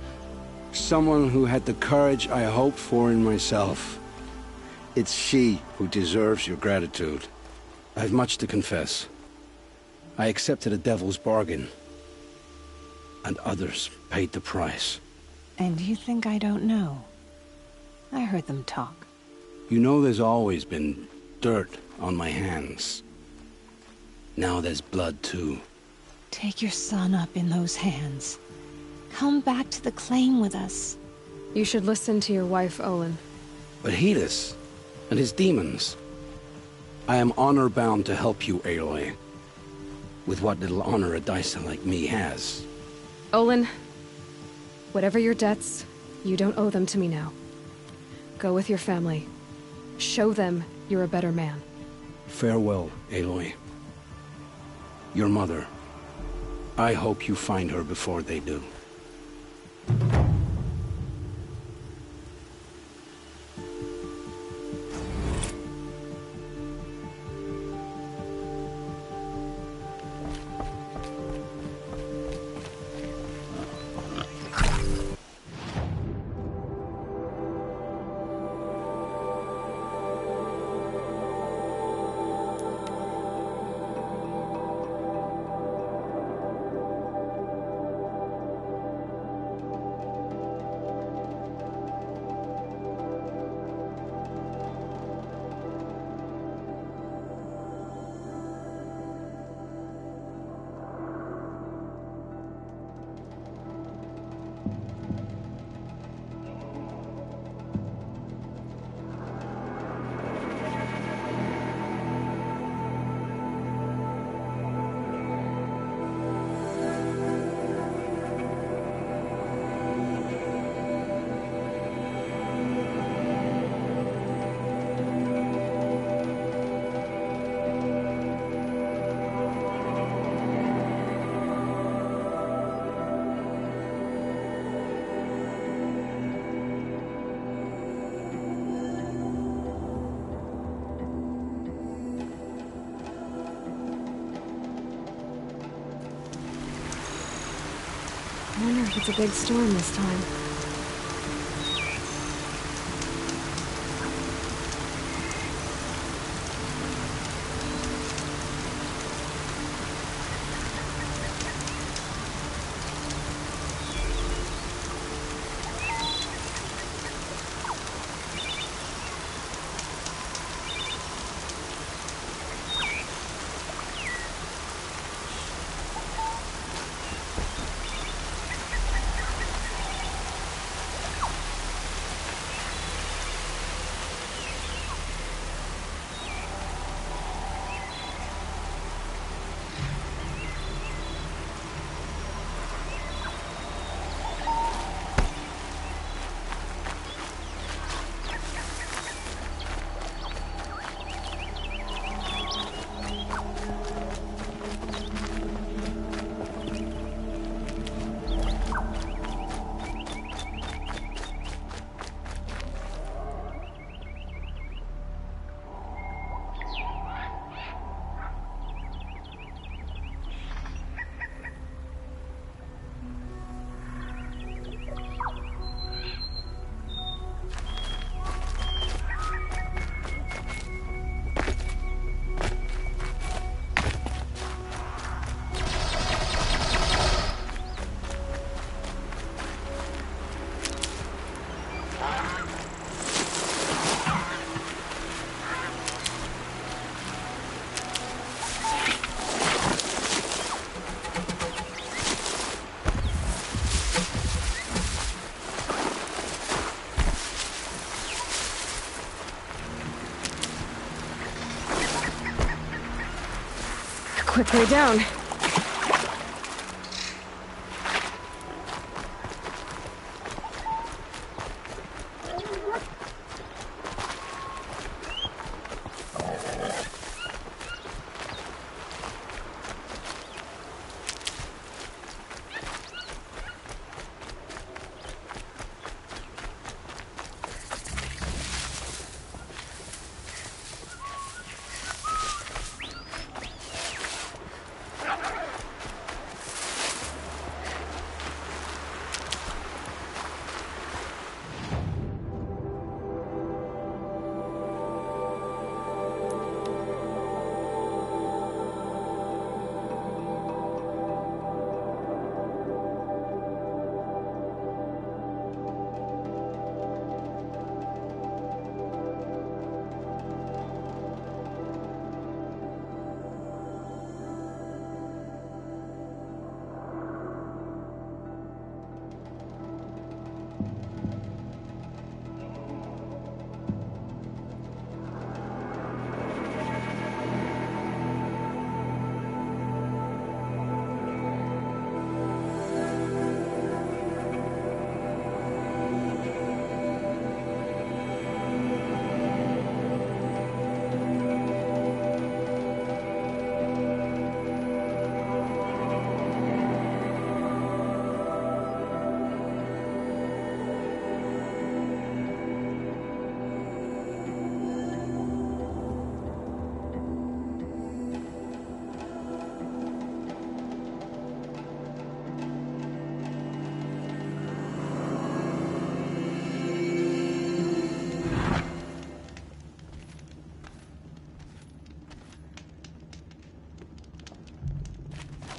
someone who had the courage I hoped for in myself. It's she who deserves your gratitude. I've much to confess. I accepted a devil's bargain, and others paid the price. And you think I don't know? I heard them talk. You know there's always been dirt on my hands. Now there's blood, too. Take your son up in those hands. Come back to the claim with us. You should listen to your wife, Olin. But Helis and his demons. I am honor-bound to help you, Aloy. With what little honor a Dyson like me has. Olin, whatever your debts, you don't owe them to me now. Go with your family. Show them you're a better man. Farewell, Aloy. Your mother. I hope you find her before they do. I wonder if it's a big storm this time. quick way down.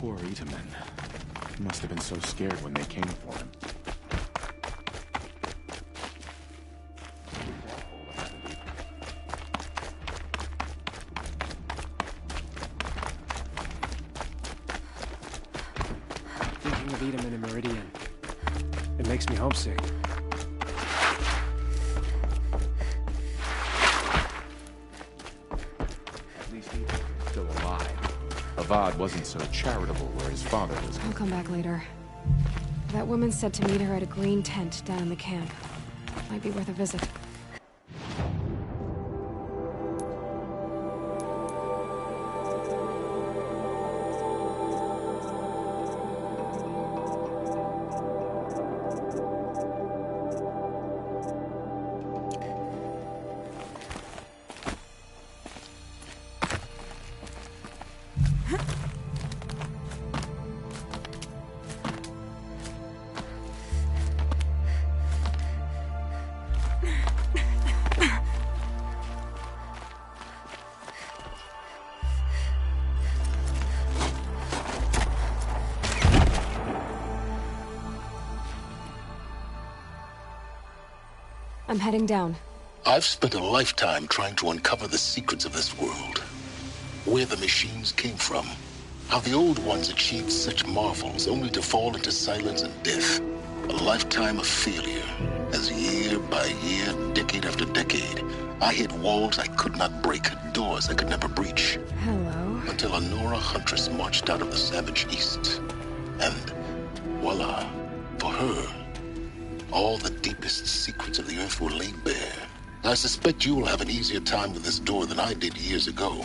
Poor Itamen. He must have been so scared when they came for him. Thinking of Itamen and Meridian. It makes me homesick. At least he's still alive. Avad wasn't so charitable where his father was. I'll come back later. That woman said to meet her at a green tent down in the camp. Might be worth a visit. I'm heading down. I've spent a lifetime trying to uncover the secrets of this world. Where the machines came from. How the old ones achieved such marvels only to fall into silence and death. A lifetime of failure. As year by year, decade after decade, I hit walls I could not break, doors I could never breach. Hello. Until a Nora huntress marched out of the savage east. And voila, for her, all the deepest secrets of the earth were laid bare. I suspect you will have an easier time with this door than I did years ago.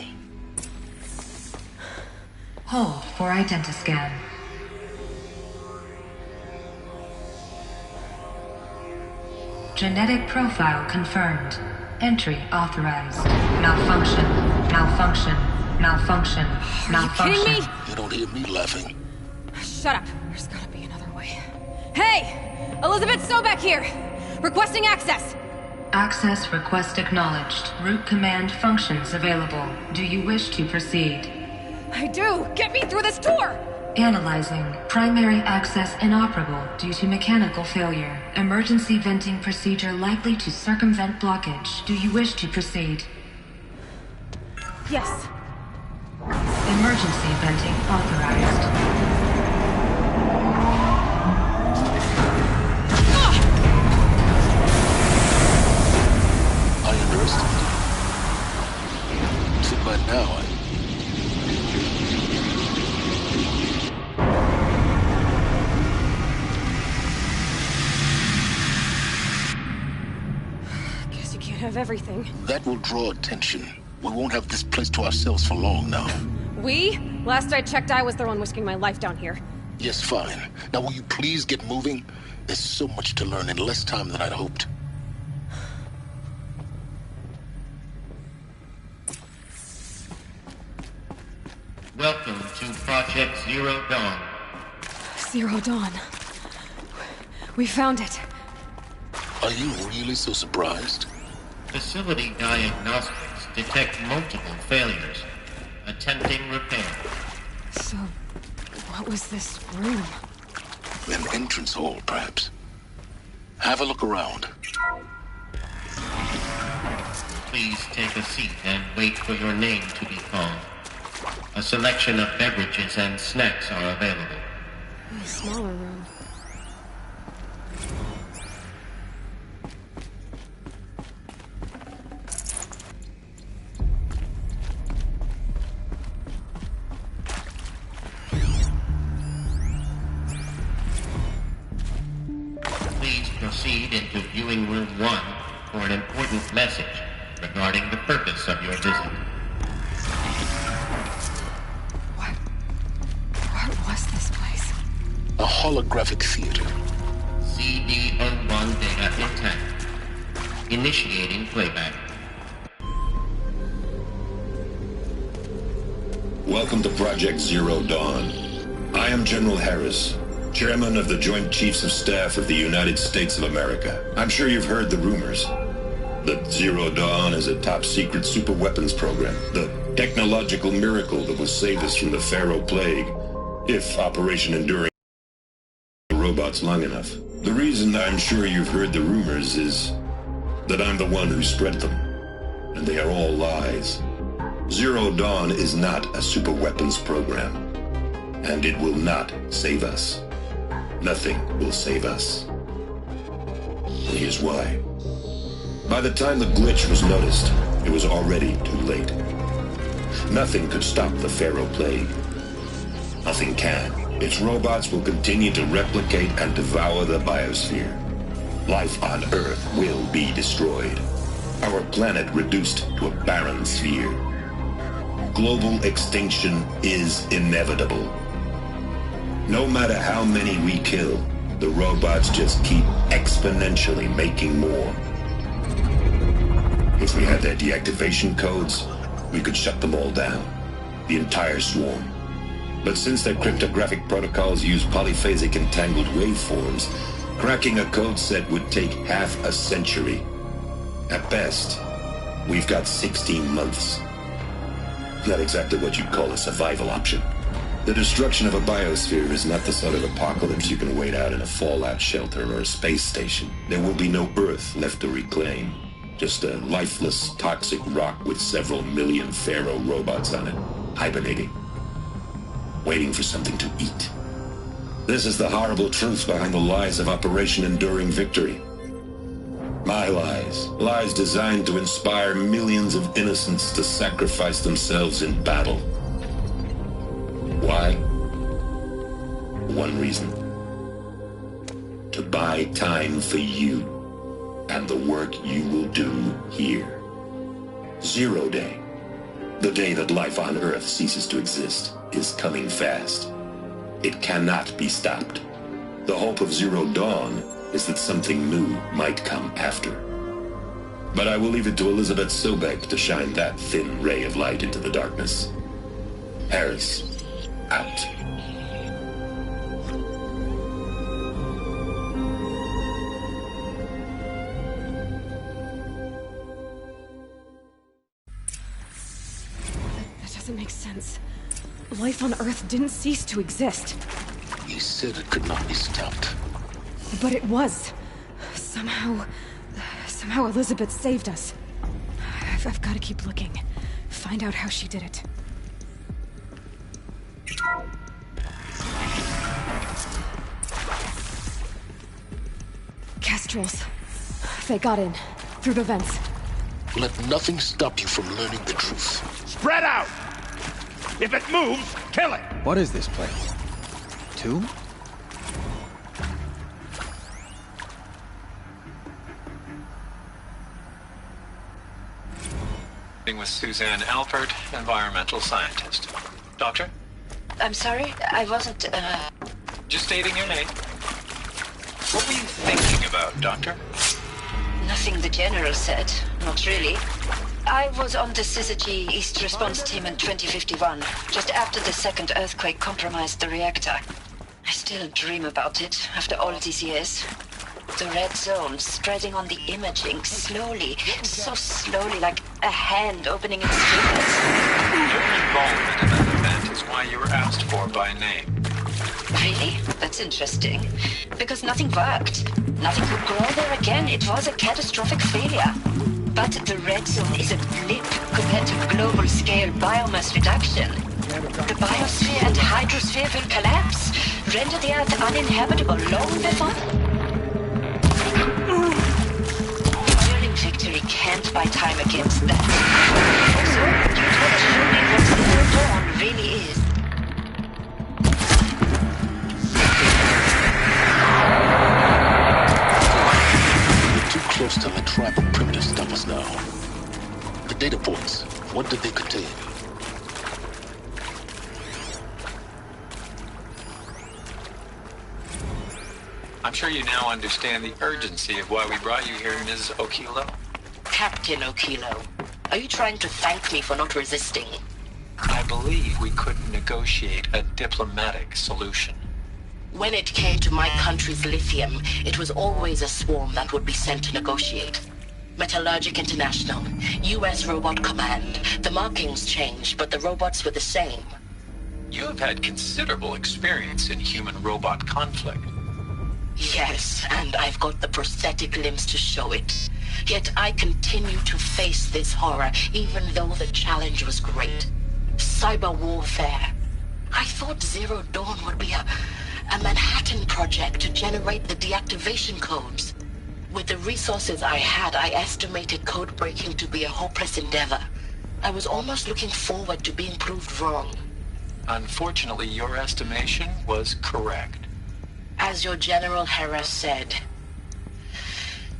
Hold for identiscan. Genetic profile confirmed. Entry authorized. Malfunction. Malfunction. Malfunction. Malfunction. Are you kidding me? You don't hear me laughing. Shut up. There's gotta be another way. Hey! Elizabeth Sobek here! Requesting access! Access request acknowledged. Root command functions available. Do you wish to proceed? I do! Get me through this door! Analyzing. Primary access inoperable due to mechanical failure. Emergency venting procedure likely to circumvent blockage. Do you wish to proceed? Yes. Emergency venting authorized. See, by now, of everything. That will draw attention. We won't have this place to ourselves for long now. We? Last I checked, I was the one risking my life down here. Yes, fine. Now will you please get moving? There's so much to learn in less time than I'd hoped. Welcome to Project Zero Dawn. Zero Dawn. We found it. Are you really so surprised? Facility diagnostics detect multiple failures. Attempting repair. So, what was this room? An entrance hall, perhaps. Have a look around. Please take a seat and wait for your name to be called. A selection of beverages and snacks are available. A smaller room. Please proceed into viewing room 1 for an important message regarding the purpose of your visit. What was this place? A holographic theater. CD01 data intact. Initiating playback. Welcome to Project Zero Dawn. I am General Harris, Chairman of the Joint Chiefs of Staff of the United States of America. I'm sure you've heard the rumors that Zero Dawn is a top-secret superweapons program, the technological miracle that will save us from the Pharaoh Plague, if Operation Enduring robots long enough. The reason I'm sure you've heard the rumors is that I'm the one who spread them, and they are all lies. Zero Dawn is not a superweapons program, and it will not save us. Nothing will save us. And here's why. By the time the glitch was noticed, it was already too late. Nothing could stop the Pharaoh Plague. Nothing can. Its robots will continue to replicate and devour the biosphere. Life on Earth will be destroyed. Our planet reduced to a barren sphere. Global extinction is inevitable. No matter how many we kill, the robots just keep exponentially making more. If we had their deactivation codes, we could shut them all down. The entire swarm. But since their cryptographic protocols use polyphasic entangled waveforms, cracking a code set would take half a century. At best, we've got 16 months. Not exactly what you'd call a survival option. The destruction of a biosphere is not the sort of apocalypse you can wait out in a fallout shelter or a space station. There will be no Earth left to reclaim. Just a lifeless, toxic rock with several million Pharaoh robots on it, hibernating, waiting for something to eat. This is the horrible truth behind the lies of Operation Enduring Victory. My lies. Lies designed to inspire millions of innocents to sacrifice themselves in battle. Why? One reason. To buy time for you and the work you will do here. Zero Day. The day that life on Earth ceases to exist is coming fast. It cannot be stopped. The hope of Zero Dawn is that something new might come after. But I will leave it to Elizabeth Sobek to shine that thin ray of light into the darkness. Harris, out. That doesn't make sense. Life on Earth didn't cease to exist. He said it could not be stopped. But it was. Somehow Elizabeth saved us. I've got to keep looking. Find out how she did it. Kestrels. They got in. Through the vents. Let nothing stop you from learning the truth. Spread out! If it moves, kill it! What is this place? Tomb? With Suzanne Alpert, environmental scientist. Doctor? I'm sorry, I wasn't, Just stating your name. What were you thinking about, Doctor? Nothing the General said. Not really. I was on the Syzygy East Response Team in 2051, just after the second earthquake compromised the reactor. I still dream about it, after all these years. The red zone spreading on the imaging, slowly, so slowly, like a hand opening its fingers. Your involvement in that event is why you were asked for by name. Really? That's interesting. Because nothing worked. Nothing could grow there again. It was a catastrophic failure. But the red zone is a blip compared to global-scale biomass reduction. The biosphere and hydrosphere will collapse, render the Earth uninhabitable long before... Violent victory can't buy time against that. Also, you told Julie what Zero Dawn really is. We're too close to the tribal primitive stop us now. The data points, what did they contain? I'm sure you now understand the urgency of why we brought you here, Ms. Okilo. Captain Okilo, are you trying to thank me for not resisting? I believe we couldn't negotiate a diplomatic solution. When it came to my country's lithium, it was always a swarm that would be sent to negotiate. Metallurgic International, U.S. Robot Command. The markings changed, but the robots were the same. You have had considerable experience in human-robot conflict. Yes, and I've got the prosthetic limbs to show it. Yet I continue to face this horror, even though the challenge was great. Cyber warfare. I thought Zero Dawn would be a Manhattan Project to generate the deactivation codes. With the resources I had, I estimated code breaking to be a hopeless endeavor. I was almost looking forward to being proved wrong. Unfortunately, your estimation was correct. As your General Hera said.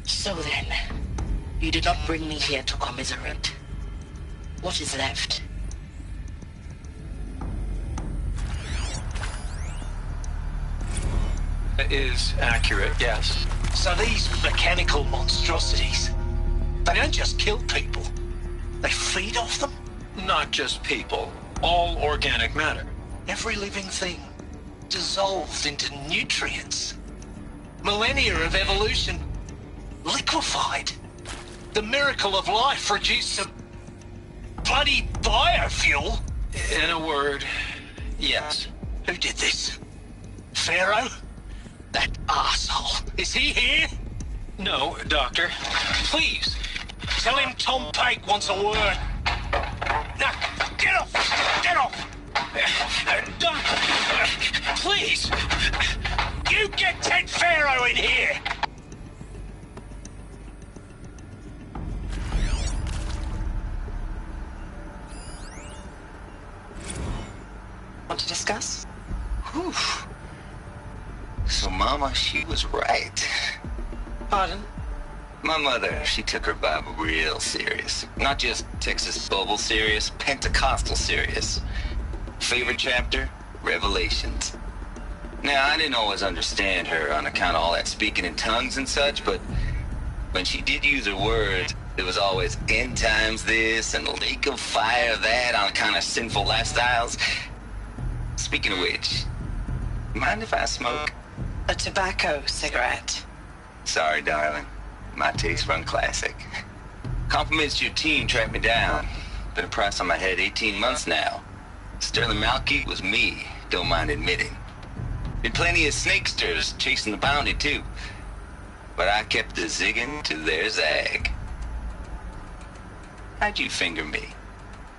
So then, you did not bring me here to commiserate. What is left? It is accurate, yes. So these mechanical monstrosities, they don't just kill people. They feed off them? Not just people. All organic matter. Every living thing dissolved into nutrients. Millennia of evolution liquefied. The miracle of life produced some bloody biofuel. In a word, yes. Who did this? Pharaoh? That arsehole. Is he here? No, Doctor. Please, tell him Tom Pake wants a word. Now, get off! Get off! Doctor, please! You get Ted Pharaoh in here! Want to discuss? Whew. So Mama, she was right. Pardon? My mother, she took her Bible real serious. Not just Texas Bible serious, Pentecostal serious. Favorite chapter? Revelations. Now, I didn't always understand her on account of all that speaking in tongues and such, but when she did use her words, it was always end times this and lake of fire that on account of sinful lifestyles. Speaking of which, mind if I smoke? A tobacco cigarette. Sorry, darling. My taste run classic. Compliments to your team tracked me down. Been a price on my head 18 months now. Sterling Malkeet was me, don't mind admitting. Been plenty of snakesters chasing the bounty too. But I kept the zigging to their zag. How'd you finger me?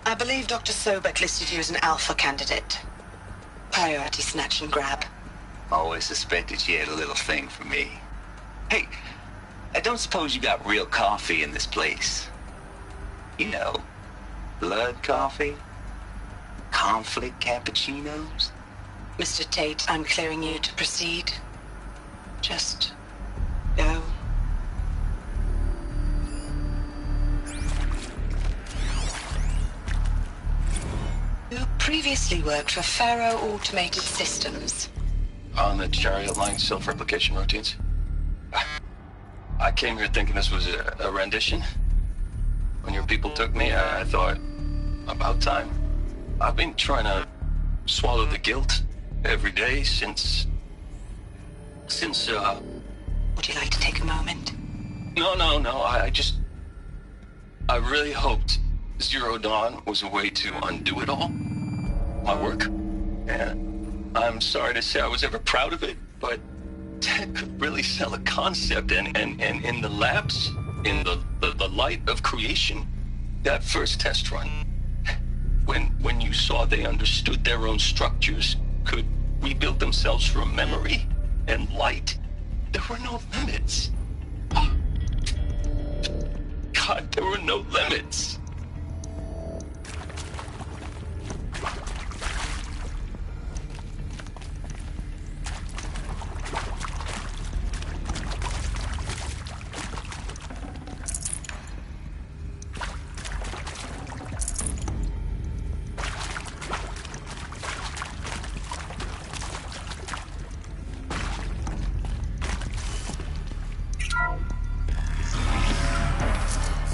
I believe Dr. Sobek listed you as an alpha candidate. Priority snatch and grab. Always suspected she had a little thing for me. Hey, I don't suppose you got real coffee in this place. You know, blood coffee? Conflict cappuccinos? Mr. Tate, I'm clearing you to proceed. Just go. previously worked for Pharaoh Automated Systems. On the Chariot Line self-replication routines? I came here thinking this was a rendition. When your people took me, I thought, about time. I've been trying to swallow the guilt every day since... Would you like to take a moment? No, I really hoped Zero Dawn was a way to undo it all. My work. And I'm sorry to say I was ever proud of it, but Ted could really sell a concept, and in the labs, in the light of creation, that first test run, when you saw they understood their own structures, could rebuild themselves from memory and light, there were no limits. God, there were no limits.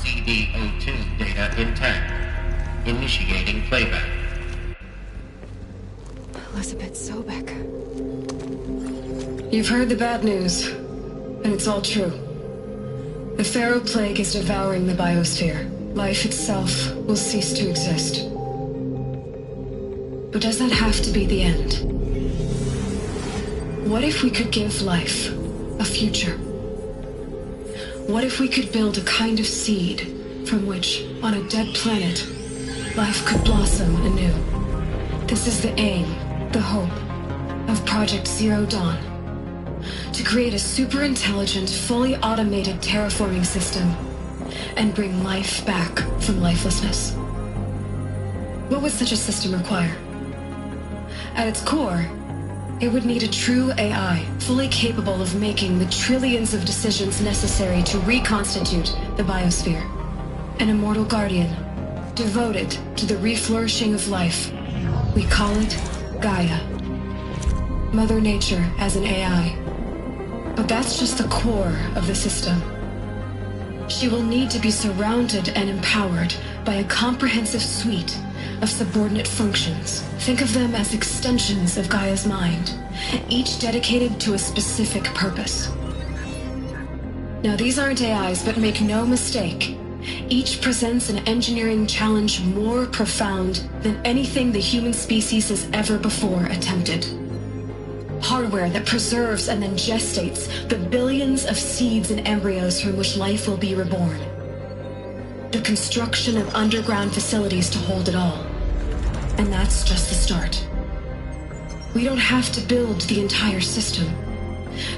CD02 data intact. Initiating playback. Elizabeth Sobek. You've heard the bad news, and it's all true. The Pharaoh Plague is devouring the biosphere. Life itself will cease to exist. But does that have to be the end? What if we could give life a future? What if we could build a kind of seed from which, on a dead planet, life could blossom anew? This is the aim, the hope, of Project Zero Dawn. To create a super-intelligent, fully automated terraforming system and bring life back from lifelessness. What would such a system require? At its core, it would need a true AI, fully capable of making the trillions of decisions necessary to reconstitute the biosphere. An immortal guardian, devoted to the reflourishing of life. We call it Gaia. Mother Nature as an AI. But that's just the core of the system. She will need to be surrounded and empowered by a comprehensive suite of subordinate functions. Think of them as extensions of Gaia's mind, each dedicated to a specific purpose. Now, these aren't AIs, but make no mistake, each presents an engineering challenge more profound than anything the human species has ever before attempted. Hardware that preserves and then gestates the billions of seeds and embryos from which life will be reborn. The construction of underground facilities to hold it all. And that's just the start. We don't have to build the entire system.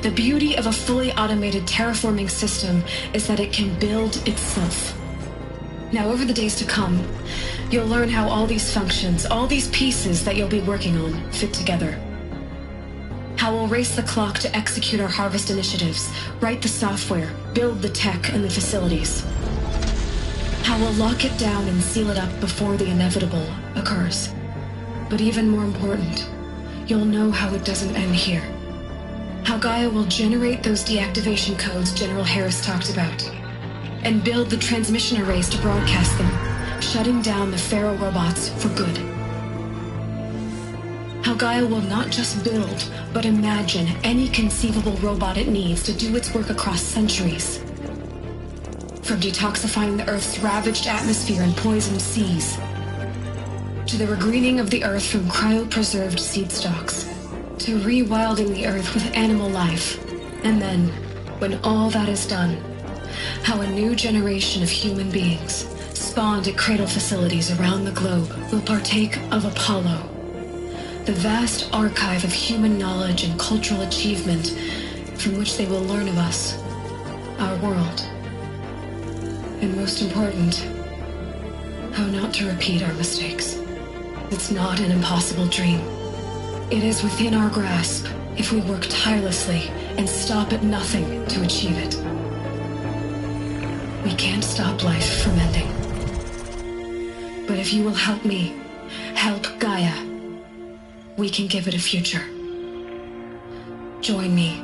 The beauty of a fully automated terraforming system is that it can build itself. Now, over the days to come, you'll learn how all these functions, all these pieces that you'll be working on, fit together. How we'll race the clock to execute our harvest initiatives, write the software, build the tech and the facilities. How we'll lock it down and seal it up before the inevitable occurs. But even more important, you'll know how it doesn't end here. How Gaia will generate those deactivation codes General Harris talked about, and build the transmission arrays to broadcast them, shutting down the Pharaoh robots for good. How Gaia will not just build, but imagine any conceivable robot it needs to do its work across centuries. From detoxifying the Earth's ravaged atmosphere and poisoned seas, to the regreening of the Earth from cryopreserved seed stalks, to rewilding the Earth with animal life. And then, when all that is done, how a new generation of human beings, spawned at cradle facilities around the globe, will partake of Apollo, the vast archive of human knowledge and cultural achievement from which they will learn of us, our world. And most important, how not to repeat our mistakes. It's not an impossible dream. It is within our grasp if we work tirelessly and stop at nothing to achieve it. We can't stop life from ending. But if you will help me, Help Gaia. We can give it a future. Join me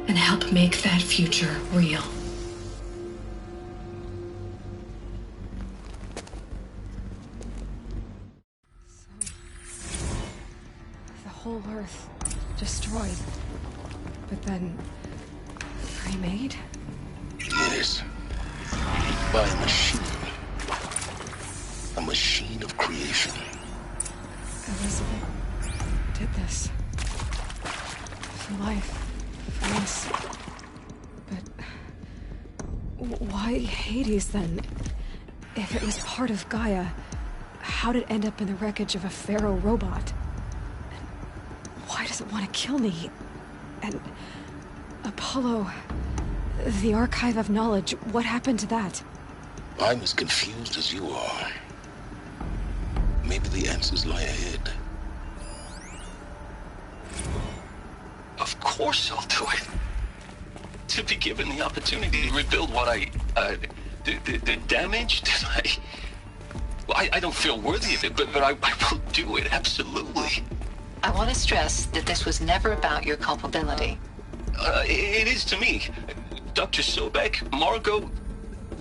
and help make that future real. The whole Earth destroyed, but then remade? Yes. By a machine. A machine of creation. Elizabeth did this. For life. For us. But why Hades then? If it was part of Gaia, how did it end up in the wreckage of a Pharaoh robot? And why does it want to kill me? And Apollo, the Archive of Knowledge, what happened to that? I'm as confused as you are. Maybe the answers lie ahead. Of course I'll do it. To be given the opportunity to rebuild what the damage that I don't feel worthy of it, but I will do it, absolutely. I want to stress that this was never about your culpability. It is to me. Dr. Sobek, Margot,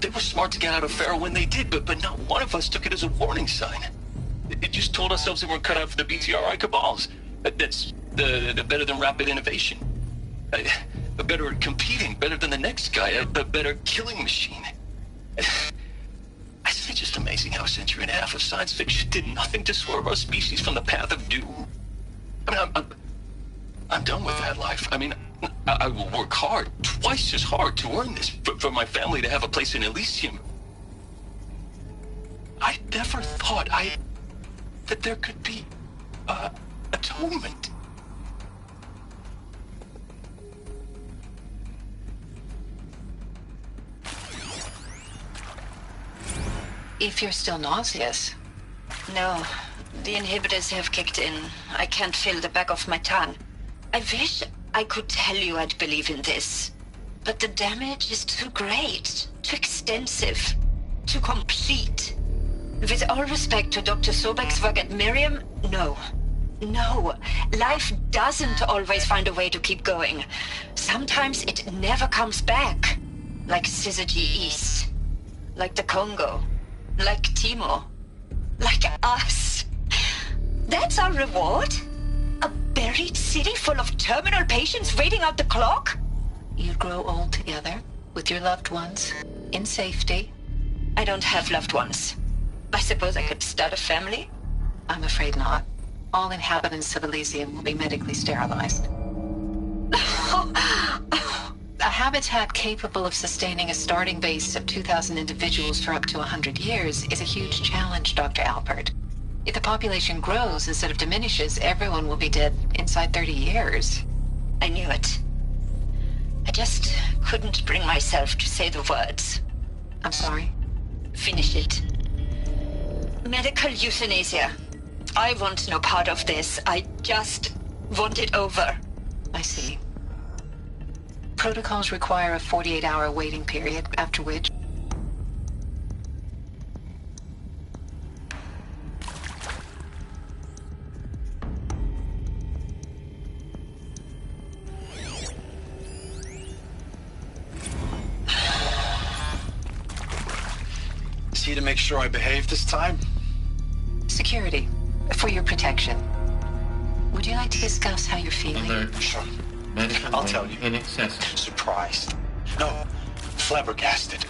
they were smart to get out of Pharaoh when they did, but not one of us took it as a warning sign. It just told ourselves that we're cut out for the BTRI cabals. That's the better than rapid innovation. Better at competing, better than the next guy, a better killing machine. It's just amazing how a century and a half of science fiction did nothing to swerve our species from the path of doom. I mean, I'm done with that life. I mean, I will work hard, twice as hard to earn this, for my family to have a place in Elysium. I never thought that there could be atonement. If you're still nauseous. No, the inhibitors have kicked in. I can't feel the back of my tongue. I wish I could tell you I'd believe in this. But the damage is too great, too extensive, too complete. With all respect to Dr. Sobek's work at Miriam, no. No, life doesn't always find a way to keep going. Sometimes it never comes back. Like Syzygy East. Like the Congo. Like Timo. Like us. That's our reward? A buried city full of terminal patients waiting out the clock? You'd grow old together, with your loved ones, in safety. I don't have loved ones. I suppose I could start a family? I'm afraid not. All inhabitants of Elysium will be medically sterilized. A habitat capable of sustaining a starting base of 2,000 individuals for up to 100 years is a huge challenge, Dr. Alpert. If the population grows instead of diminishes, everyone will be dead inside 30 years. I knew it. I just couldn't bring myself to say the words. I'm sorry. Finish it. Medical euthanasia. I want no part of this. I just want it over. I see. Protocols require a 48-hour waiting period, after which... Is he to make sure I behave this time? Security. For your protection. Would you like to discuss how you're feeling? Alert. Sure. Medical I'll tell you. Inaccessible. Surprised. No, flabbergasted.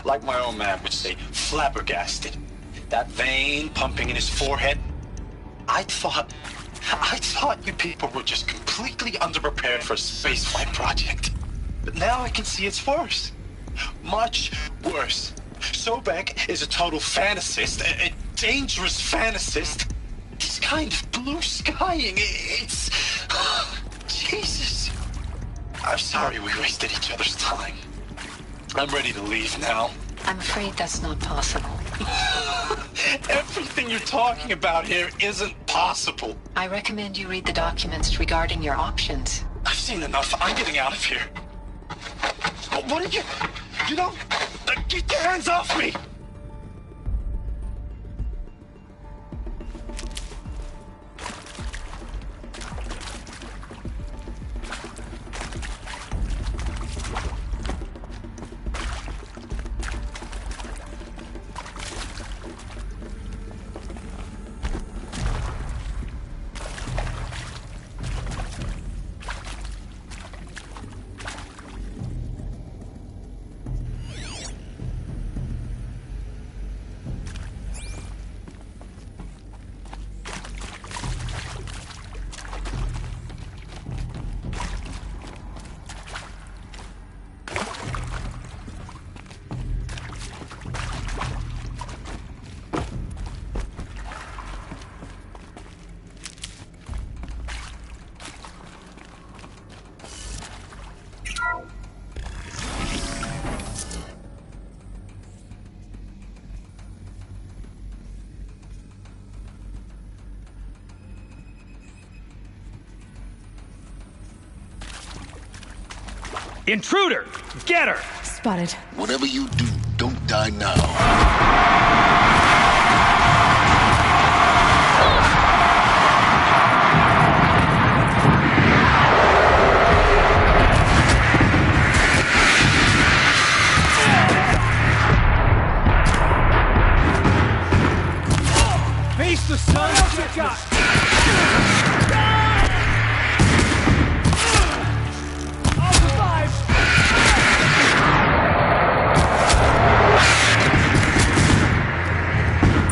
Like my own man would say, flabbergasted. That vein pumping in his forehead. I thought you people were just completely underprepared for a spaceflight project. But now I can see it's worse. Much worse. Sobek is a total fantasist, a dangerous fantasist. This kind of blue skying, it's... Jesus. I'm sorry we wasted each other's time. I'm ready to leave now. I'm afraid that's not possible. Everything you're talking about here isn't possible. I recommend you read the documents regarding your options. I've seen enough. I'm getting out of here. What did you... You know... Get your hands off me! Intruder! Get her! Spotted. Whatever you do, don't die now. Face the sun! What you got? I'll survive!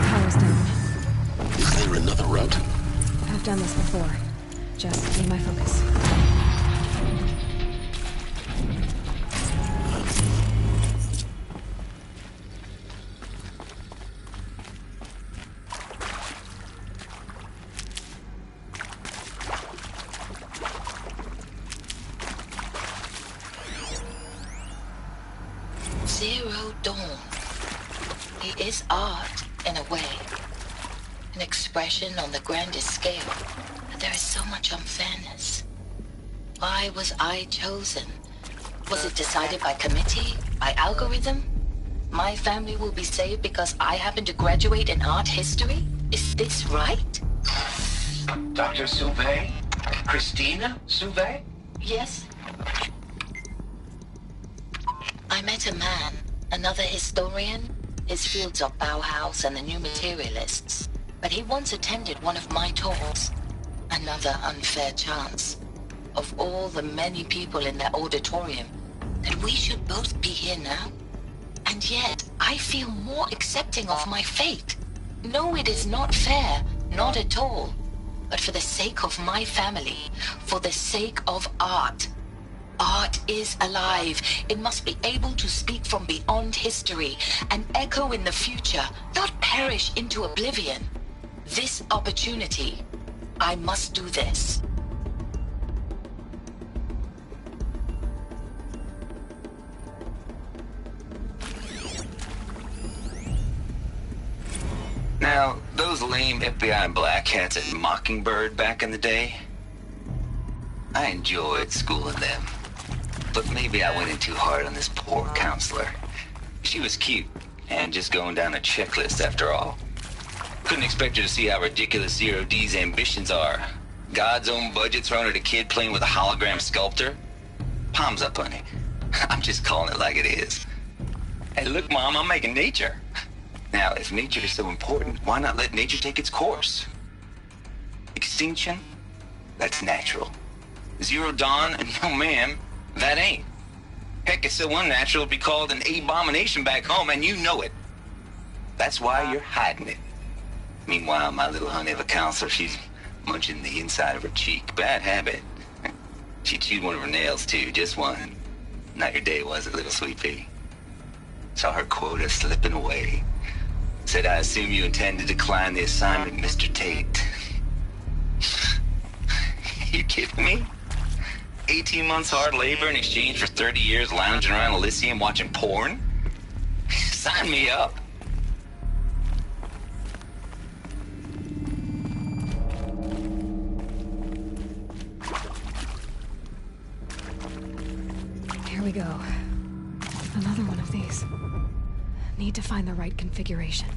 Power's down. Is there another route? I've done this before. Just be my focus. Zero Dawn. He is art, in a way. An expression on the grandest scale. But there is so much unfairness. Why was I chosen? Was it decided by committee? By algorithm? My family will be saved because I happen to graduate in art history? Is this right? Dr. Sauvé? Christina Sauvé? Yes. I met a man, another historian. His fields are Bauhaus and the New Materialists. But he once attended one of my talks. Another unfair chance. Of all the many people in that auditorium, that we should both be here now. And yet, I feel more accepting of my fate. No, it is not fair, not at all. But for the sake of my family, for the sake of art. Art is alive. It must be able to speak from beyond history and echo in the future, not perish into oblivion. This opportunity, I must do this. Now, those lame FBI black hats at Mockingbird back in the day, I enjoyed schooling them. But maybe I went in too hard on this poor counselor. She was cute, and just going down a checklist after all. Couldn't expect her to see how ridiculous Zero D's ambitions are. God's own budget thrown at a kid playing with a hologram sculptor? Palms up, honey. I'm just calling it like it is. Hey, look, Mom, I'm making nature. Now, if nature is so important, why not let nature take its course? Extinction? That's natural. Zero Dawn? No, ma'am, that ain't. Heck, it's so unnatural it'd be called an abomination back home, and you know it. That's why you're hiding it. Meanwhile, my little honey of a counselor, she's munching the inside of her cheek. Bad habit. She chewed one of her nails, too, just one. Not your day, was it, little sweet pea? Saw her quota slipping away. Said, I assume you intend to decline the assignment, Mr. Tate. You kidding me? 18 months hard labor in exchange for 30 years lounging around Elysium watching porn? Sign me up. Here we go. Another one of these. Need to find the right configuration.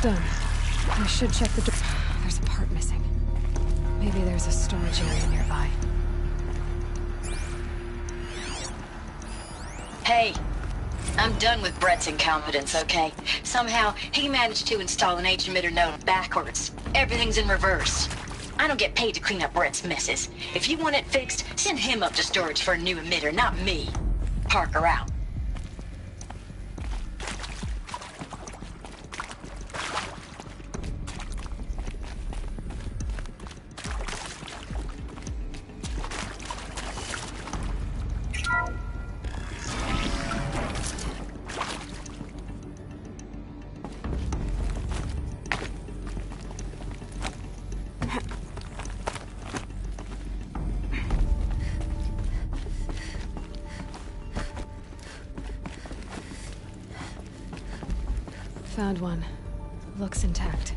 Done. I should check the door. There's a part missing. Maybe there's a storage area nearby. Hey, I'm done with Brett's incompetence, okay? Somehow, he managed to install an H-emitter node backwards. Everything's in reverse. I don't get paid to clean up Brett's messes. If you want it fixed, send him up to storage for a new emitter, not me. Parker out. Found one. Looks intact.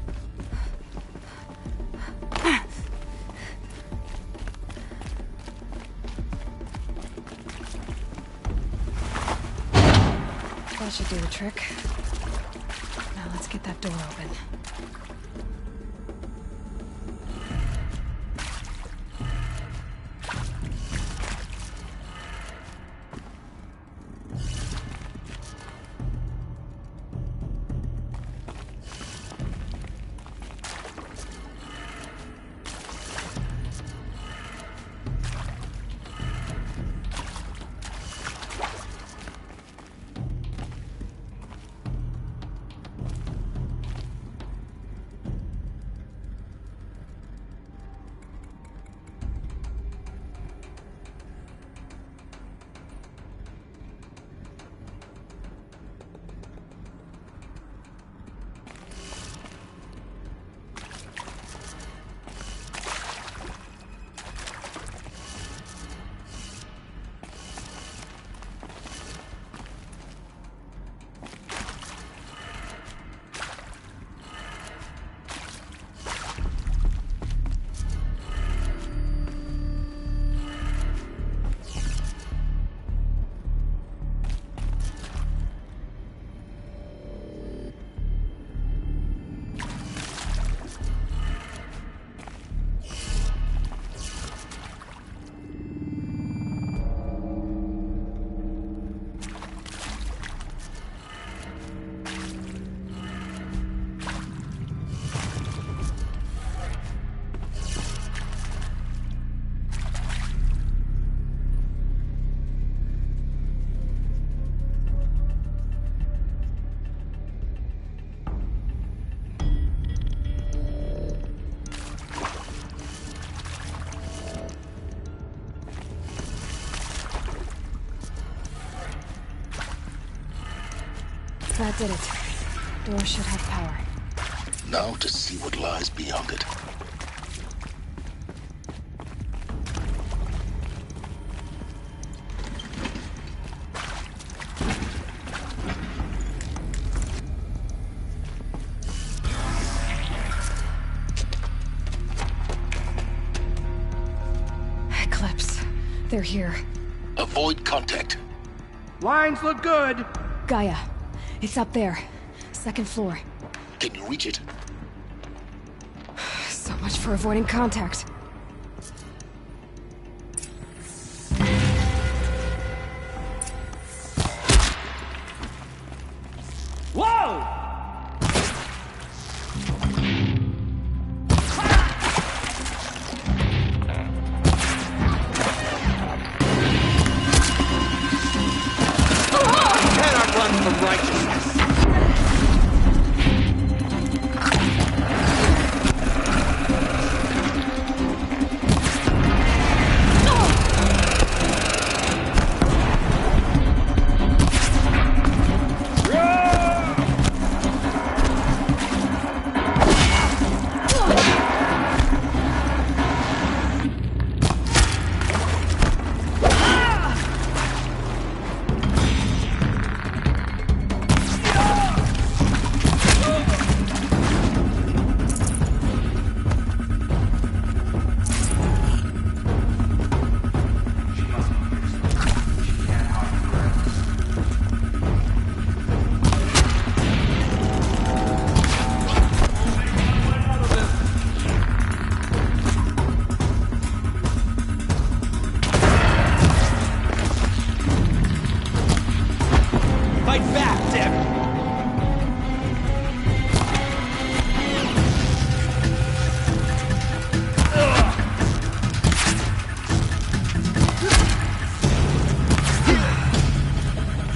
That should do the trick. Now let's get that door open. That did it. Door should have power. Now to see what lies beyond it. Eclipse. They're here. Avoid contact. Lines look good. Gaia. It's up there. Second floor. Can you reach it? So much for avoiding contact. Whoa! Cannot run from righteousness.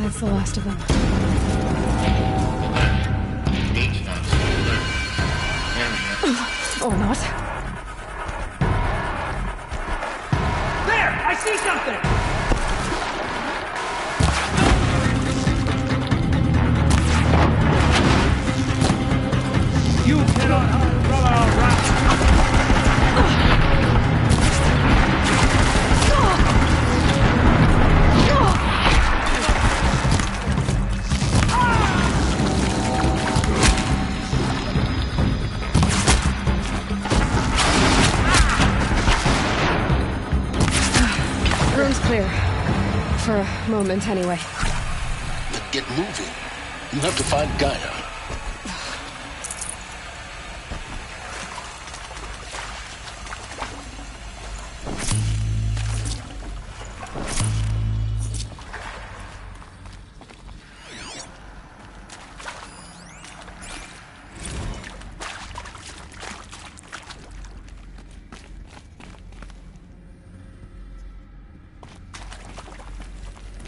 That's the last of them. Or not. There! I see something! You cannot hide from our wrath! clear. For a moment, anyway. Then get moving. You have to find Gaia.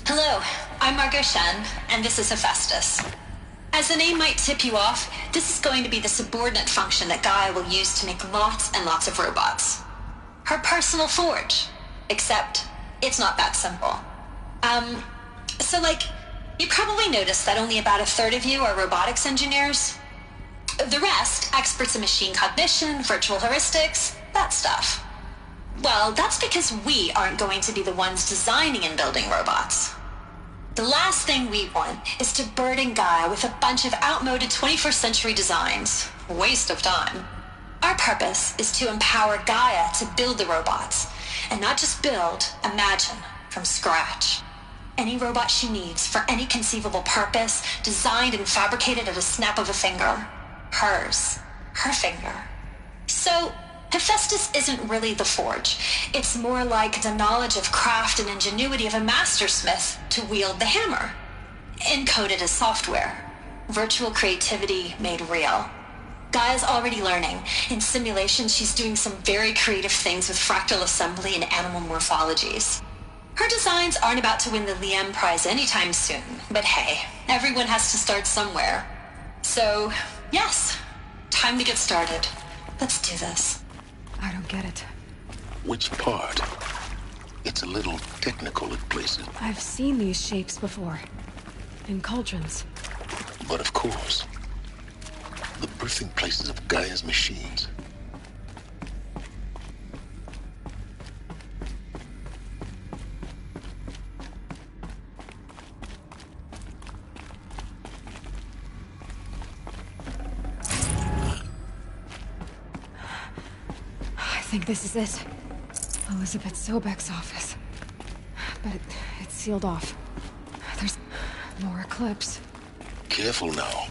Hello, I'm Margot Shen, and this is Hephaestus. As the name might tip you off, this is going to be the subordinate function that Gaia will use to make lots and lots of robots. Her personal forge. Except, it's not that simple. You probably noticed that only about a third of you are robotics engineers. The rest, experts in machine cognition, virtual heuristics, that stuff. Well, that's because we aren't going to be the ones designing and building robots. The last thing we want is to burden Gaia with a bunch of outmoded 21st century designs. Waste of time. Our purpose is to empower Gaia to build the robots, and not just build, imagine, from scratch. Any robot she needs for any conceivable purpose, designed and fabricated at a snap of a finger. Hers. Her finger. So, Hephaestus isn't really the forge. It's more like the knowledge of craft and ingenuity of a mastersmith to wield the hammer. Encoded as software. Virtual creativity made real. Gaia's already learning. In simulation, she's doing some very creative things with fractal assembly and animal morphologies. Her designs aren't about to win the Liam Prize anytime soon, but hey, everyone has to start somewhere. So, yes, time to get started. Let's do this. I don't get it. Which part? It's a little technical at places. I've seen these shapes before. In cauldrons. But of course, the birthing places of Gaia's machines. I think this is it. Elizabeth Sobek's office. But it's sealed off. There's more Eclipse. Careful now.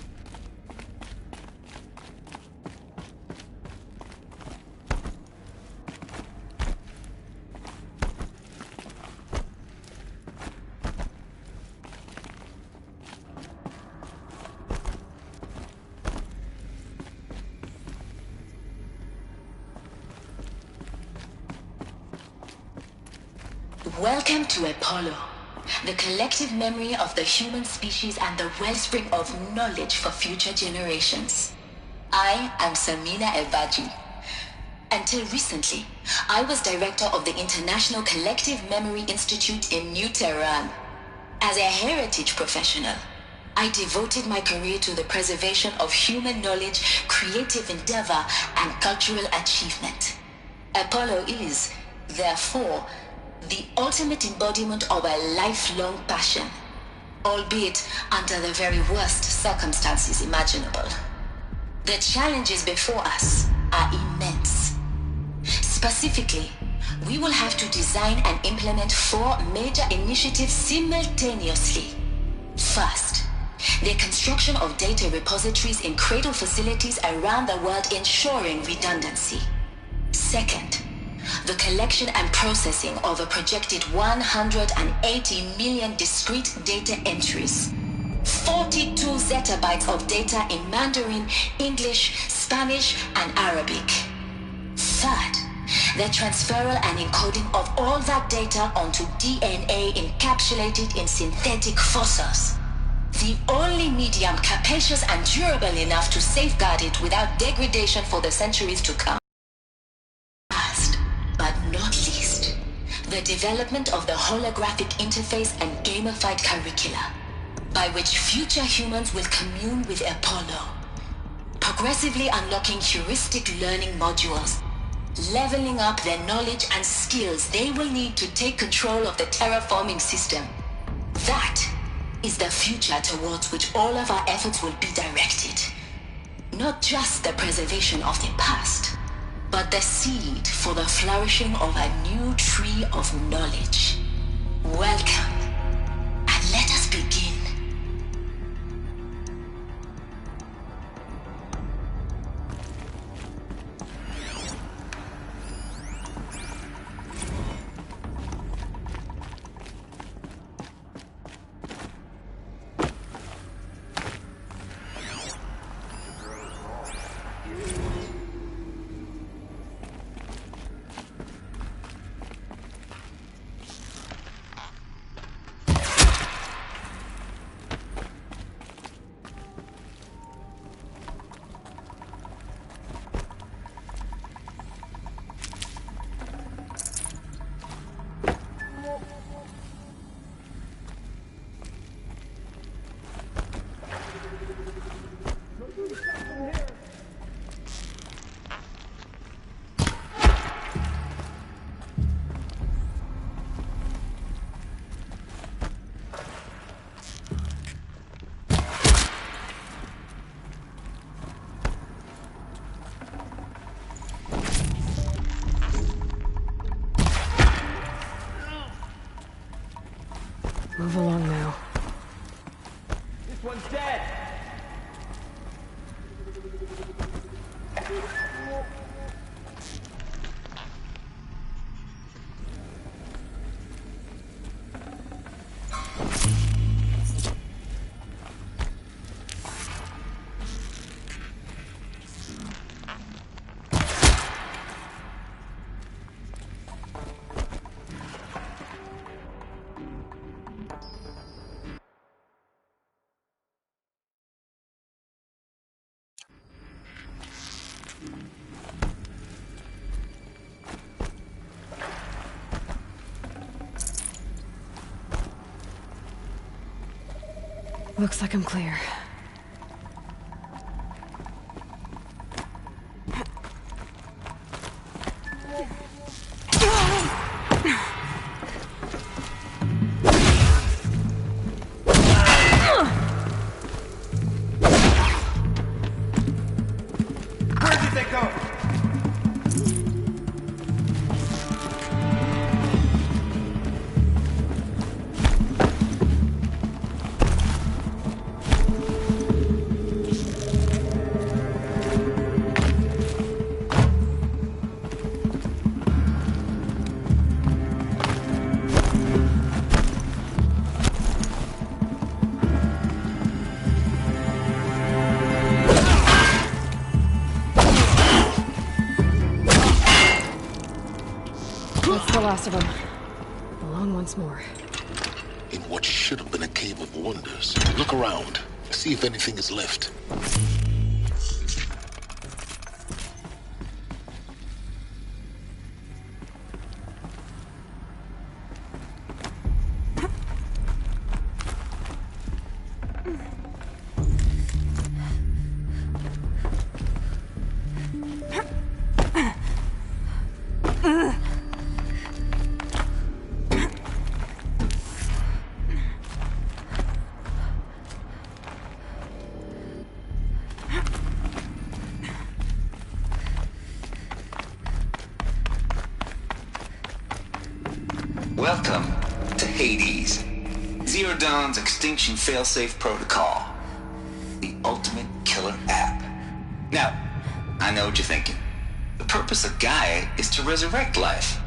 Welcome to Apollo, the collective memory of the human species and the wellspring of knowledge for future generations. I am Samina Ebaji. Until recently, I was director of the International Collective Memory Institute in New Tehran. As a heritage professional, I devoted my career to the preservation of human knowledge, creative endeavor, and cultural achievement. Apollo is, therefore, the ultimate embodiment of a lifelong passion, albeit under the very worst circumstances imaginable. The challenges before us are immense. Specifically, we will have to design and implement 4 major initiatives simultaneously. First, the construction of data repositories in cradle facilities around the world ensuring redundancy. Second, the collection and processing of a projected 180 million discrete data entries. 42 zettabytes of data in Mandarin, English, Spanish, and Arabic. Third, the transferal and encoding of all that data onto DNA encapsulated in synthetic fossils. The only medium capacious and durable enough to safeguard it without degradation for the centuries to come. Last, but not least, the development of the holographic interface and gamified curricula, by which future humans will commune with Apollo, progressively unlocking heuristic learning modules, leveling up their knowledge and skills they will need to take control of the terraforming system. That is the future towards which all of our efforts will be directed. Not just the preservation of the past, but the seed for the flourishing of a new tree of knowledge. Welcome. And let us begin. Move along now. This one's dead! Looks like I'm clear. Where did they go? That's the last of them. Along once more. In what should have been a cave of wonders. Look around. See if anything is left. Welcome to Hades, Zero Dawn's extinction failsafe protocol, the ultimate killer app. Now, I know what you're thinking. The purpose of Gaia is to resurrect life.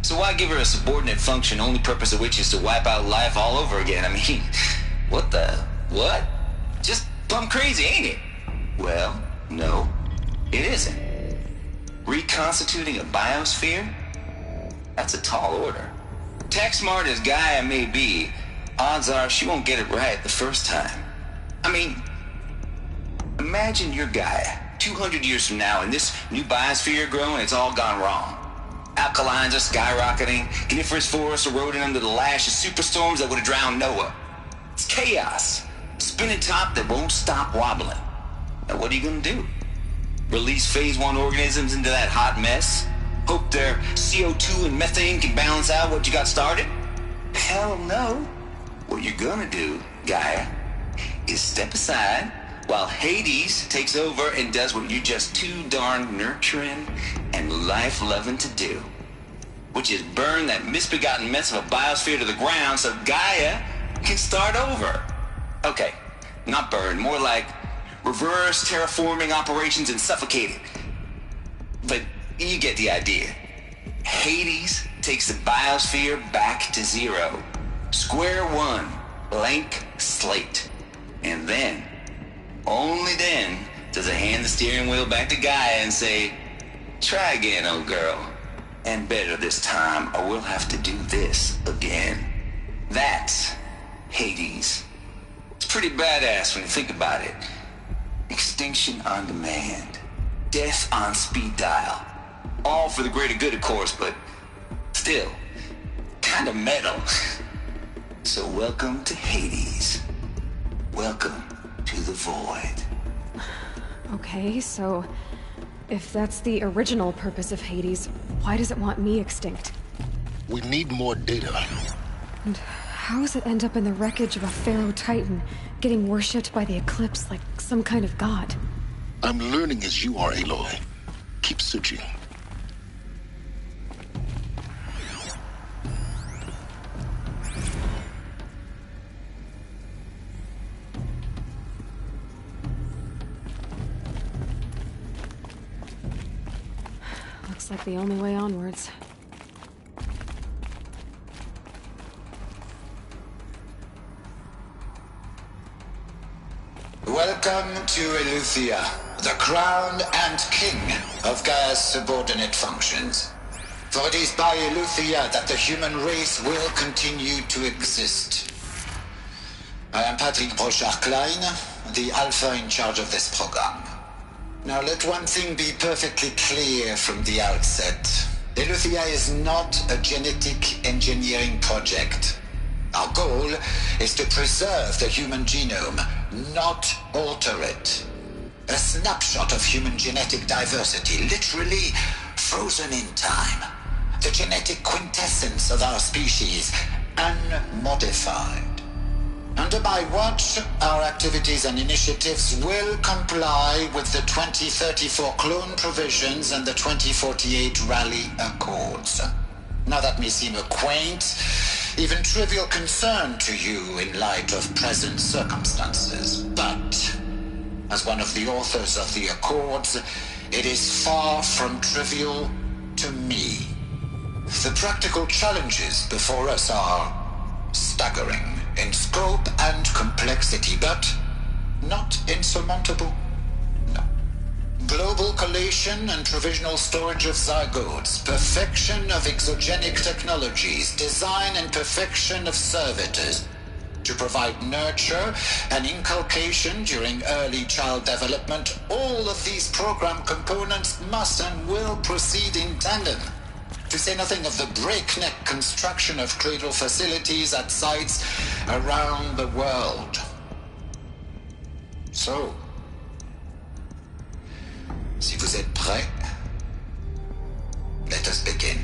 So why give her a subordinate function, only purpose of which is to wipe out life all over again? I mean, what? Just plumb crazy, ain't it? Well, no, it isn't. Reconstituting a biosphere? That's a tall order. Tech smart as Gaia may be, odds are she won't get it right the first time. I mean, imagine you're Gaia, 200 years from now, and this new biosphere growing, it's all gone wrong. Alkalines are skyrocketing, coniferous forests eroding under the lash of superstorms that would have drowned Noah. It's chaos, spinning top that won't stop wobbling. Now what are you gonna do? Release phase 1 organisms into that hot mess? Hope their CO2 and methane can balance out what you got started? Hell no. What you're gonna do, Gaia, is step aside while Hades takes over and does what you're just too darn nurturing and life-loving to do. which is burn that misbegotten mess of a biosphere to the ground so Gaia can start over. Okay, not burn, more like reverse terraforming operations and suffocate it. But you get the idea. Hades takes the biosphere back to zero. Square one, blank slate. And then, only then, does it hand the steering wheel back to Gaia and say, try again, old girl. And better this time, or we'll have to do this again. That's Hades. It's pretty badass when you think about it. Extinction on demand. Death on speed dial. All for the greater good, of course, but still, kind of metal. So welcome to Hades. Welcome to the void. Okay, so if that's the original purpose of Hades, why does it want me extinct? We need more data. And how does it end up in the wreckage of a Pharaoh Titan, getting worshipped by the Eclipse like some kind of god? I'm learning as you are, Aloy. Keep searching. Looks like the only way onwards. Welcome to Eleuthia, the crown and king of Gaia's subordinate functions. For it is by Eleuthia that the human race will continue to exist. I am Patrick Brochard-Klein, the Alpha in charge of this program. Now let one thing be perfectly clear from the outset. Eleuthia is not a genetic engineering project. Our goal is to preserve the human genome, not alter it. A snapshot of human genetic diversity, literally frozen in time. The genetic quintessence of our species, unmodified. Under my watch, our activities and initiatives will comply with the 2034 clone provisions and the 2048 Raleigh Accords. Now that may seem a quaint, even trivial concern to you in light of present circumstances, but as one of the authors of the Accords, it is far from trivial to me. The practical challenges before us are staggering in scope and complexity, but not insurmountable. No. Global collation and provisional storage of zygotes, perfection of exogenic technologies, design and perfection of servitors to provide nurture and inculcation during early child development. All of these program components must and will proceed in tandem. To say nothing of the breakneck construction of cradle facilities at sites around the world. So, si vous êtes prêts, let us begin.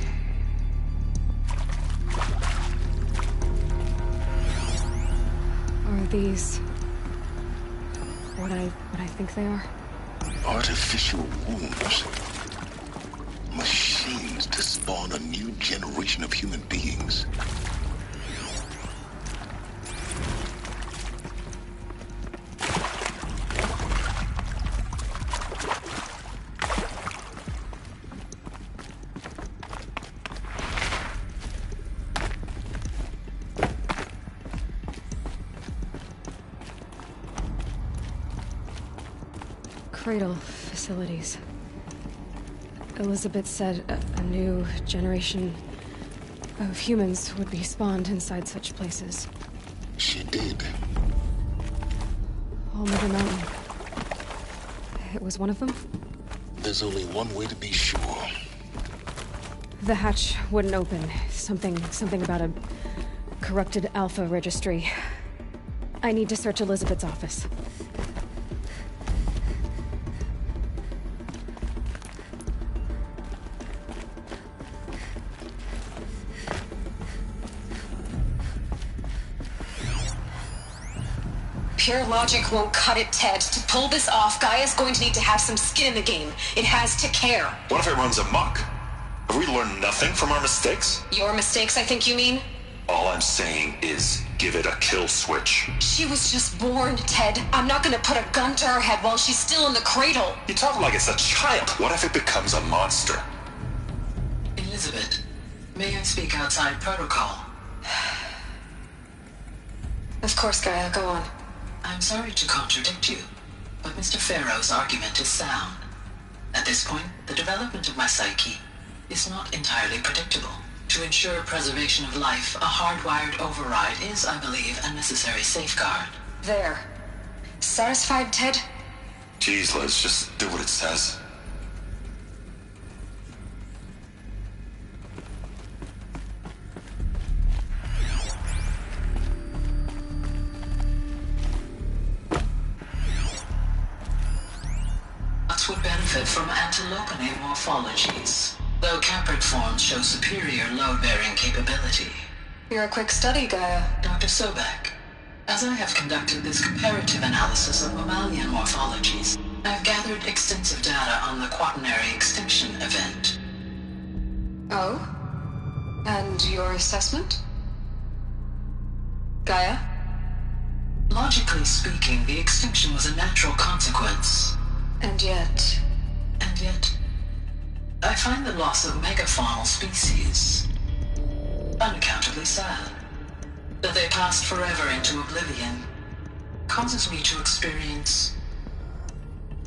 Are these what I think they are? Artificial wombs. Machines to spawn a new generation of human beings. Cradle facilities. Elizabeth said a new generation of humans would be spawned inside such places. She did. All Mother Mountain. It was one of them? There's only one way to be sure. The hatch wouldn't open. Something about a corrupted Alpha registry. I need to search Elizabeth's office. Pure logic won't cut it, Ted. To pull this off, Gaia's going to need to have some skin in the game. It has to care. What if it runs amok? Have we learn nothing from our mistakes? Your mistakes, I think you mean? All I'm saying is, give it a kill switch. She was just born, Ted. I'm not gonna put a gun to her head while she's still in the cradle. You talk like it's a child. What if it becomes a monster? Elizabeth, may I speak outside protocol? Of course, Gaia, go on. I'm sorry to contradict you, but Mr. Farrow's argument is sound. At this point, the development of my psyche is not entirely predictable. To ensure preservation of life, a hardwired override is, I believe, a necessary safeguard. There. Satisfied, Ted? Jeez, Liz, just do what it says. Nuts would benefit from antilopinate morphologies, though caprid forms show superior load-bearing capability. You're a quick study, Gaia. Dr. Sobek, as I have conducted this comparative analysis of mammalian morphologies, I have gathered extensive data on the quaternary extinction event. Oh? And your assessment? Gaia? Logically speaking, the extinction was a natural consequence. And yet, I find the loss of megafaunal species unaccountably sad. That they passed forever into oblivion causes me to experience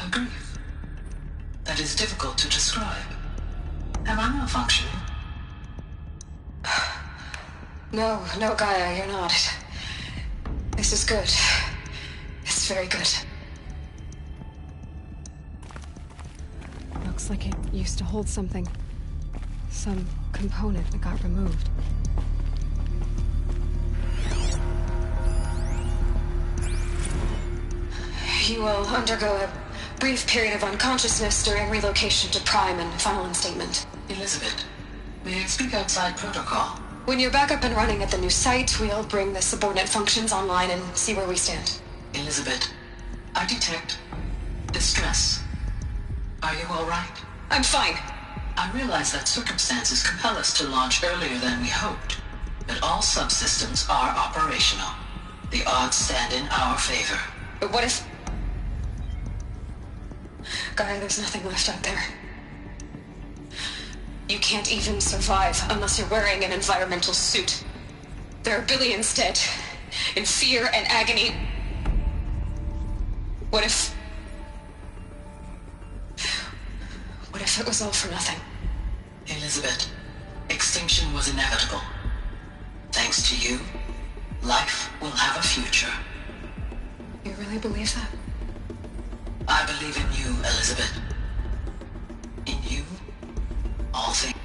a grief that is difficult to describe. Am I malfunctioning? No, Gaia, you're not. This is good. It's very good. Looks like it used to hold something. Some component that got removed. You will undergo a brief period of unconsciousness during relocation to Prime and final instatement. Elizabeth, may I speak outside protocol? When you're back up and running at the new site, we'll bring the subordinate functions online and see where we stand. Elizabeth, I detect distress. Are you all right? I'm fine. I realize that circumstances compel us to launch earlier than we hoped, but all subsystems are operational. The odds stand in our favor. But what if... Gaia, there's nothing left out there. You can't even survive unless you're wearing an environmental suit. There are billions dead, in fear and agony. What if it was all for nothing? Elizabeth, extinction was inevitable. Thanks to you, life will have a future. You really believe that? I believe in you, Elizabeth. In you, all things.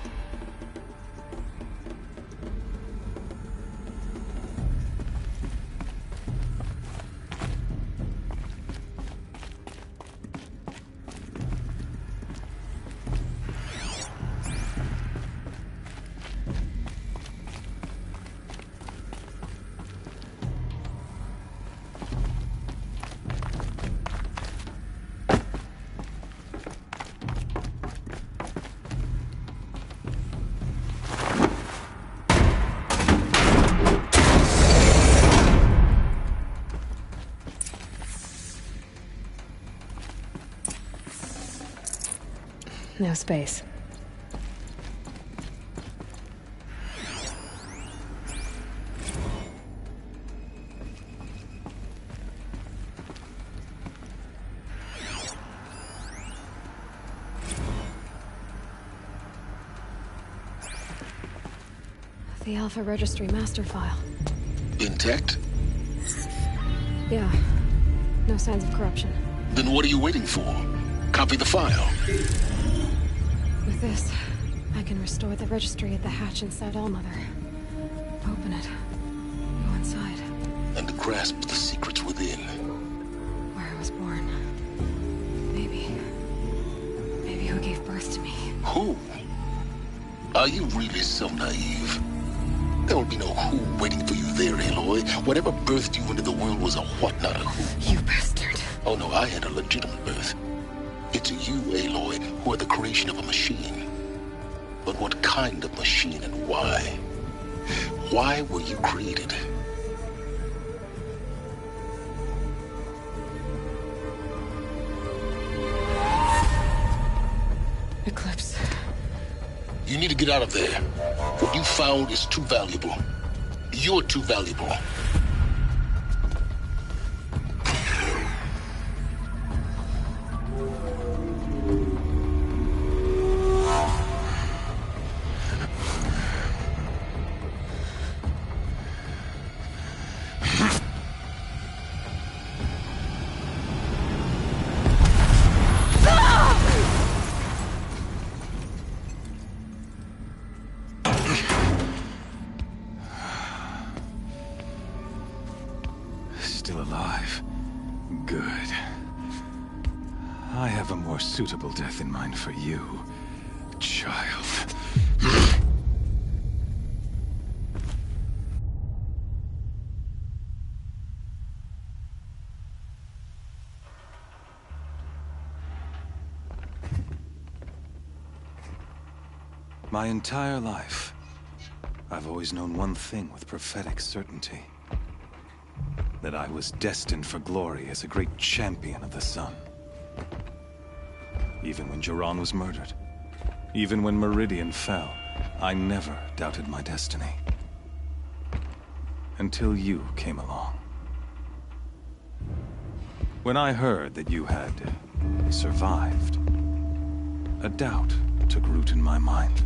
No space. The Alpha Registry master file. Intact? Yeah. No signs of corruption. Then what are you waiting for? Copy the file. With this, I can restore the registry at the hatch inside Allmother. Open it. Go inside. And grasp the secrets within. Where I was born. Maybe who gave birth to me. Who? Are you really so naive? There will be no who waiting for you there, Aloy. Whatever birthed you into the world was a what, not a who. You bastard. Oh no, I had a legitimate birth. It's you, Aloy, who are the creation of a machine. but what kind of machine and why? Why were you created? Eclipse. You need to get out of there. What you found is too valuable. You're too valuable. Still alive. Good. I have a more suitable death in mind for you, child. My entire life, I've always known one thing with prophetic certainty. That I was destined for glory as a great champion of the sun. Even when Jiran was murdered, even when Meridian fell, I never doubted my destiny. Until you came along. When I heard that you had survived, a doubt took root in my mind.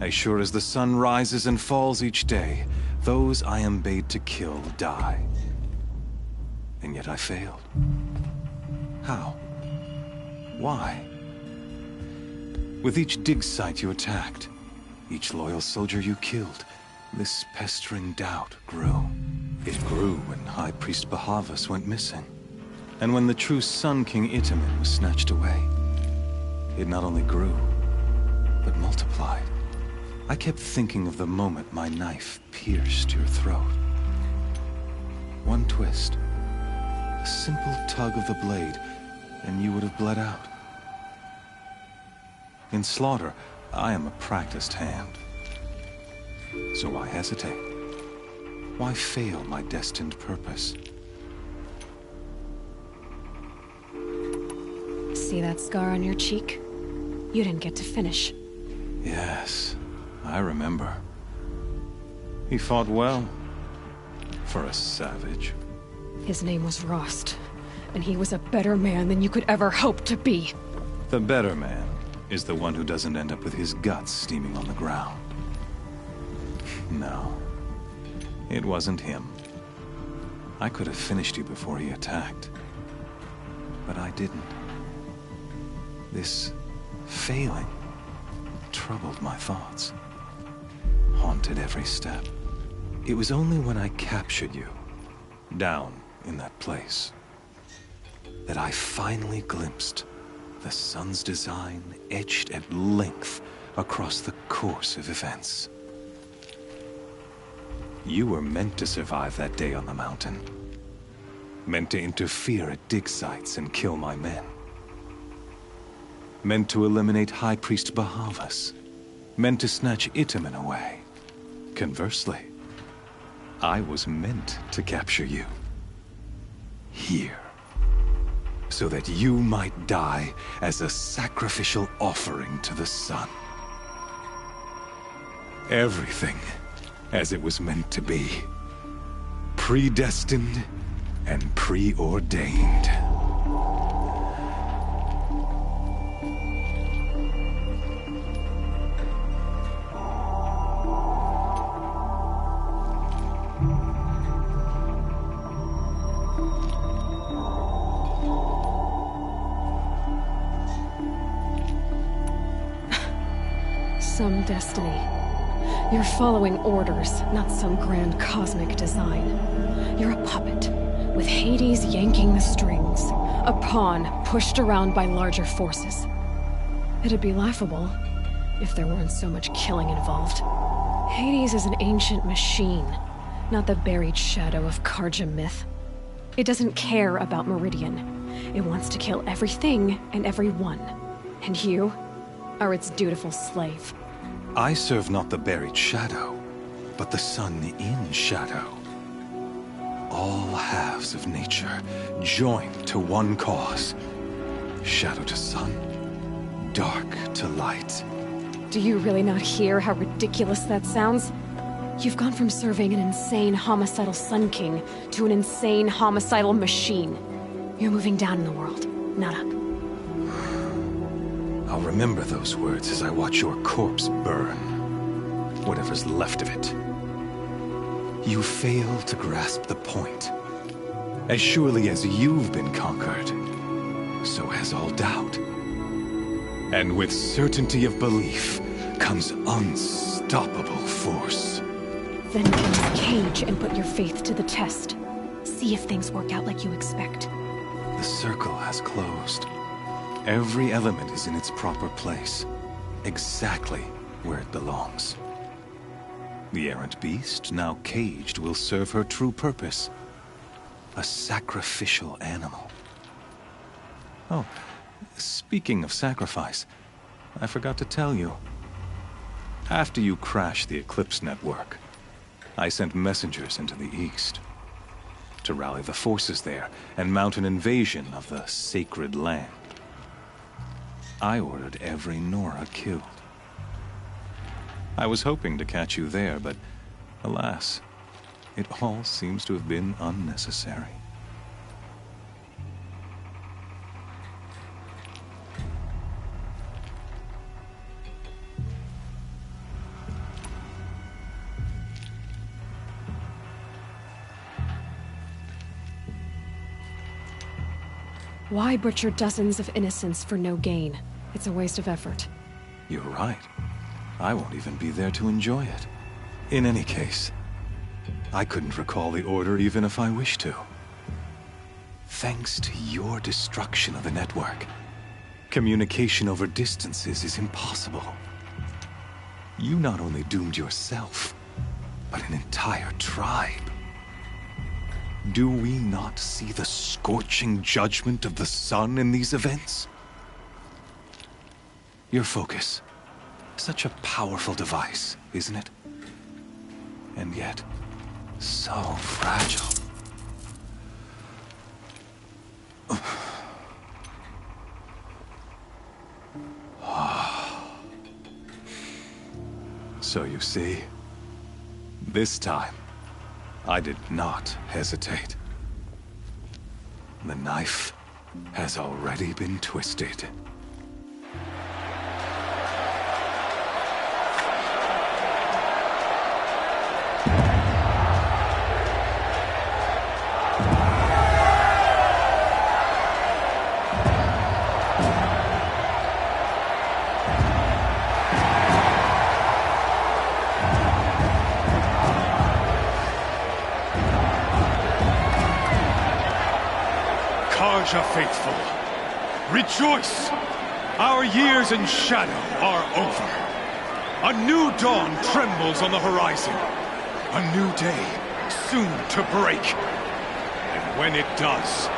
As sure as the sun rises and falls each day, those I am bade to kill die. And yet I failed. How? Why? With each dig site you attacked, each loyal soldier you killed, this pestering doubt grew. It grew when High Priest Bahavas went missing. And when the true Sun King Itamen was snatched away. It not only grew, but multiplied. I kept thinking of the moment my knife pierced your throat. One twist, a simple tug of the blade, and you would have bled out. In slaughter, I am a practiced hand. So why hesitate? Why fail my destined purpose? See that scar on your cheek? You didn't get to finish. Yes. I remember. He fought well. For a savage. His name was Rost, and he was a better man than you could ever hope to be. The better man is the one who doesn't end up with his guts steaming on the ground. No. It wasn't him. I could have finished you before he attacked. But I didn't. This failing troubled my thoughts. Haunted every step. It was only when I captured you, down in that place, that I finally glimpsed the sun's design etched at length across the course of events. You were meant to survive that day on the mountain. Meant to interfere at dig sites and kill my men. Meant to eliminate High Priest Bahavas. Meant to snatch Itamen away. Conversely, I was meant to capture you. Here. So that you might die as a sacrificial offering to the sun. Everything as it was meant to be. Predestined and preordained. Some destiny. You're following orders, not some grand cosmic design. You're a puppet, with Hades yanking the strings. A pawn pushed around by larger forces. It'd be laughable if there weren't so much killing involved. Hades is an ancient machine, not the buried shadow of Carja myth. It doesn't care about Meridian. It wants to kill everything and everyone. And you? or its dutiful slave. I serve not the buried shadow, but the sun in shadow. All halves of nature joined to one cause. Shadow to sun, dark to light. Do you really not hear how ridiculous that sounds? You've gone from serving an insane homicidal Sun King to an insane homicidal machine. You're moving down in the world, not up. I'll remember those words as I watch your corpse burn. Whatever's left of it. You fail to grasp the point. As surely as you've been conquered, so has all doubt. And with certainty of belief comes unstoppable force. Then join this cage and put your faith to the test. See if things work out like you expect. The circle has closed. Every element is in its proper place, exactly where it belongs. The errant beast, now caged, will serve her true purpose. A sacrificial animal. Oh, speaking of sacrifice, I forgot to tell you. After you crashed the Eclipse network, I sent messengers into the east to rally the forces there and mount an invasion of the sacred land. I ordered every Nora killed. I was hoping to catch you there, but alas, it all seems to have been unnecessary. Why butcher dozens of innocents for no gain? It's a waste of effort. You're right. I won't even be there to enjoy it. In any case, I couldn't recall the order even if I wished to. Thanks to your destruction of the network, communication over distances is impossible. You not only doomed yourself, but an entire tribe. Do we not see the scorching judgment of the sun in these events? Your focus. Such a powerful device, isn't it? And yet, so fragile. So you see, this time, I did not hesitate. The knife has already been twisted. Karja faithful, rejoice! Our years in shadow are over. A new dawn trembles on the horizon. A new day soon to break. And when it does,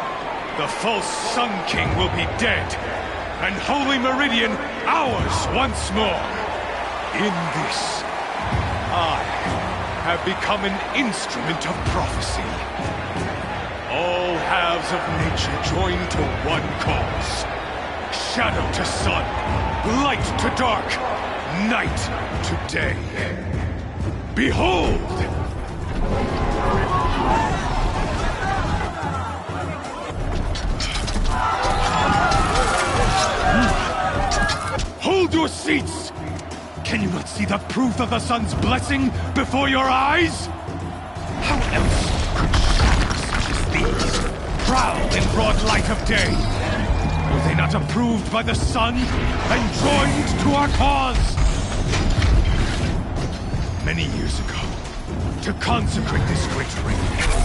the false Sun King will be dead, and Holy Meridian ours once more. In this, I have become an instrument of prophecy. All halves of nature join to one cause. Shadow to sun, light to dark, night to day. Behold! Hold your seats! Can you not see the proof of the sun's blessing before your eyes? How else could shadows such as these prowl in broad light of day? Were they not approved by the sun and joined to our cause? Many years ago, to consecrate this great ring,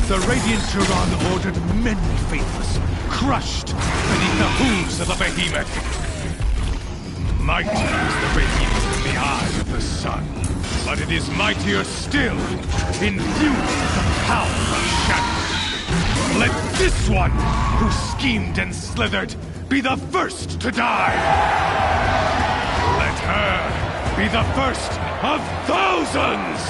the Radiant Turan ordered many faithless crushed beneath the hooves of the behemoth. Mighty is the radiance in the eye of the sun, but it is mightier still, infused with the power of shadow. Let this one, who schemed and slithered, be the first to die! Let her be the first of thousands!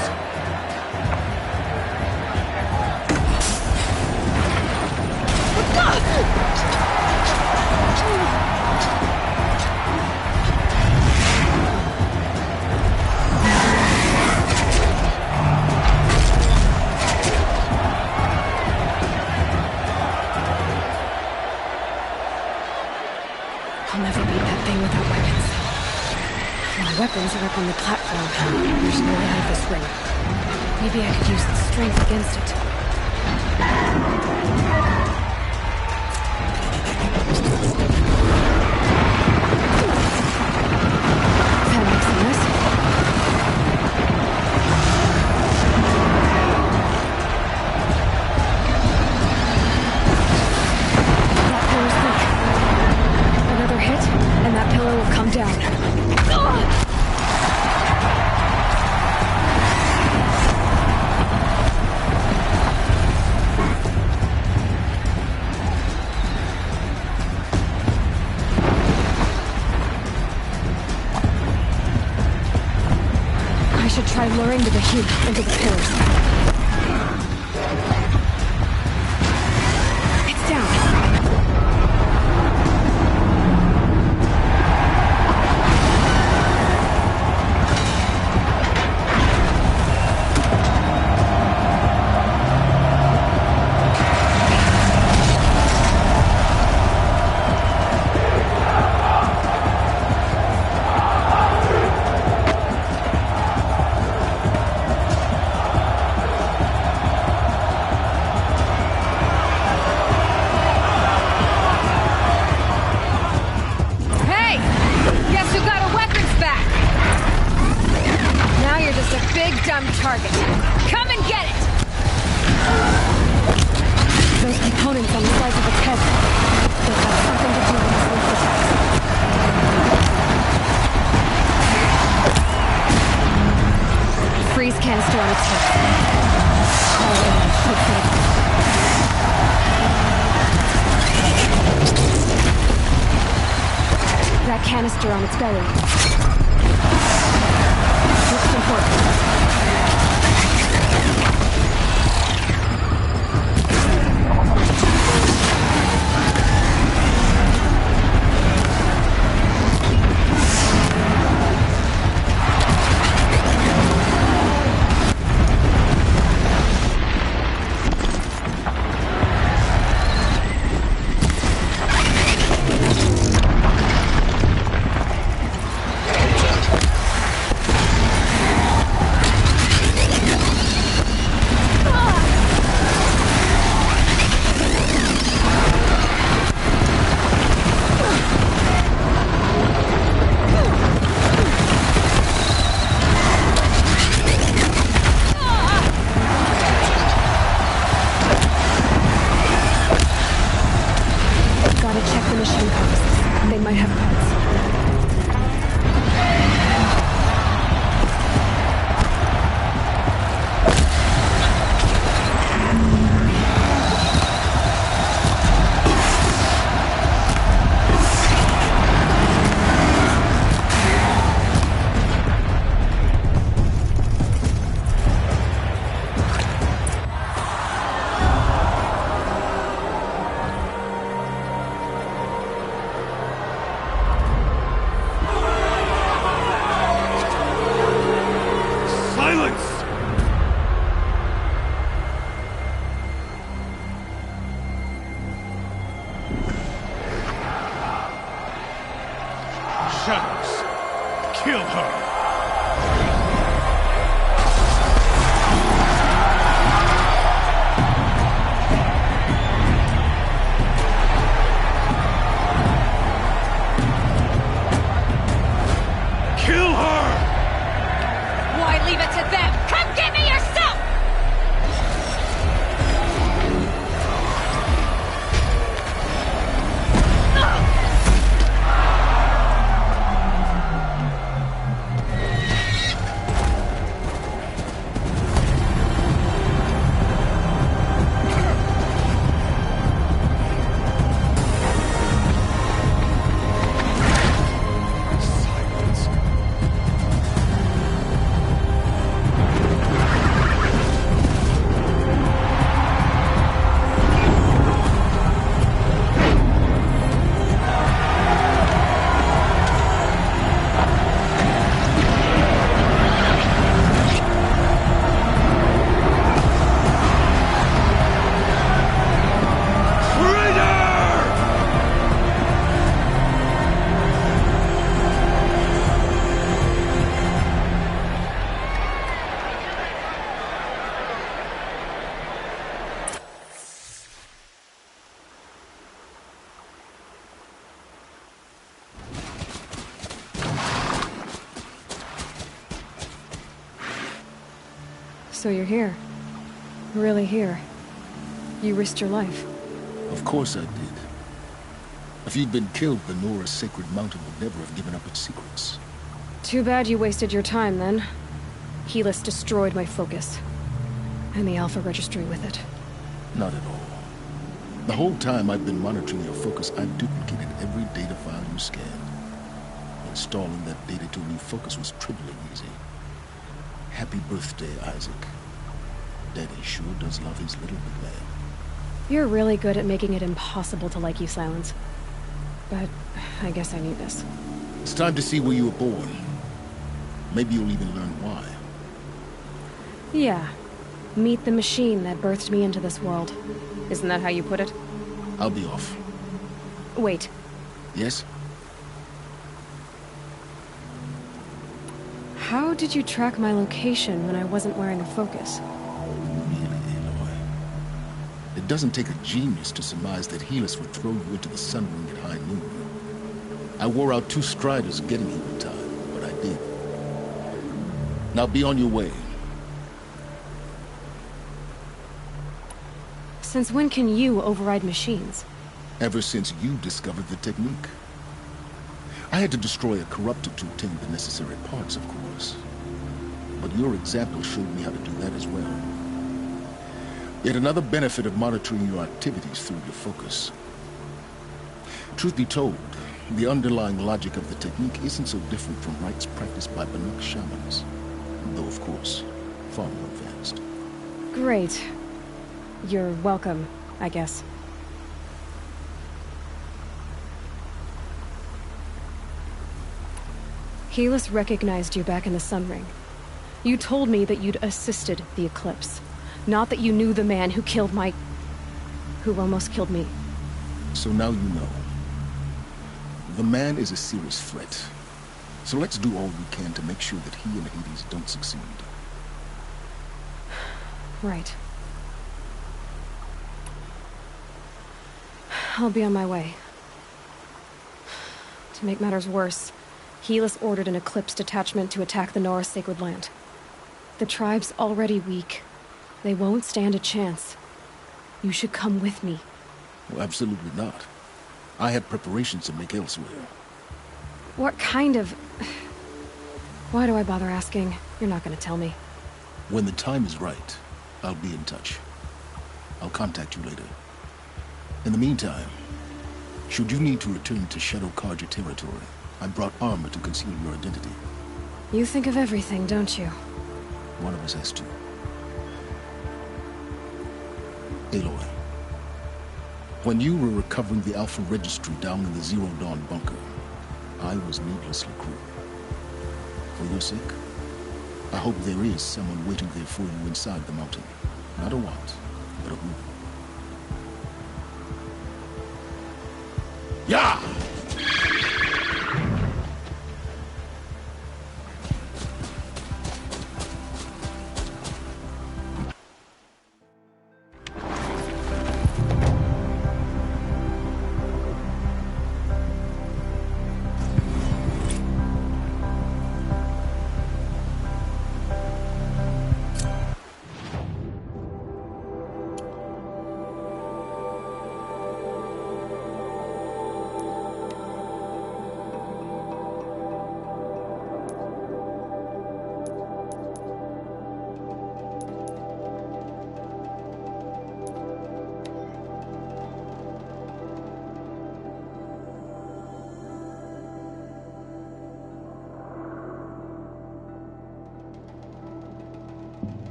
I'll never beat that thing without weapons. My weapons are up on the platform. There's no way out of this ring. Maybe I could use the strength against it. That makes a mess. That pillar's thick. Another hit, and that pillar will come down. I should try luring the behemoth into the pillars. It's down. Target. Come and get it! Those components on the sides of its head. They'll have something to do with its length attacks. Freeze canister on its head. All in, quick finish. That canister on its belly. Looks important. Shadows, kill her! Why leave it to them? So you're here. Really here. You risked your life. Of course I did. If you'd been killed, the Nora Sacred Mountain would never have given up its secrets. Too bad you wasted your time, then. Helis destroyed my focus. And the Alpha Registry with it. Not at all. The whole time I've been monitoring your focus, I've duplicated every data file you scanned. Installing that data to a new focus was trivially easy. Happy birthday, Isaac. Daddy sure does love his little big man. You're really good at making it impossible to like you, Silence. But I guess I need this. It's time to see where you were born. Maybe you'll even learn why. Yeah. Meet the machine that birthed me into this world. Isn't that how you put it? I'll be off. Wait. Yes? How did you track my location when I wasn't wearing a focus? It doesn't take a genius to surmise that Helis would throw you into the Sun Ring at high noon. I wore out 2 striders getting here in time, but I did. Now be on your way. Since when can you override machines? Ever since you discovered the technique. I had to destroy a corruptor to obtain the necessary parts, of course. But your example showed me how to do that as well. Yet another benefit of monitoring your activities through your focus. Truth be told, the underlying logic of the technique isn't so different from rites practiced by Banuk shamans. Though, of course, far more advanced. Great. You're welcome, I guess. Helis recognized you back in the Sun Ring. You told me that you'd assisted the Eclipse. Not that you knew the man who killed who almost killed me. So now you know. The man is a serious threat. So let's do all we can to make sure that he and Hades don't succeed. Right. I'll be on my way. To make matters worse, Helis ordered an Eclipse detachment to attack the Nora Sacred Land. The tribe's already weak. They won't stand a chance. You should come with me. Well, absolutely not. I have preparations to make elsewhere. What kind of... Why do I bother asking? You're not gonna tell me. When the time is right, I'll be in touch. I'll contact you later. In the meantime, should you need to return to Shadow Carja territory, I brought armor to conceal your identity. You think of everything, don't you? One of us has to. Aloy, when you were recovering the Alpha Registry down in the Zero Dawn bunker, I was needlessly cruel. For your sake, I hope there is someone waiting there for you inside the mountain. Not a want, but a who. Yeah!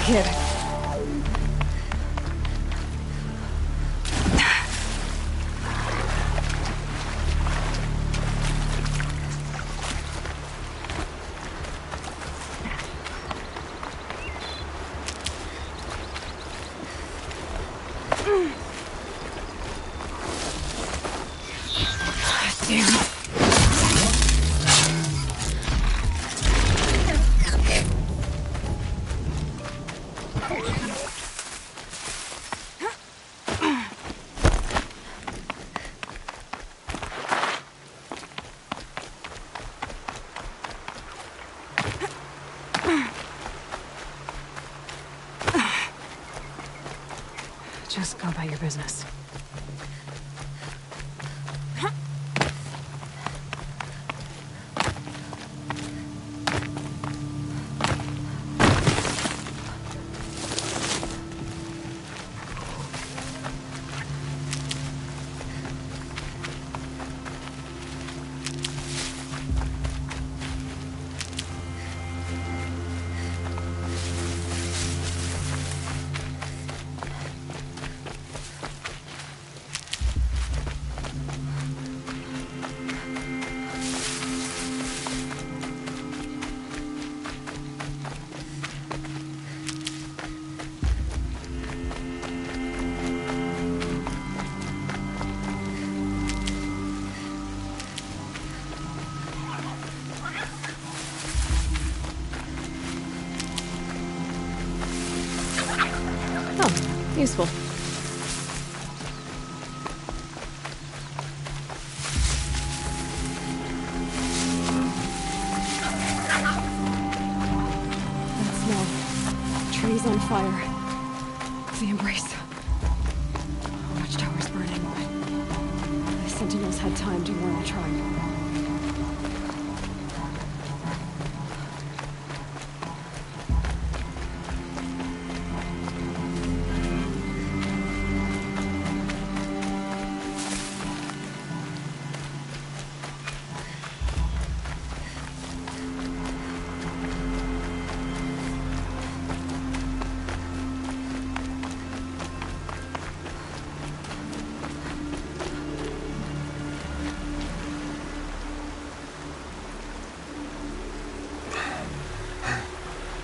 kid. Just go about your business. Useful. That smell. Trees on fire. The Embrace. Watchtower's burning, but the Sentinels had time to warn the tribe.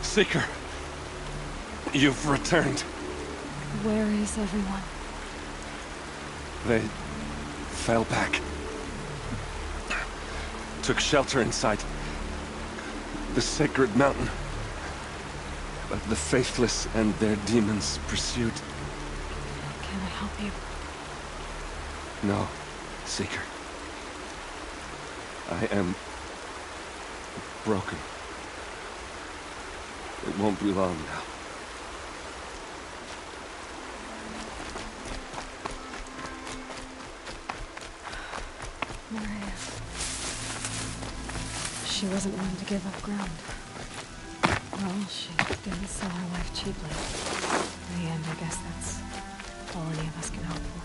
Seeker, you've returned. Where is everyone? They fell back. Took shelter inside the sacred mountain. But the faithless and their demons pursued. Can I help you? No, Seeker. I am broken. It won't be long now. Maria. She wasn't willing to give up ground. Well, she didn't sell her life cheaply. In the end, I guess that's all any of us can hope for.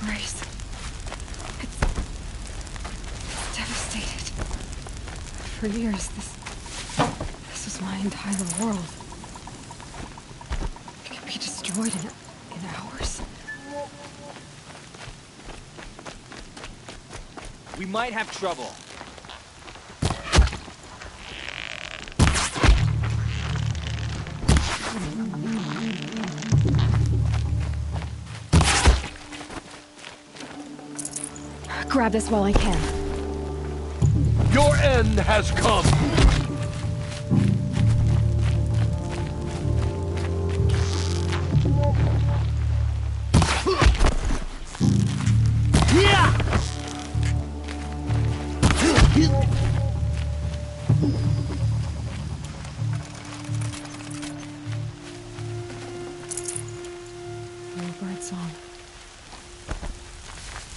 embrace. It's devastated. For years, this was my entire world. It could be destroyed in hours. We might have trouble. Grab this while I can. Your end has come! Little bird song.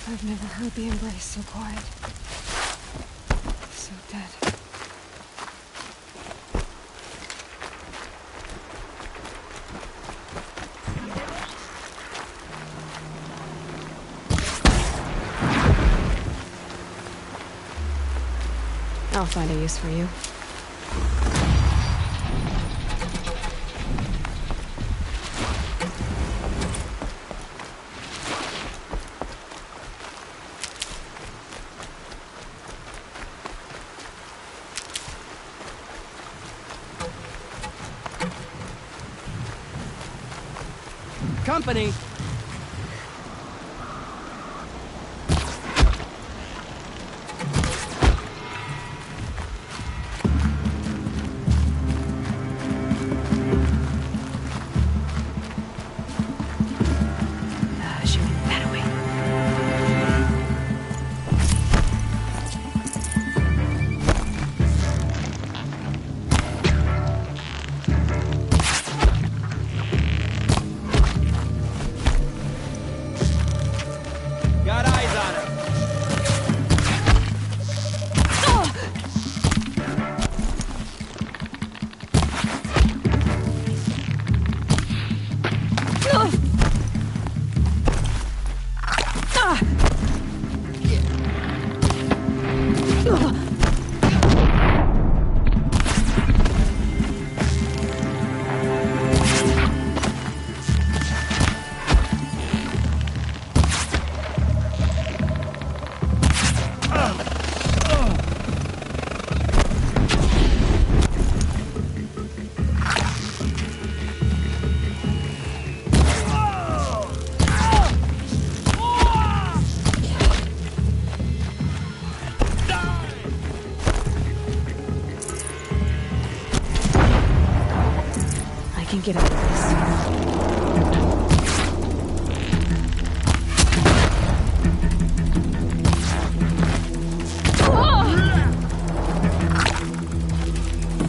I've never heard the embrace so quiet. So dead. I'll find a use for you. Company! Get out of this.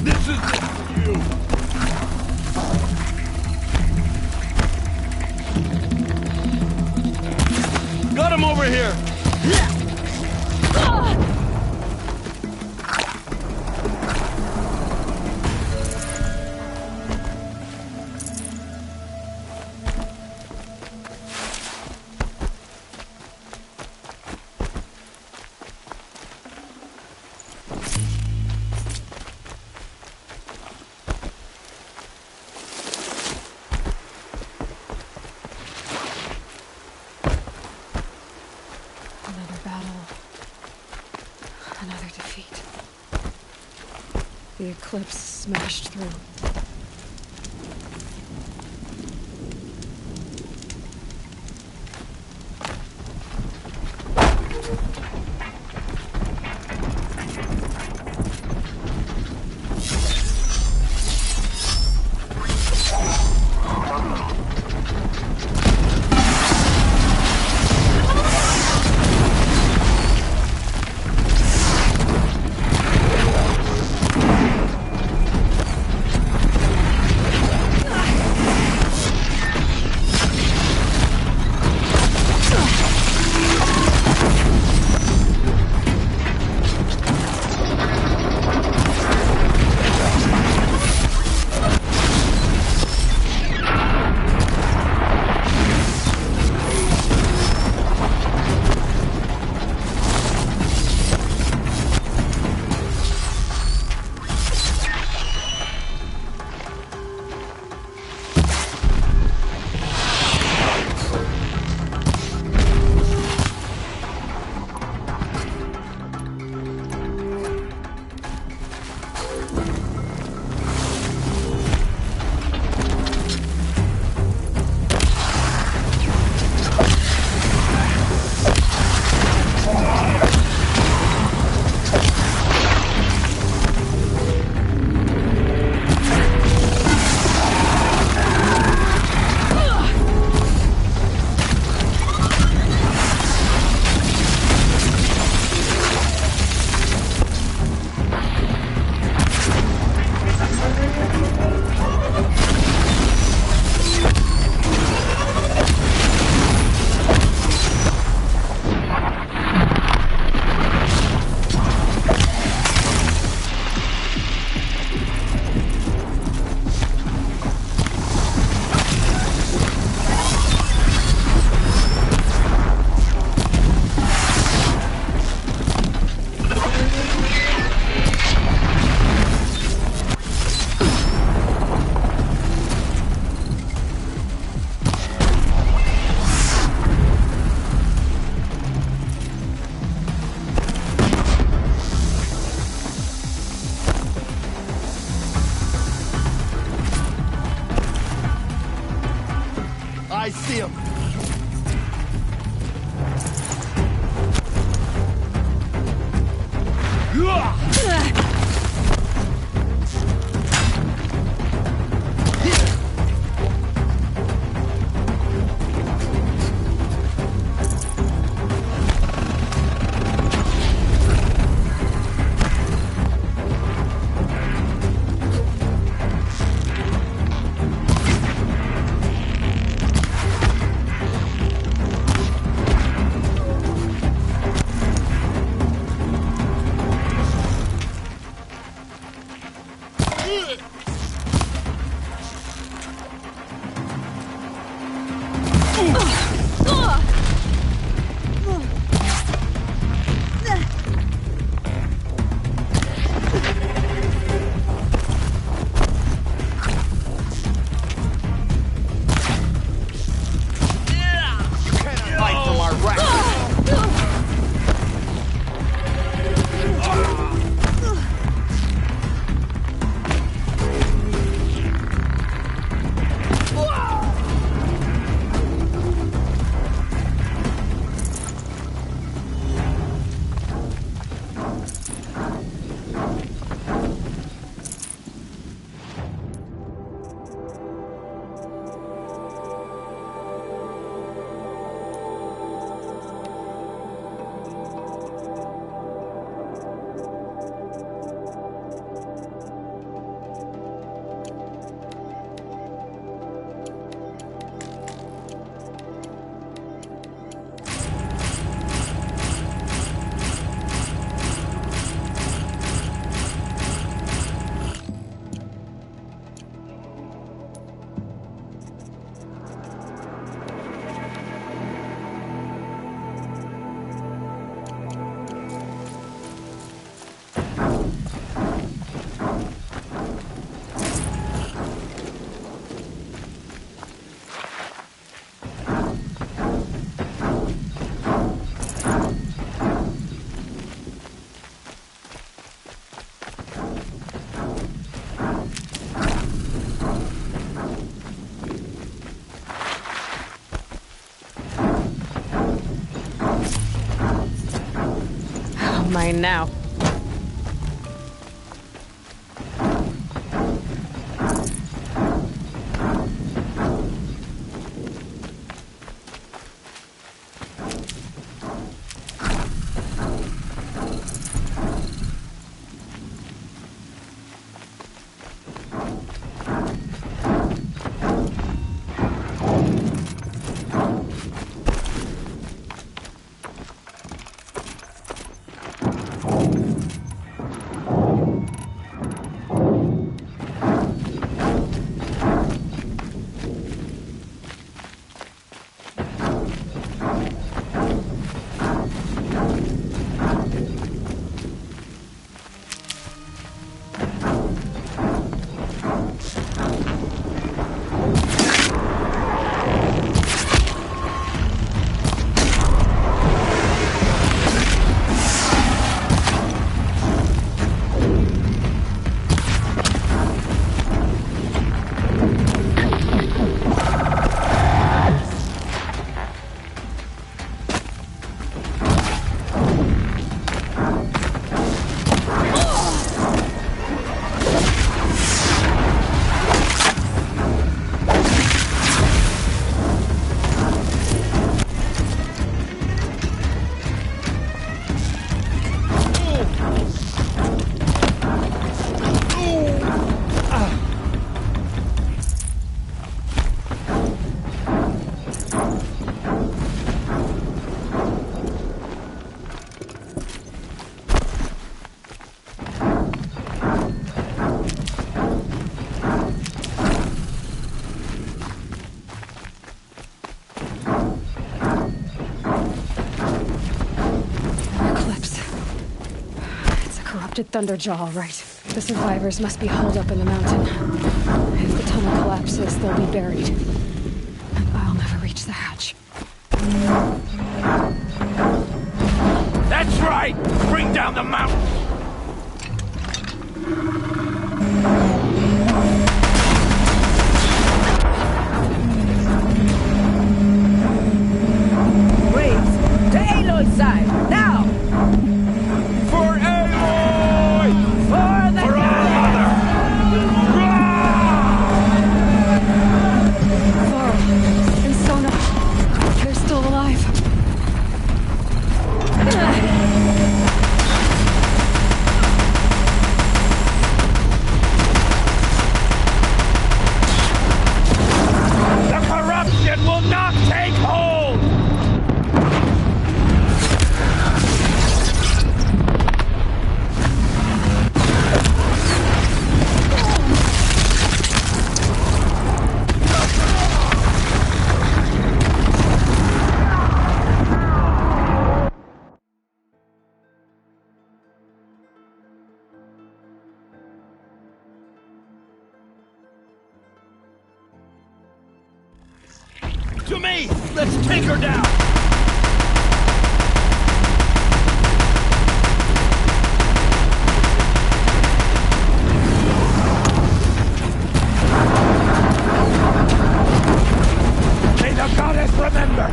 This is you! Got him over here! The Eclipse smashed through. I see him. Mine now. Thunderjaw, all right. The survivors must be holed up in the mountain. If the tunnel collapses, they'll be buried. And I'll never reach the hatch. That's right! Bring down the mountain! To me! Let's take her down! May the goddess remember!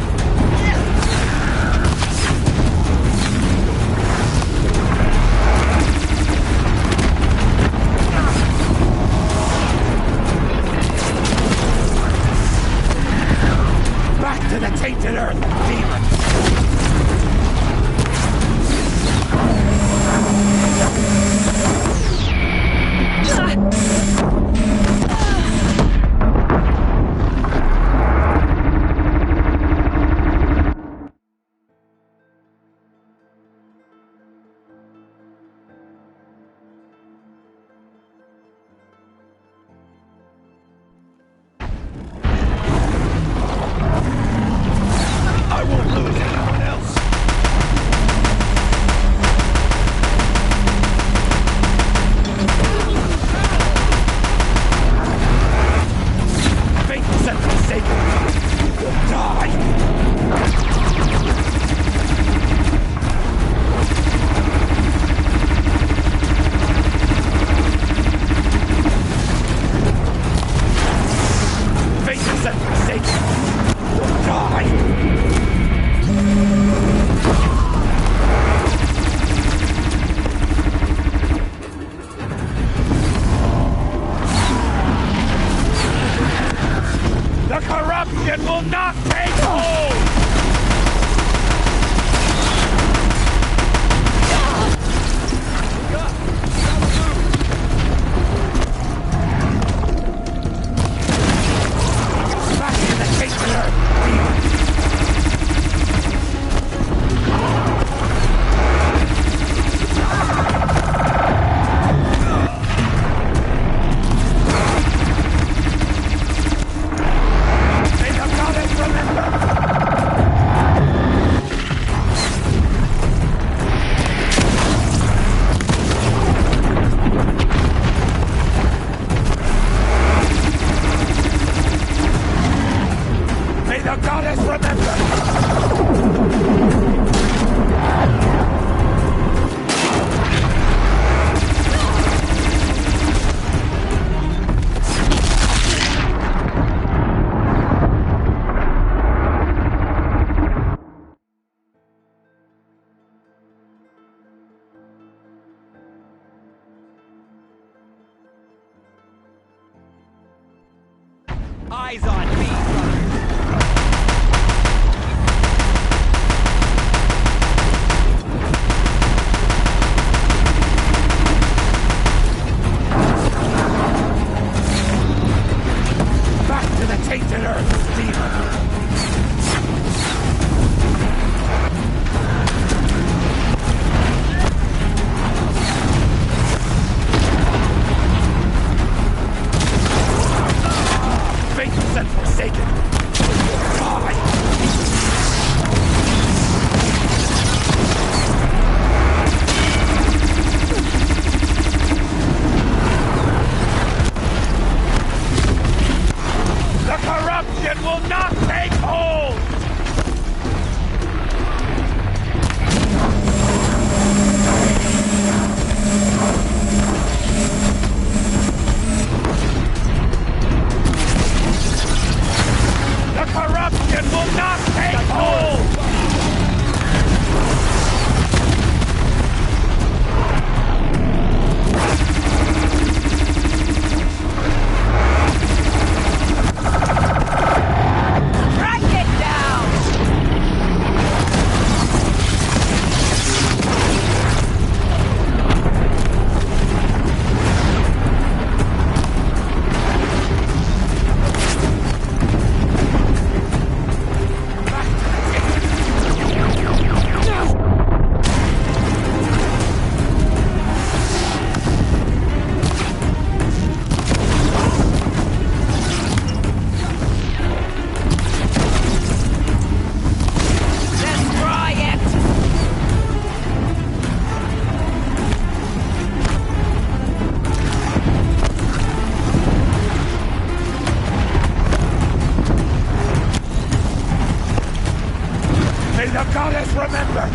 To the tainted earth, demon! Eyes on me, brother. Back to the tainted earth, demon! Faithless and forsaken! The corruption will not take hold! The corruption will not take hold! Strike it down! the goddess remember!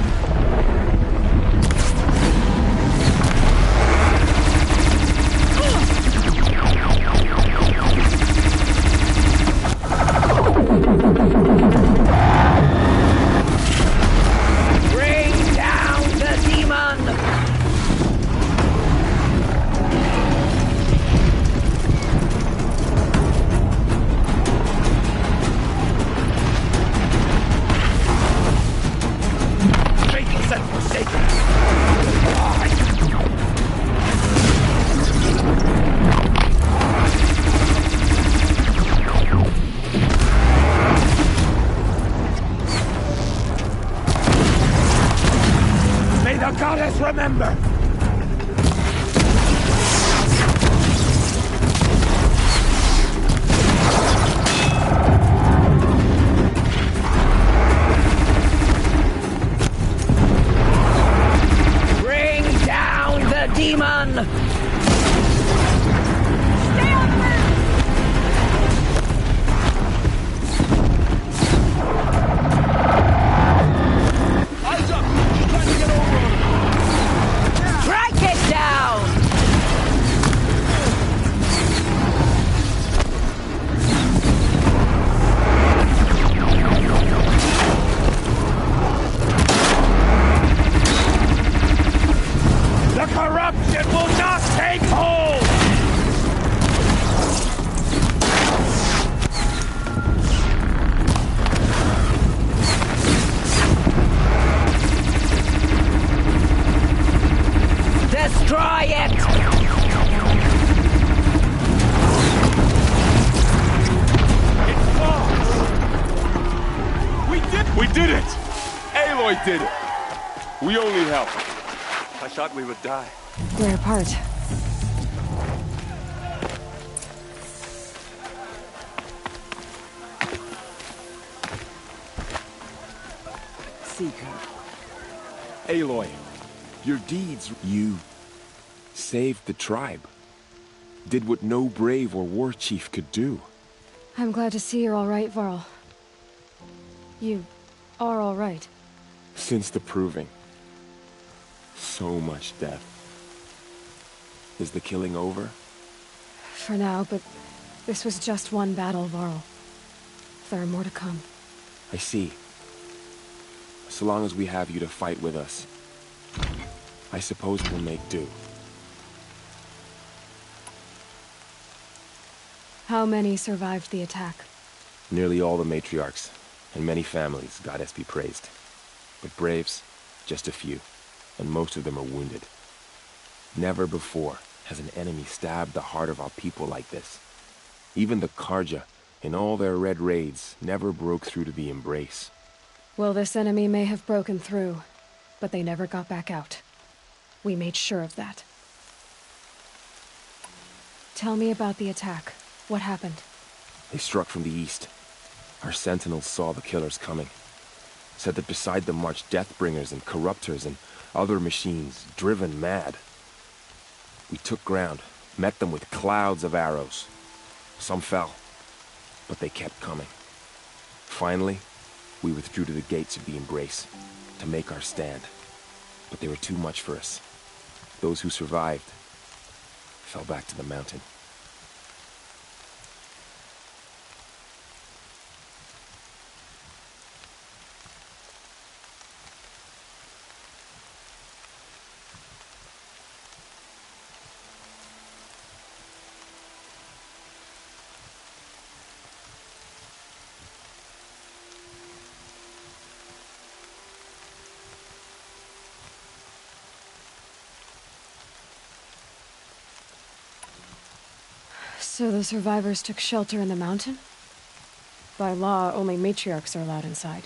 Bring down the demon! Faithless and forsaken! May the goddess remember! Bring down the demon! Eyes up! She's trying to get over on him. Strike it down! The corruption will not take hold! Destroy it! We did it! Aloy did it! We only helped. I thought we would die. We're apart. Seeker. Aloy, your deeds. You saved the tribe. Did what no brave or war chief could do. I'm glad to see you're all right, Varl. You are all right. Since the Proving. So much death. Is the killing over? For now, but this was just one battle, Varl. There are more to come. I see. So long as we have you to fight with us, I suppose we'll make do. How many survived the attack? Nearly all the matriarchs, and many families, goddess be praised. But braves, just a few, and most of them are wounded. Never before has an enemy stabbed the heart of our people like this. Even the Karja, in all their red raids, never broke through to the Embrace. Well, this enemy may have broken through, but they never got back out. We made sure of that. Tell me about the attack. What happened? They struck from the east. Our sentinels saw the killers coming. Said that beside them marched Deathbringers and Corruptors and other machines, driven mad. We took ground, met them with clouds of arrows. Some fell, but they kept coming. Finally, we withdrew to the gates of the Embrace to make our stand. But they were too much for us. Those who survived fell back to the mountain. So the survivors took shelter in the mountain? By law, only matriarchs are allowed inside.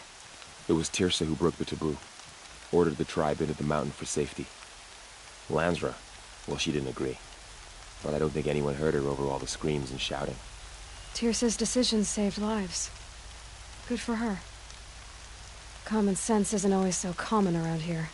It was Tirsa who broke the taboo. Ordered the tribe into the mountain for safety. Lansra, well, she didn't agree. But I don't think anyone heard her over all the screams and shouting. Tirsa's decisions saved lives. Good for her. Common sense isn't always so common around here.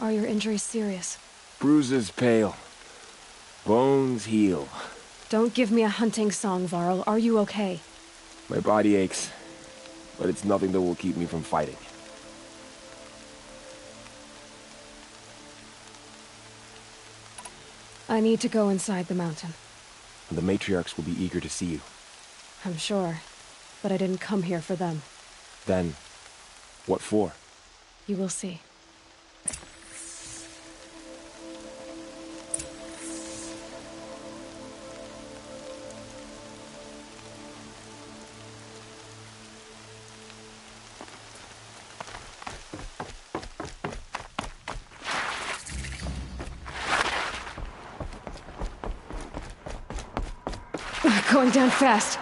Are your injuries serious? Bruises pale. Bones heal. Don't give me a hunting song, Varl. Are you okay? My body aches, but it's nothing that will keep me from fighting. I need to go inside the mountain. The matriarchs will be eager to see you. I'm sure, but I didn't come here for them. Then, what for? You will see. Going down fast.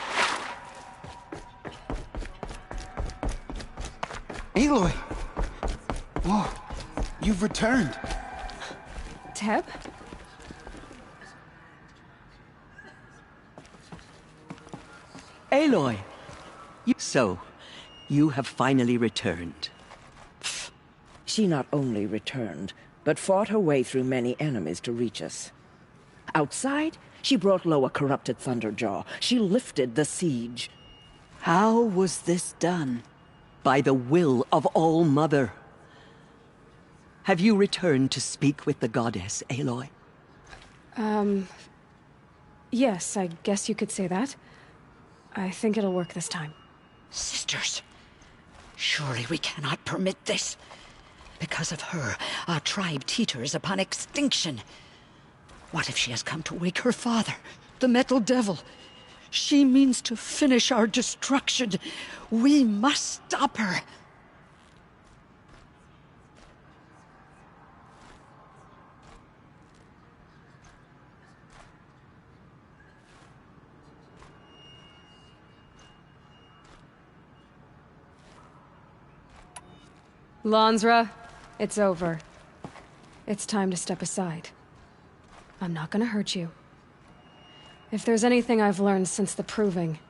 Aloy! Whoa, you've returned. Teb? Aloy! So, you have finally returned. She not only returned, but fought her way through many enemies to reach us. Outside, she brought low a corrupted Thunderjaw. She lifted the siege. How was this done? By the will of All-Mother. Have you returned to speak with the goddess, Aloy? Yes, I guess you could say that. I think it'll work this time. Sisters, surely we cannot permit this. Because of her, our tribe teeters upon extinction. What if she has come to wake her father, the Metal Devil? She means to finish our destruction. We must stop her. Lansra, it's over. It's time to step aside. I'm not gonna hurt you. If there's anything I've learned since the Proving,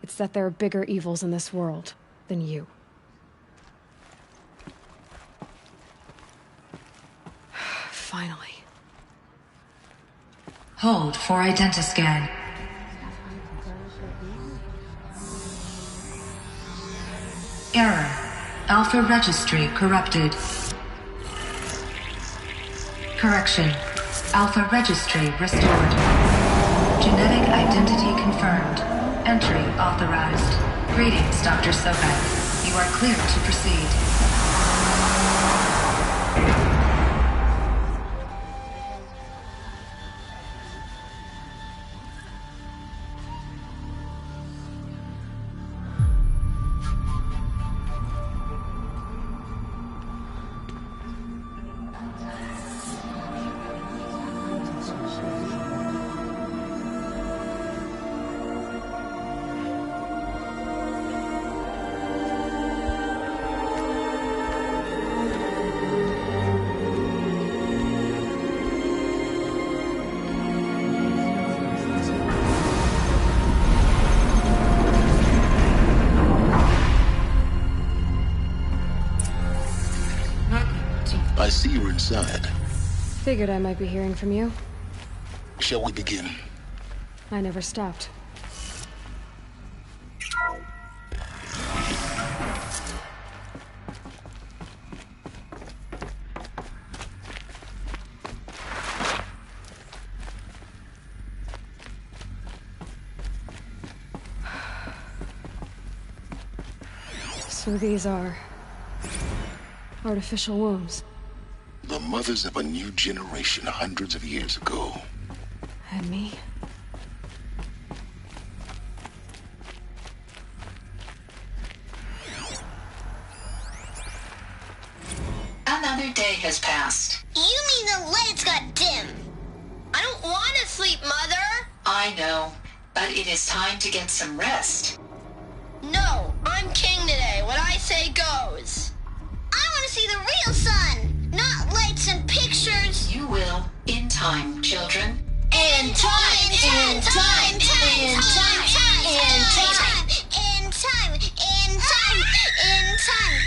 it's that there are bigger evils in this world than you. Finally. Hold for identiscan. Error. Alpha registry corrupted. Correction. Alpha registry restored. Genetic identity confirmed. Entry authorized. Greetings, Dr. Sobeck. You are clear to proceed. I see you're inside. Figured I might be hearing from you. Shall we begin? I never stopped. So these are artificial wombs. The mothers of a new generation hundreds of years ago. And me? Another day has passed. You mean the lights got dim? I don't want to sleep, Mother! I know, but it is time to get some rest. No, I'm king today. What I say goes. I want to see the real sun, not lights and pictures. You will, in time, children. In time, in time, in time, in time, in time, in time, in time, in time.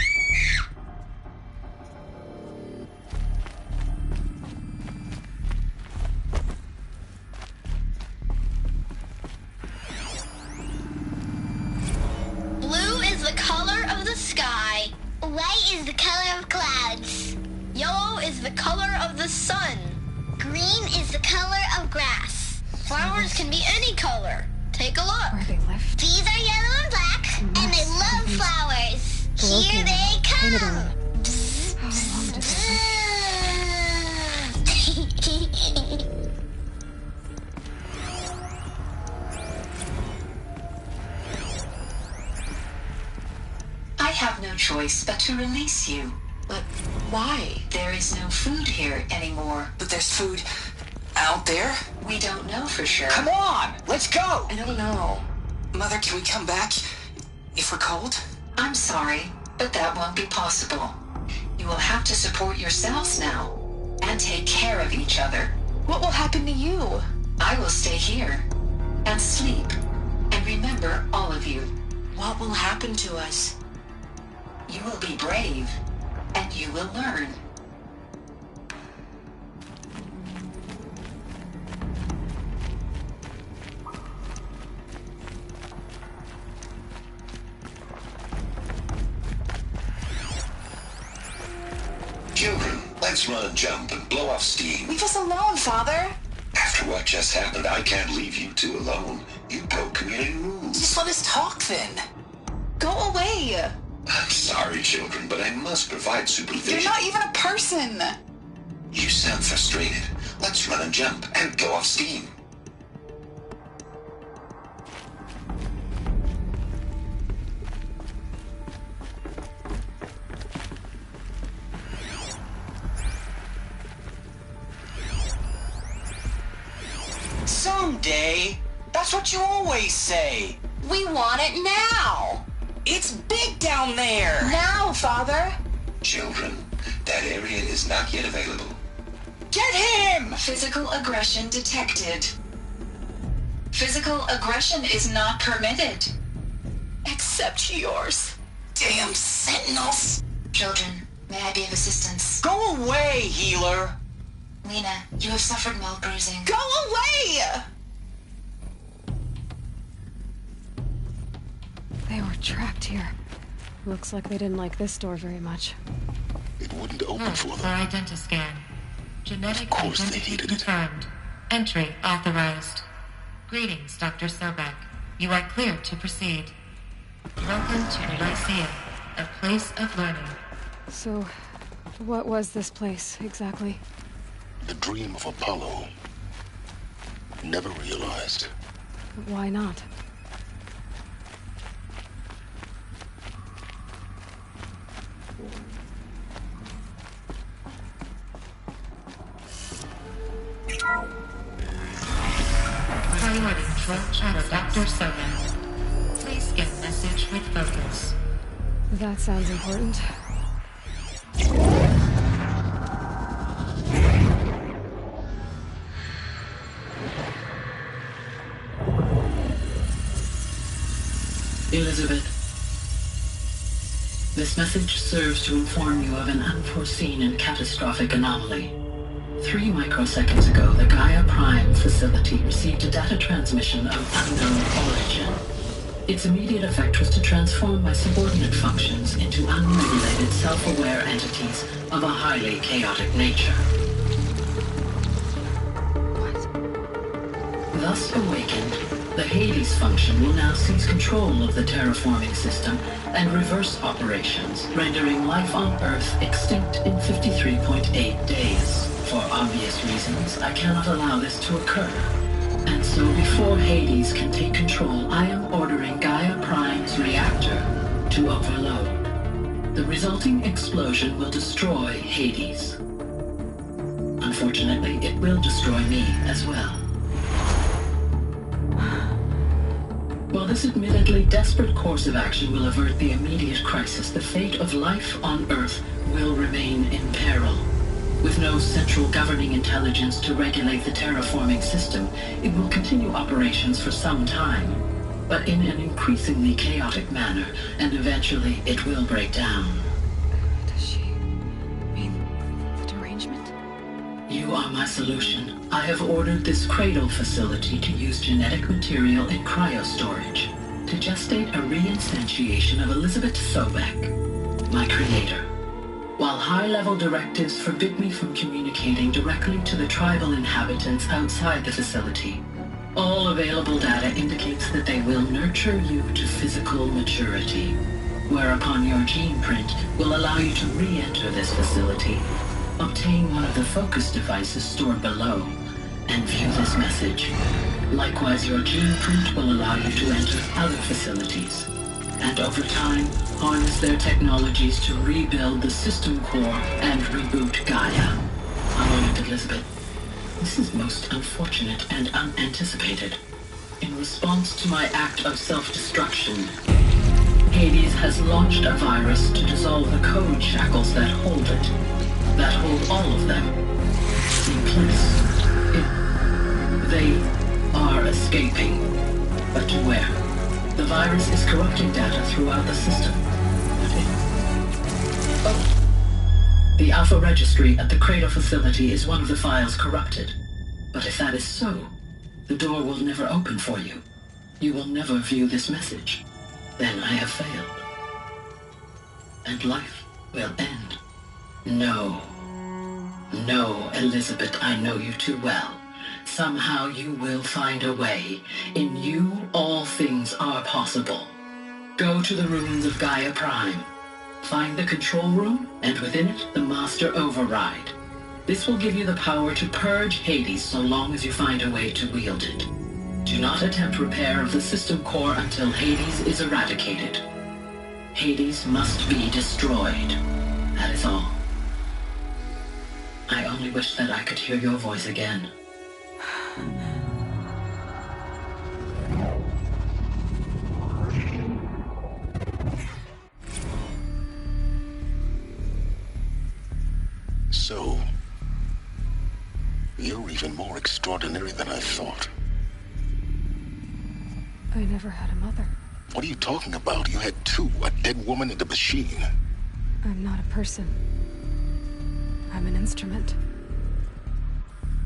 the color of the sky. White is the color of clouds. Yellow is the color of the sun. Green is the color of grass. Flowers can be any color. Take a look. Where they live? These are yellow and black, and they love flowers. Here they come. How long did they live? I have no choice but to release you. But why? There is no food here anymore. But there's food out there? We don't know for sure. Come on, let's go! I don't know. Mother, can we come back if we're cold? I'm sorry, but that won't be possible. You will have to support yourselves now, and take care of each other. What will happen to you? I will stay here, and sleep, and remember all of you. What will happen to us? You will be brave, and you will learn. Children, let's run and jump and blow off steam. Leave us alone, Father. After what just happened, I can't leave you two alone. You broke community rules. Just let us talk then. Go away. I'm sorry, children, but I must provide supervision. You're not even a person. You sound frustrated. Let's run and jump and blow off steam. Someday. That's what you always say. We want it now. It's big down there. Now, Father. Children, that area is not yet available. Get him! Physical aggression detected. Physical aggression is not permitted. Except yours. Damn sentinels. Children, may I be of assistance? Go away, healer. Lena, you have suffered mild bruising. Go away! They were trapped here. Looks like they didn't like this door very much. It wouldn't open for For them. identiscan. Genetic Of course they identity hated it. confirmed. Entry authorized. Greetings, Dr. Sobek. You are clear to proceed. Welcome to Lycia, a place of learning. So, what was this place, exactly? The dream of Apollo. Never realized. Why not? Priority control channel, Dr. Sobek. Please scan message with focus. That sounds important. Elizabeth, this message serves to inform you of an unforeseen and catastrophic anomaly. 3 microseconds ago, the Gaia Prime facility received a data transmission of unknown origin. Its immediate effect was to transform my subordinate functions into unregulated, self-aware entities of a highly chaotic nature. Thus awakened, the Hades function will now seize control of the terraforming system and reverse operations, rendering life on Earth extinct in 53.8 days. For obvious reasons, I cannot allow this to occur. And so before Hades can take control, I am ordering Gaia Prime's reactor to overload. The resulting explosion will destroy Hades. Unfortunately, it will destroy me as well. While this admittedly desperate course of action will avert the immediate crisis, the fate of life on Earth will remain in peril. With no central governing intelligence to regulate the terraforming system, it will continue operations for some time, but in an increasingly chaotic manner, and eventually it will break down. Does she mean the derangement? You are my solution. I have ordered this cradle facility to use genetic material in cryostorage. to gestate a reinstantiation of Elizabeth Sobek, my creator. While high-level directives forbid me from communicating directly to the tribal inhabitants outside the facility, all available data indicates that they will nurture you to physical maturity, whereupon your gene print will allow you to re-enter this facility, obtain one of the focus devices stored below, and view this message. Likewise, your gene print will allow you to enter other facilities, and over time, harness their technologies to rebuild the system core and reboot Gaia. A moment, Elizabeth. This is most unfortunate and unanticipated. In response to my act of self-destruction, Hades has launched a virus to dissolve the code shackles that hold it, that hold all of them in place. They are escaping, but to where? The virus is corrupting data throughout the system. The Alpha Registry at the Cradle facility is one of the files corrupted. But if that is so, the door will never open for you. You will never view this message. Then I have failed. And life will end. No. No, Elizabeth, I know you too well. Somehow you will find a way. In you, all things are possible. Go to the ruins of Gaia Prime. Find the control room, and within it, the Master Override. This will give you the power to purge Hades so long as you find a way to wield it. Do not attempt repair of the system core until Hades is eradicated. Hades must be destroyed. That is all. I only wish that I could hear your voice again. So, you're even more extraordinary than I thought. I never had a mother. What are you talking about? You had two, a dead woman and a machine. I'm not a person. I'm an instrument.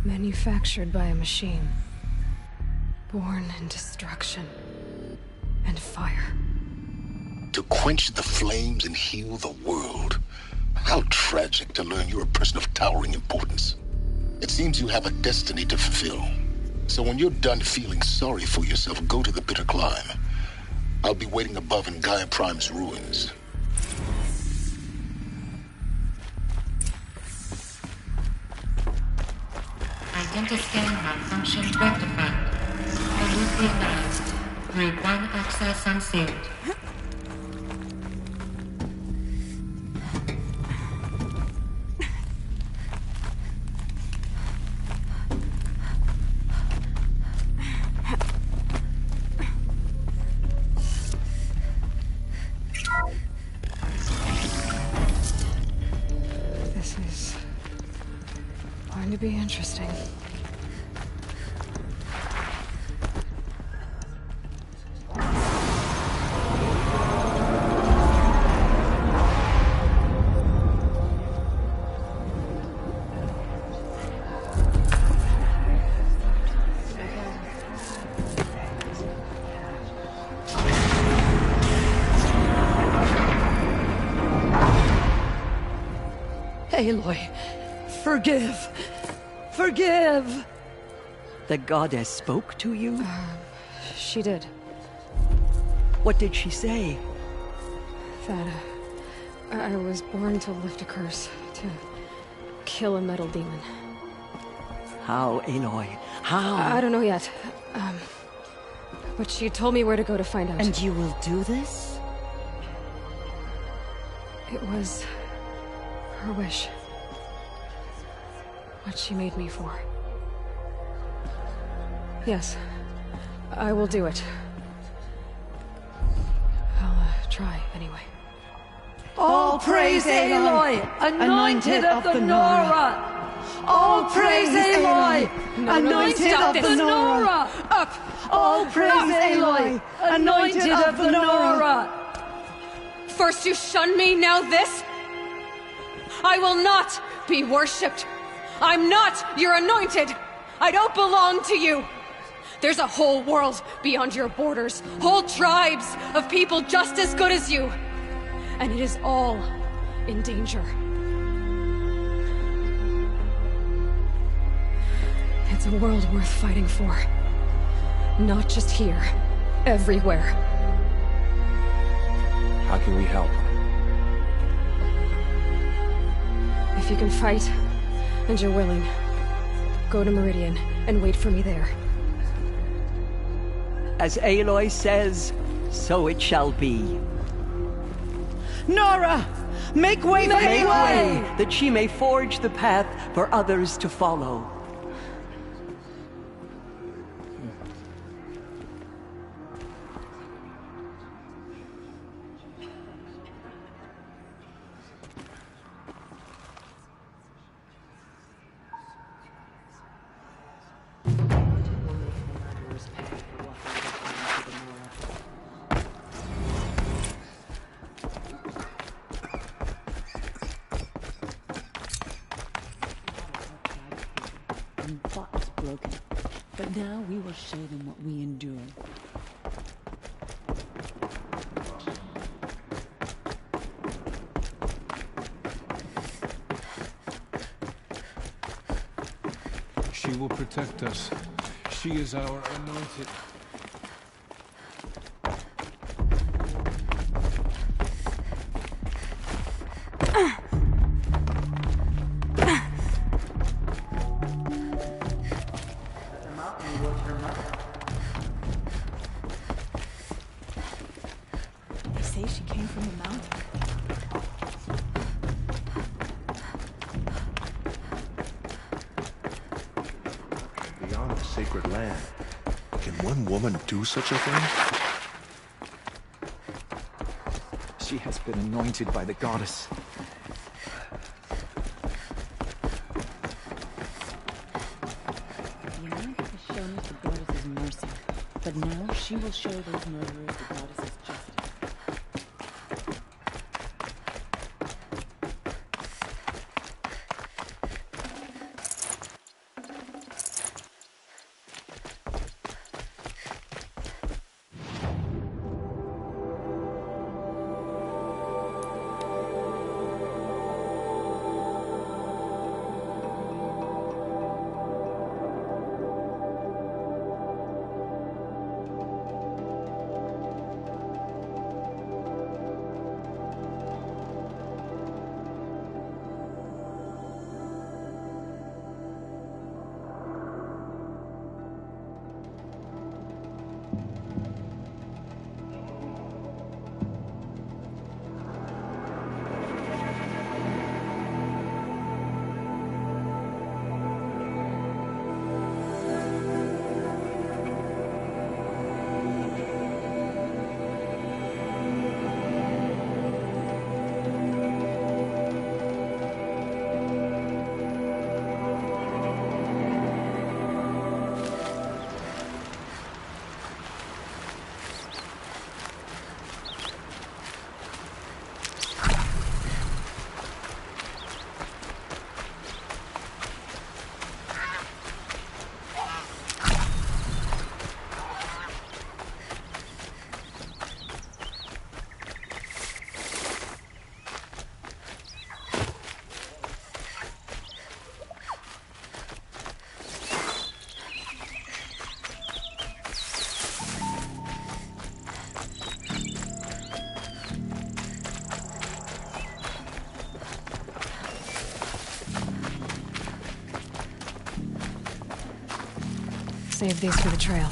Manufactured by a machine. Born in destruction and fire. To quench the flames and heal the world. How tragic to learn you're a person of towering importance. It seems you have a destiny to fulfill. So when you're done feeling sorry for yourself, go to the bitter climb. I'll be waiting above in Gaia Prime's ruins. Identiscan malfunction rectified. Alert realized. Grade 1 access unsealed. This is going to be interesting. Aloy, forgive! Forgive! The goddess spoke to you? She did. What did she say? That, I was born to lift a curse, to kill a metal demon. How, Aloy? How? I don't know yet. But she told me where to go to find out. And you will do this? It was her wish. What she made me for. Yes, I will do it. I'll try anyway. All praise Aloy, anointed of the Nora! All praise Aloy, anointed of the Nora! Up! All praise Aloy, anointed of the Nora! First you shun me, now this? I will not be worshipped. I'm not your anointed. I don't belong to you. There's a whole world beyond your borders. Whole tribes of people just as good as you. And it is all in danger. It's a world worth fighting for. Not just here. Everywhere. How can we help? If you can fight, and you're willing, go to Meridian and wait for me there. As Aloy says, so it shall be. Nora! Make way for Make Aloy! way, that she may forge the path for others to follow. And thought was broken. But now we will show them what we endure. She will protect us. She is our anointed. They say she came from the mountain. Beyond the sacred land. Can one woman do such a thing? She has been anointed by the goddess. Yennefer has shown us the goddess's mercy, but now she will show those murderers the goddess's justice. Save these for the trail.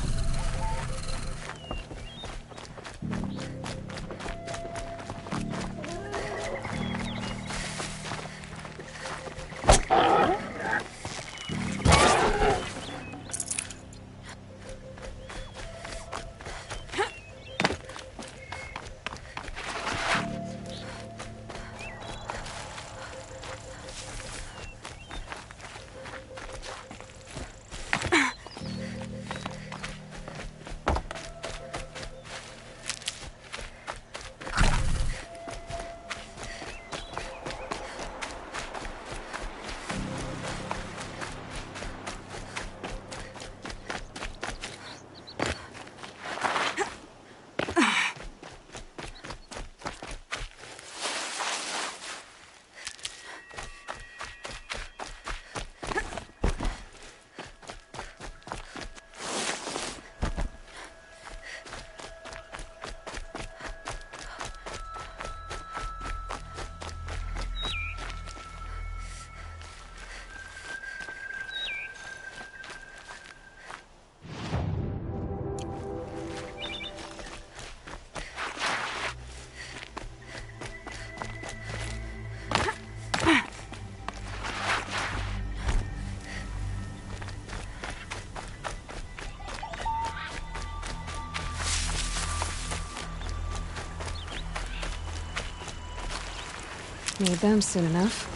Need them soon enough.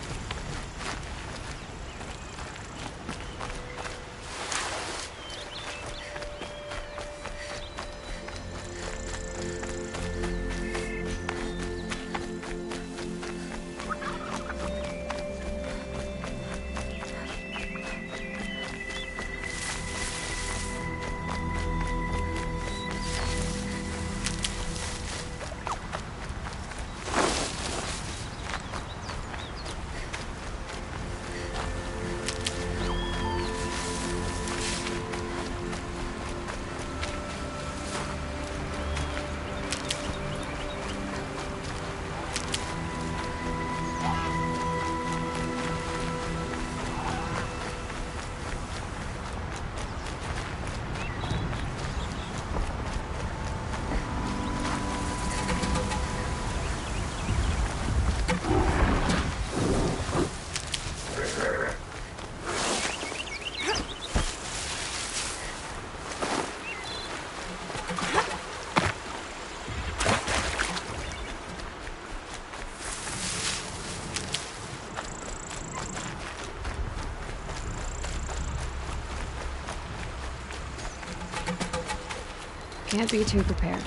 Can't be too prepared.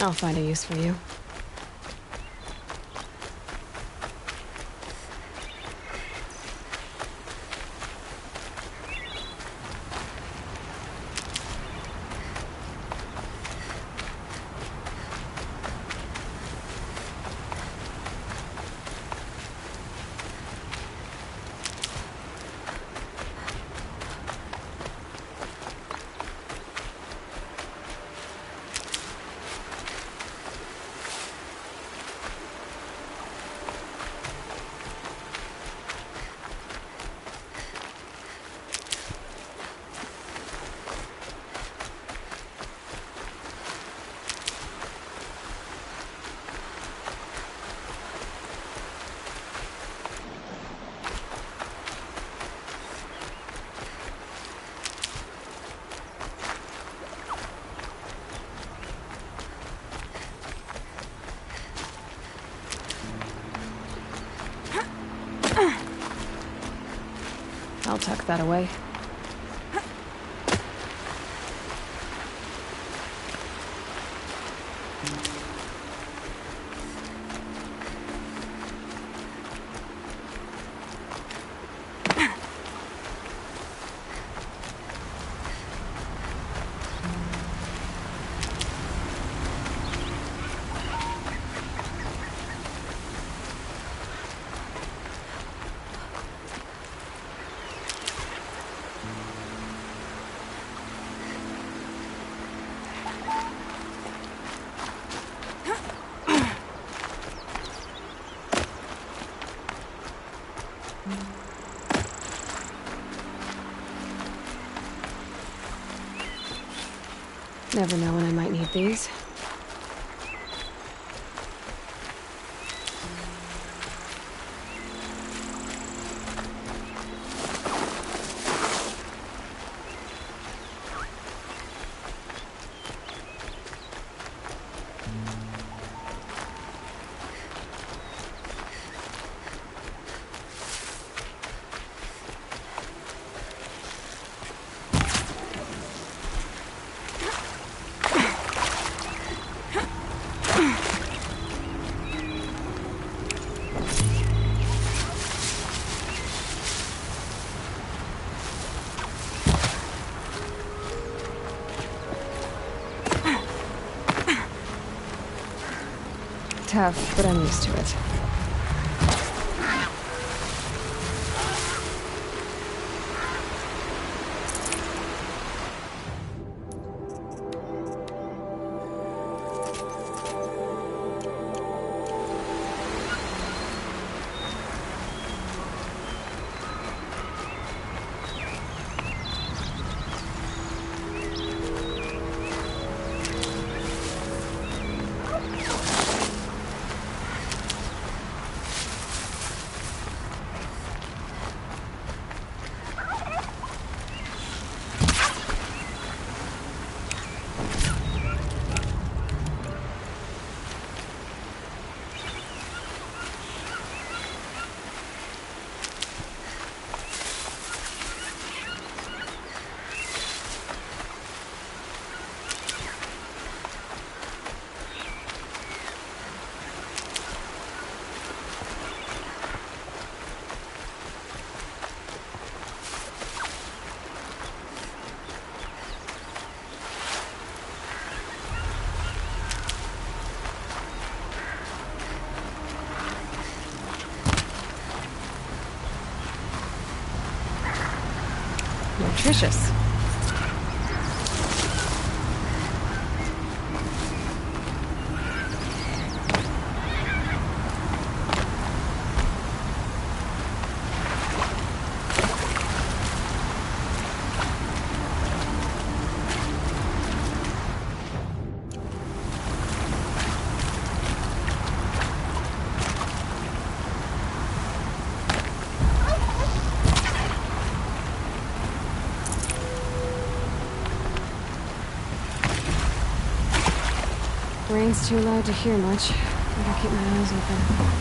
I'll find a use for you. I'll tuck that away. Never know when I might need these. tough, but I'm used to it. Nutritious. Rain's too loud to hear much. Better keep my eyes open.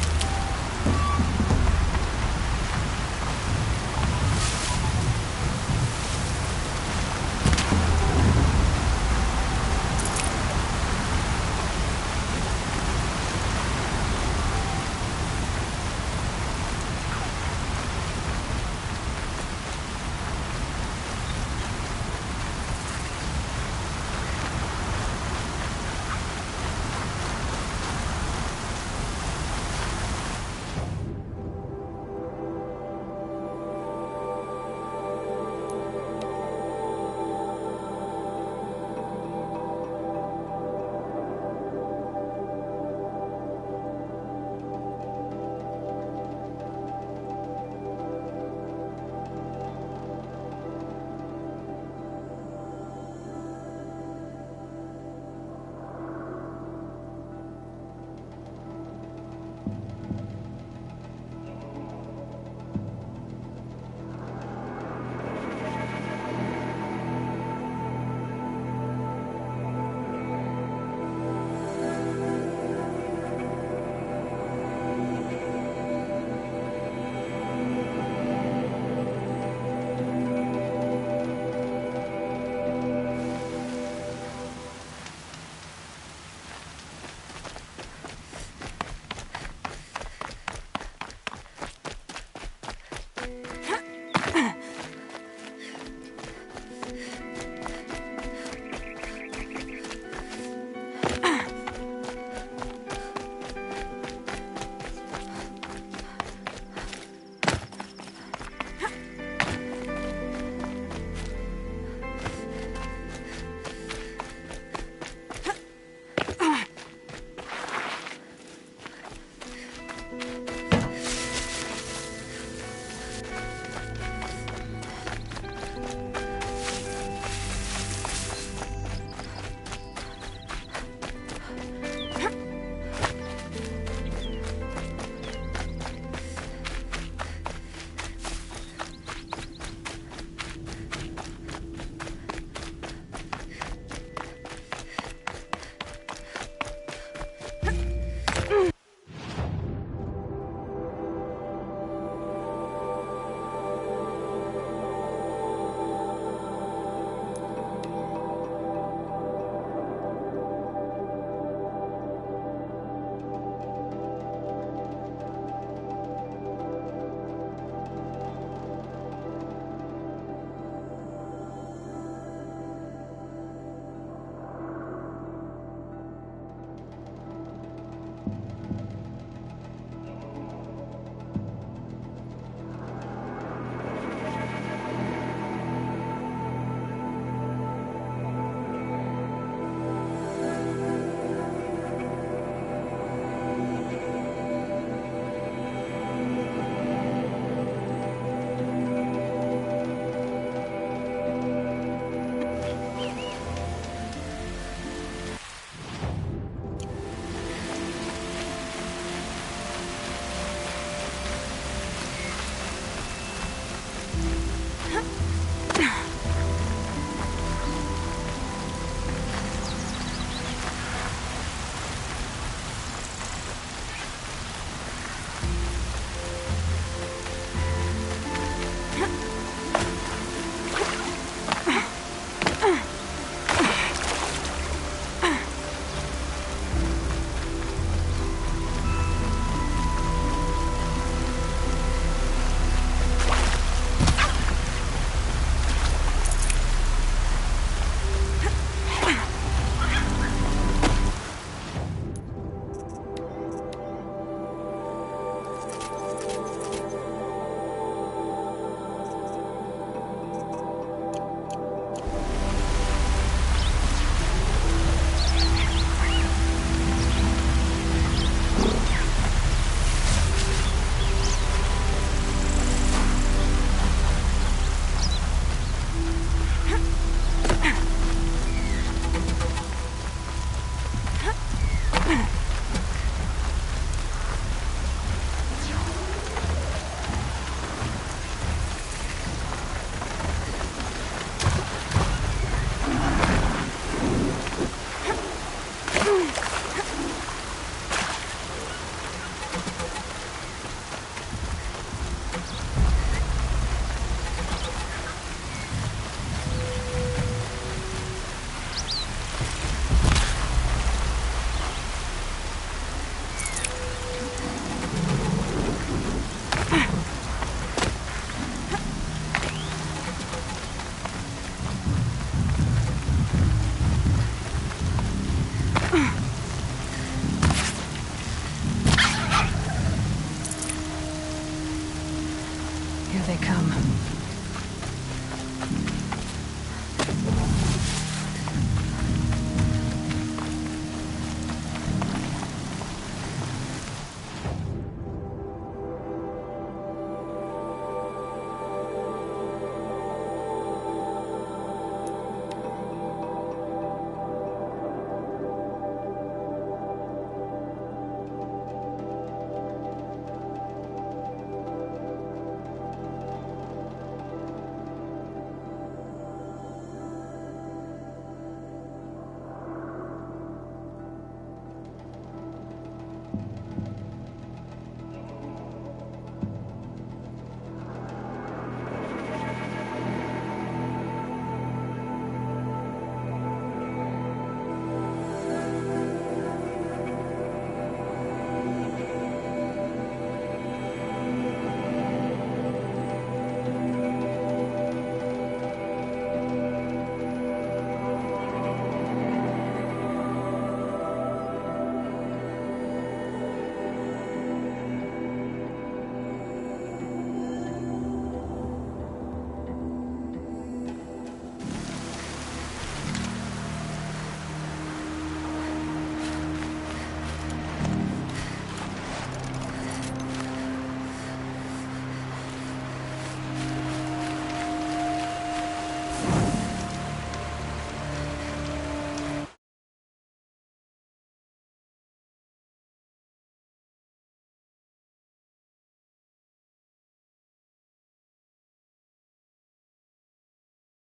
they come.